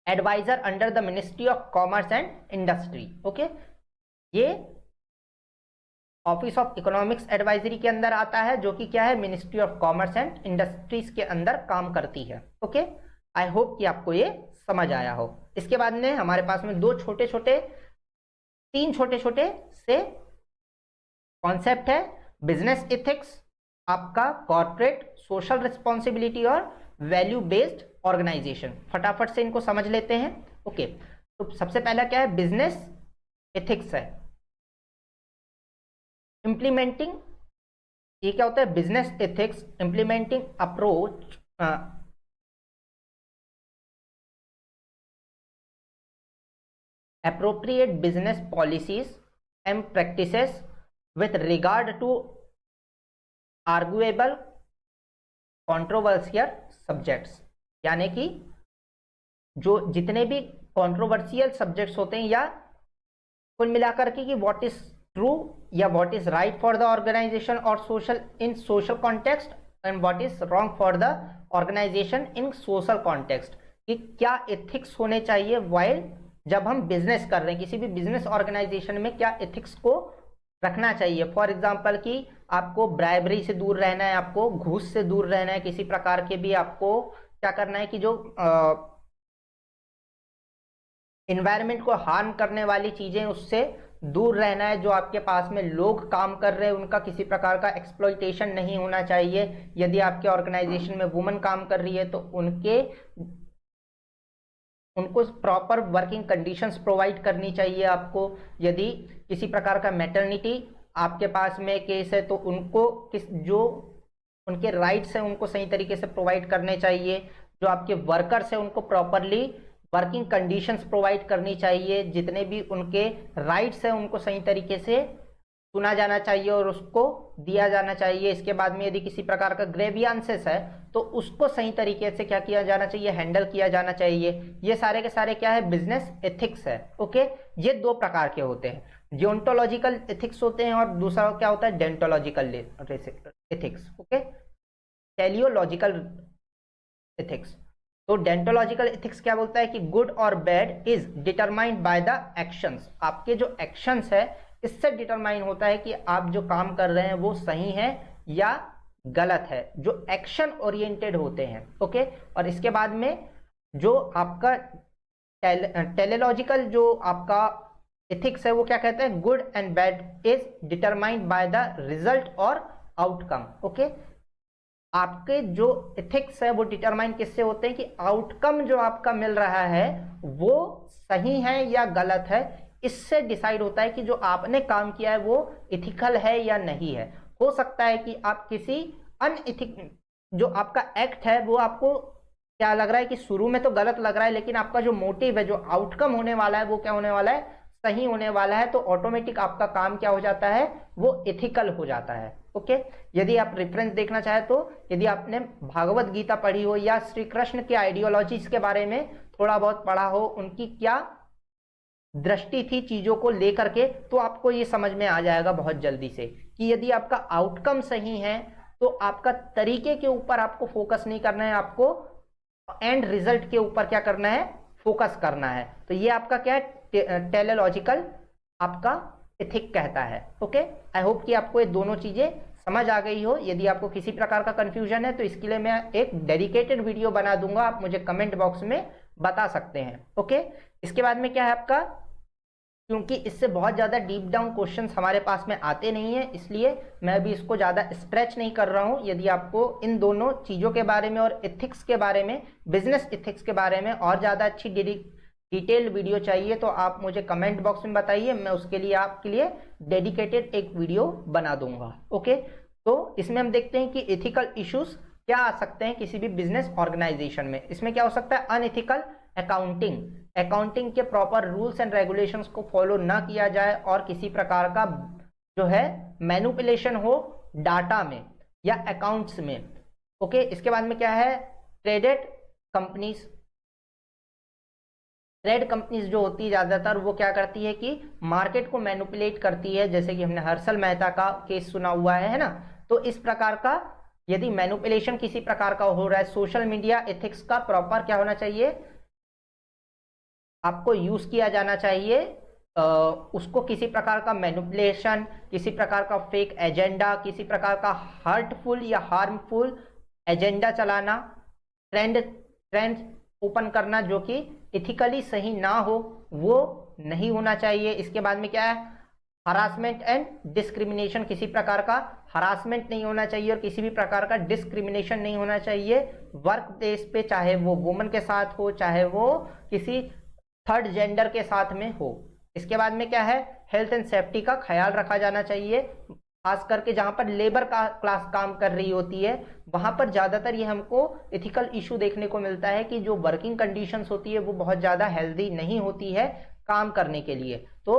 adviser under the ministry of commerce and industry. Okay, ये ऑफिस ऑफ इकोनॉमिक्स एडवाइजरी के अंदर आता है, जो कि क्या है, ministry of commerce and industries के अंदर काम करती है। ओके, आई होप कि आपको ये समझ आया हो। इसके बाद में हमारे पास में तीन छोटे छोटे से कॉन्सेप्ट है, बिजनेस एथिक्स, आपका कॉर्पोरेट सोशल रिस्पॉन्सिबिलिटी और वैल्यू बेस्ड ऑर्गेनाइजेशन। फटाफट से इनको समझ लेते हैं। ओके, तो सबसे पहला क्या है, बिजनेस एथिक्स है। इम्प्लीमेंटिंग, ये क्या होता है, business ethics implementing approach appropriate business policies and practices with regard to arguable controversial subjects। यानी कि जो जितने भी कंट्रोवर्शियल सब्जेक्ट्स होते हैं, या कुल मिलाकर के कि व्हाट इज ट्रू या what is right for the organisation और social in social context and what is wrong for the organisation in social context, कि क्या एथिक्स होने चाहिए वाइल जब हम बिजनेस कर रहे हैं, किसी भी बिजनेस ऑर्गेनाइजेशन में क्या एथिक्स को रखना चाहिए। फॉर एग्जांपल कि आपको ब्राइबरी से दूर रहना है, आपको घूस से दूर रहना है, किसी प्रकार के भी आपको क्या करना है कि जो इन्वायरमेंट को हार्म करने वाली चीजें उससे दूर रहना है, जो आपके पास में लोग काम कर रहे हैं उनका किसी प्रकार का एक्सप्लॉइटेशन नहीं होना चाहिए। यदि आपके ऑर्गेनाइजेशन में वुमन काम कर रही है तो उनको प्रॉपर वर्किंग कंडीशंस प्रोवाइड करनी चाहिए आपको। यदि किसी प्रकार का मैटरनिटी आपके पास में केस है तो उनको जो उनके राइट्स हैं उनको सही तरीके से प्रोवाइड करने चाहिए। जो आपके वर्कर्स हैं उनको प्रॉपरली वर्किंग कंडीशंस प्रोवाइड करनी चाहिए। जितने भी उनके राइट्स हैं उनको सही तरीके से सुना जाना चाहिए और उसको दिया जाना चाहिए। इसके बाद में यदि किसी प्रकार का ग्रेवियांसेस है तो उसको सही तरीके से क्या किया जाना चाहिए, हैंडल किया जाना चाहिए। ये सारे के सारे क्या है, बिजनेस एथिक्स है। ओके, ये दो प्रकार के होते हैं, डियोंटोलॉजिकल एथिक्स होते हैं और दूसरा क्या होता है, डेंटोलॉजिकल एथिक्स। Okay, teleological ethics. तो डेंटोलॉजिकल एथिक्स क्या बोलता है कि गुड और bad is determined by the actions. आपके जो एक्शंस है इससे डिटरमाइन होता है कि आप जो काम कर रहे हैं वो सही है या गलत है, जो एक्शन ओरिएंटेड होते हैं। ओके, और इसके बाद में जो आपका टेलीलॉजिकल जो आपका एथिक्स है वो क्या कहता है, good and bad is determined by the result और आउटकम। ओके, आपके जो एथिक्स है वो डिटरमाइन किससे होते हैं कि आउटकम जो आपका मिल रहा है वो सही है या गलत है, इससे डिसाइड होता है कि जो आपने काम किया है वो इथिकल है या नहीं है। हो सकता है कि आप किसी अनइथिक जो आपका एक्ट है वो आपको क्या लग रहा है कि शुरू में तो गलत लग रहा है, लेकिन आपका जो मोटिव है, जो आउटकम होने वाला है वो क्या होने वाला है, सही होने वाला है, तो ऑटोमेटिक आपका काम क्या हो जाता है, वो एथिकल हो जाता है। ओके, यदि आप रेफरेंस देखना चाहे तो यदि आपने भागवत गीता पढ़ी हो या श्री कृष्ण के आइडियोलॉजीज के बारे में थोड़ा बहुत पढ़ा हो, उनकी क्या दृष्टि थी चीजों को लेकर के, तो आपको ये समझ में आ जाएगा बहुत जल्दी से कि यदि आपका आउटकम सही है तो आपका तरीके के ऊपर आपको फोकस नहीं करना है, आपको एंड रिजल्ट के ऊपर क्या करना है, फोकस करना है। तो ये आपका क्या है, टेलीलॉजिकल आपका एथिक कहता है। ओके, आई होप कि आपको ये दोनों चीजें समझ आ गई हो। यदि आपको किसी प्रकार का कंफ्यूजन है तो इसके लिए मैं एक डेडिकेटेड वीडियो बना दूंगा, आप मुझे कमेंट बॉक्स में बता सकते हैं। ओके, इसके बाद में क्या है आपका, क्योंकि इससे बहुत ज़्यादा डीप डाउन क्वेश्चंस हमारे पास में आते नहीं है, इसलिए मैं अभी इसको ज़्यादा स्ट्रेच नहीं कर रहा हूँ। यदि आपको इन दोनों चीज़ों के बारे में और एथिक्स के बारे में, बिजनेस एथिक्स के बारे में और ज़्यादा अच्छी डिटेल्ड वीडियो चाहिए तो आप मुझे कमेंट बॉक्स में बताइए, मैं उसके लिए आपके लिए डेडिकेटेड एक वीडियो बना दूंगा। ओके, तो इसमें हम देखते हैं कि एथिकल इश्यूज क्या आ सकते हैं किसी भी बिजनेस ऑर्गेनाइजेशन में। इसमें क्या हो सकता है, अनएथिकल अकाउंटिंग, अकाउंटिंग के प्रॉपर रूल्स एंड रेगुलेशंस को फॉलो ना किया जाए और किसी प्रकार का जो है मैनिपुलेशन हो डाटा में या अकाउंट्स में। ओके, इसके बाद में क्या है, ट्रेड कंपनीज जो होती है ज्यादातर वो क्या करती है कि मार्केट को मैनिपुलेट करती है, जैसे कि हमने हर्षल मेहता का केस सुना हुआ है ना। तो इस प्रकार का यदि मैनिपुलेशन किसी प्रकार का हो रहा है, सोशल मीडिया एथिक्स का प्रॉपर क्या होना चाहिए, आपको यूज किया जाना चाहिए उसको किसी प्रकार का मैनिपुलेशन, किसी प्रकार का फेक एजेंडा, किसी प्रकार का हर्टफुल या हार्मफुल एजेंडा चलाना, ट्रेंड ओपन करना जो कि इथिकली सही ना हो, वो नहीं होना चाहिए। इसके बाद में क्या है, हरासमेंट एंड डिस्क्रिमिनेशन, किसी प्रकार का हरासमेंट नहीं होना चाहिए और किसी भी प्रकार का डिस्क्रिमिनेशन नहीं होना चाहिए वर्क प्लेस पे, चाहे वो वुमन के साथ हो, चाहे वो किसी थर्ड जेंडर के साथ में हो। इसके बाद में क्या है, हेल्थ एंड सेफ्टी का ख्याल रखा जाना चाहिए, खास करके जहां पर लेबर का क्लास काम कर रही होती है वहां पर ज्यादातर ये हमको एथिकल इशू देखने को मिलता है कि जो वर्किंग कंडीशंस होती है वो बहुत ज्यादा हेल्दी नहीं होती है काम करने के लिए, तो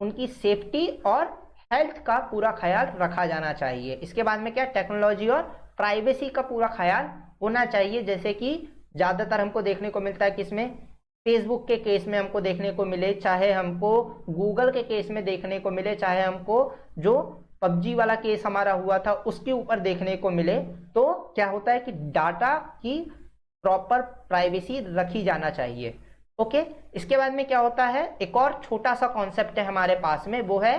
उनकी सेफ्टी और हेल्थ का पूरा ख्याल रखा जाना चाहिए। इसके बाद में क्या, टेक्नोलॉजी और प्राइवेसी का पूरा ख्याल होना चाहिए, जैसे कि ज्यादातर हमको देखने को मिलता है किसमें, फेसबुक के केस में हमको देखने को मिले, चाहे हमको गूगल के केस में देखने को मिले, चाहे हमको जो पबजी वाला केस हमारा हुआ था उसके ऊपर देखने को मिले। तो क्या होता है कि डाटा की प्रॉपर प्राइवेसी रखी जाना चाहिए। ओके, इसके बाद में क्या होता है, एक और छोटा सा कॉन्सेप्ट है हमारे पास में, वो है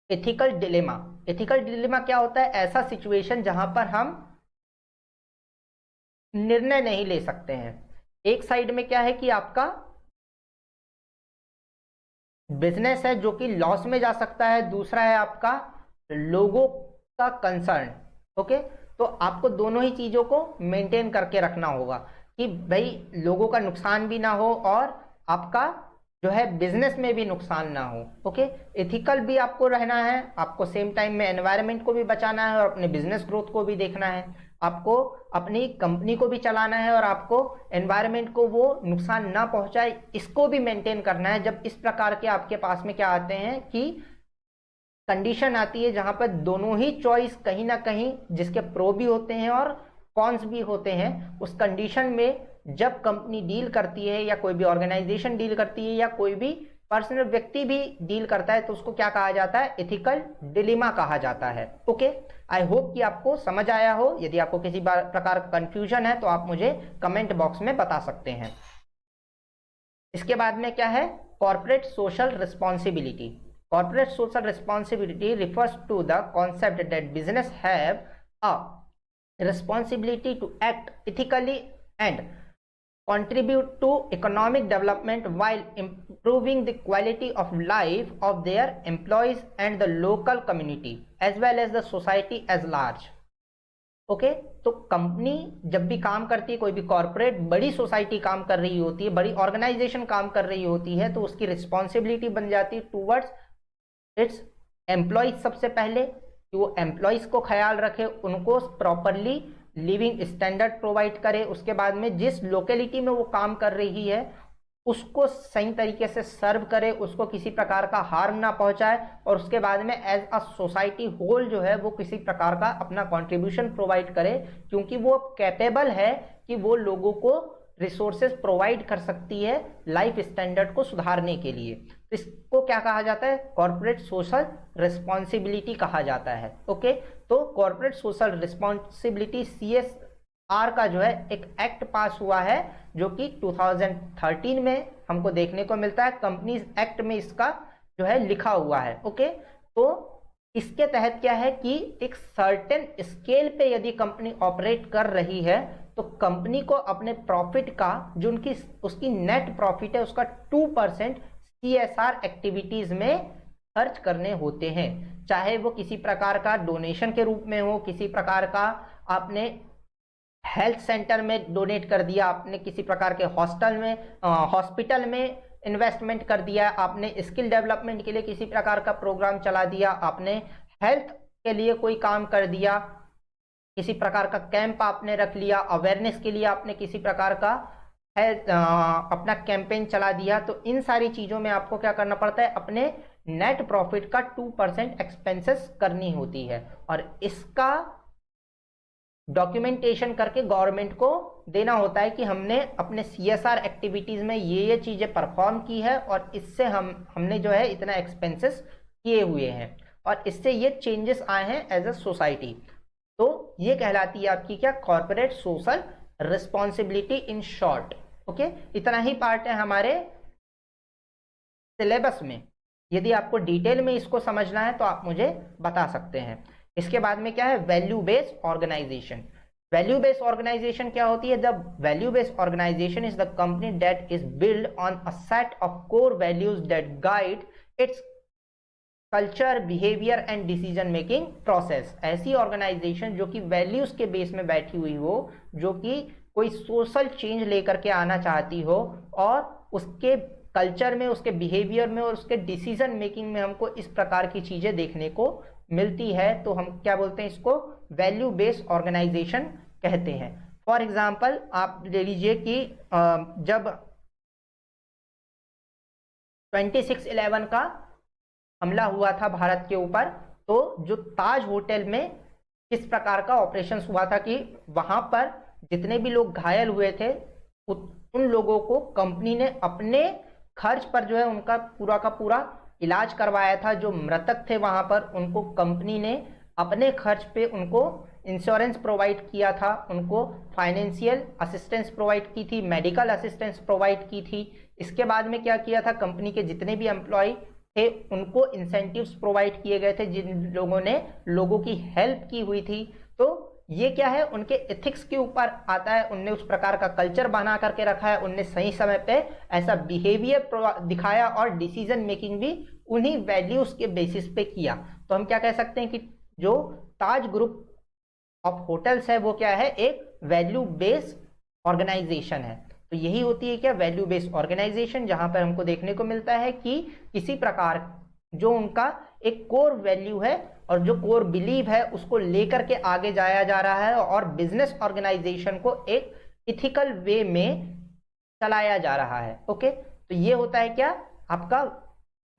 एथिकल डिलेमा। एथिकल डिलेमा क्या होता है, ऐसा सिचुएशन जहां पर हम निर्णय नहीं ले सकते हैं। एक साइड में क्या है कि आपका बिजनेस है जो कि लॉस में जा सकता है, दूसरा है आपका लोगों का कंसर्न। ओके, तो आपको दोनों ही चीजों को मेंटेन करके रखना होगा कि भाई लोगों का नुकसान भी ना हो और आपका जो है बिजनेस में भी नुकसान ना हो। ओके, एथिकल भी आपको रहना है, आपको सेम टाइम में एनवायरनमेंट को भी बचाना है और अपने बिजनेस ग्रोथ को भी देखना है, आपको अपनी कंपनी को भी चलाना है और आपको एनवायरनमेंट को वो नुकसान ना पहुंचाए इसको भी मेंटेन करना है। जब इस प्रकार के आपके पास में क्या आते हैं कि कंडीशन आती है जहां पर दोनों ही चॉइस कहीं ना कहीं जिसके प्रो भी होते हैं और कॉन्स भी होते हैं, उस कंडीशन में जब कंपनी डील करती है या कोई भी ऑर्गेनाइजेशन डील करती है या कोई भी पर्सनल व्यक्ति भी डील करता है तो उसको क्या कहा जाता है, एथिकल डिलेमा कहा जाता है। ओके, आई होप कि आपको समझ आया हो। यदि आपको किसी प्रकार का कंफ्यूजन है तो आप मुझे कमेंट बॉक्स में बता सकते हैं। इसके बाद में क्या है, corporate social responsibility. Corporate social responsibility refers to the concept that business have a responsibility to act ethically and contribute to economic development while improving the quality of life of their employees and the local community as well as the society as large। Okay, तो company जब भी काम करती है, कोई भी corporate बड़ी society काम कर रही होती है, बड़ी ऑर्गेनाइजेशन काम कर रही होती है, तो उसकी रिस्पॉन्सिबिलिटी बन जाती है टूवर्ड्स इट्स एम्प्लॉयज। सबसे पहले कि वो एम्प्लॉयज को ख्याल रखे, उनको प्रॉपरली लिविंग स्टैंडर्ड प्रोवाइड करे, उसके बाद में जिस लोकेलिटी में वो काम कर रही है उसको सही तरीके से सर्व करे, उसको किसी प्रकार का हार्म ना पहुंचाए और उसके बाद में एज अ सोसाइटी होल जो है वो किसी प्रकार का अपना कंट्रीब्यूशन प्रोवाइड करे, क्योंकि वो कैपेबल है कि वो लोगों को रिसोर्सेज प्रोवाइड कर सकती है लाइफ स्टैंडर्ड को सुधारने के लिए। तो इसको क्या कहा जाता है? कॉर्पोरेट सोशल रिस्पॉन्सिबिलिटी कहा जाता है। ओके, तो कॉर्पोरेट सोशल रिस्पॉन्सिबिलिटी CSR का जो है एक एक्ट पास हुआ है जो कि 2013 में हमको देखने को मिलता है। कंपनीज एक्ट में इसका जो है लिखा हुआ है। ओके, तो इसके तहत क्या है कि एक सर्टेन स्केल पे यदि कंपनी ऑपरेट कर रही है तो कंपनी को अपने प्रॉफिट का जो उनकी उसकी नेट प्रॉफिट है उसका 2% CSR एक्टिविटीज में खर्च करने होते हैं। चाहे वो किसी प्रकार का डोनेशन के रूप में हो, किसी प्रकार का आपने हेल्थ सेंटर में डोनेट कर दिया, आपने किसी प्रकार के हॉस्पिटल में इन्वेस्टमेंट कर दिया, आपने स्किल डेवलपमेंट के लिए किसी प्रकार का प्रोग्राम चला दिया, आपने हेल्थ के लिए कोई काम कर दिया, किसी प्रकार का कैंप आपने रख लिया, अवेयरनेस के लिए आपने किसी प्रकार का अपना कैंपेन चला दिया, तो इन सारी चीजों में आपको क्या करना पड़ता है? अपने नेट प्रॉफिट का 2% एक्सपेंसेस करनी होती है और इसका डॉक्यूमेंटेशन करके गवर्नमेंट को देना होता है कि हमने अपने CSR एक्टिविटीज में ये चीजें परफॉर्म की है और इससे हमने जो है इतना एक्सपेंसेस किए हुए हैं और इससे ये चेंजेस आए हैं एज अ सोसाइटी। तो ये कहलाती है आपकी क्या? Corporate social responsibility in short. Okay, इतना ही पार्ट है हमारे सिलेबस में। यदि आपको डिटेल में इसको समझना है तो आप मुझे बता सकते हैं। इसके बाद में क्या है? Value based organisation. Value based organisation क्या होती है? The value based organisation is the company that is build on a set of core values that guide its culture, behaviour and decision making process. ऐसी organisation जो कि values के base में बैठी हुई हो, जो कि कोई सोशल चेंज लेकर के आना चाहती हो और उसके कल्चर में, उसके बिहेवियर में और उसके डिसीजन मेकिंग में हमको इस प्रकार की चीजें देखने को मिलती है, तो हम क्या बोलते हैं? इसको वैल्यू बेस्ड ऑर्गेनाइजेशन कहते हैं। फॉर एग्जाम्पल आप ले लीजिए कि जब 26/11 का हमला हुआ था भारत के ऊपर, तो जो ताज होटल में किस प्रकार का ऑपरेशन हुआ था कि वहां पर जितने भी लोग घायल हुए थे उन लोगों को कंपनी ने अपने खर्च पर जो है उनका पूरा का पूरा इलाज करवाया था। जो मृतक थे वहां पर उनको कंपनी ने अपने खर्च पे उनको इंश्योरेंस प्रोवाइड किया था, उनको फाइनेंशियल असिस्टेंस प्रोवाइड की थी, मेडिकल असिस्टेंस प्रोवाइड की थी। इसके बाद में क्या किया था? कंपनी के जितने भी एम्प्लॉय थे उनको इंसेंटिव्स प्रोवाइड किए गए थे जिन लोगों ने लोगों की हेल्प की हुई थी। तो ये क्या है? उनके एथिक्स के ऊपर आता है। उनने उस प्रकार का कल्चर बना करके रखा है, उनने सही समय पे ऐसा बिहेवियर दिखाया और डिसीजन मेकिंग भी उन्हीं वैल्यूज के बेसिस पे किया। तो हम क्या कह सकते हैं कि जो ताज ग्रुप ऑफ होटल्स है वो क्या है? एक वैल्यू बेस्ड ऑर्गेनाइजेशन है। तो यही होती है क्या? वैल्यू बेस्ड ऑर्गेनाइजेशन, जहां पर हमको देखने को मिलता है कि किसी प्रकार जो उनका एक कोर वैल्यू है और जो कोर बिलीव है उसको लेकर के आगे जाया जा रहा है और बिजनेस ऑर्गेनाइजेशन को एक इथिकल वे में चलाया जा रहा है। ओके, तो ये होता है क्या? आपका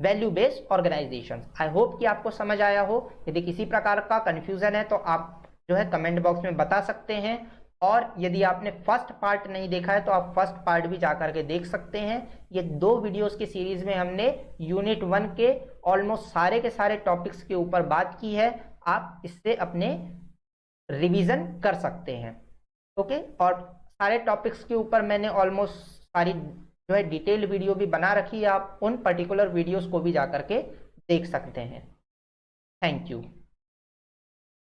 value based organisation. I hope कि आपको समझ आया हो। यदि किसी प्रकार का कंफ्यूजन है तो आप जो है कमेंट बॉक्स में बता सकते हैं और यदि आपने फर्स्ट पार्ट नहीं देखा है तो आप फर्स्ट पार्ट भी जाकर के देख सकते हैं। ये 2 वीडियोस की सीरीज में हमने यूनिट 1 के ऑलमोस्ट सारे के सारे टॉपिक्स के ऊपर बात की है। आप इससे अपने रिवीजन कर सकते हैं। ओके, और सारे टॉपिक्स के ऊपर मैंने ऑलमोस्ट सारी जो है डिटेल वीडियो भी बना रखी है। आप उन पर्टिकुलर वीडियोस को भी जाकर के देख सकते हैं। Thank you.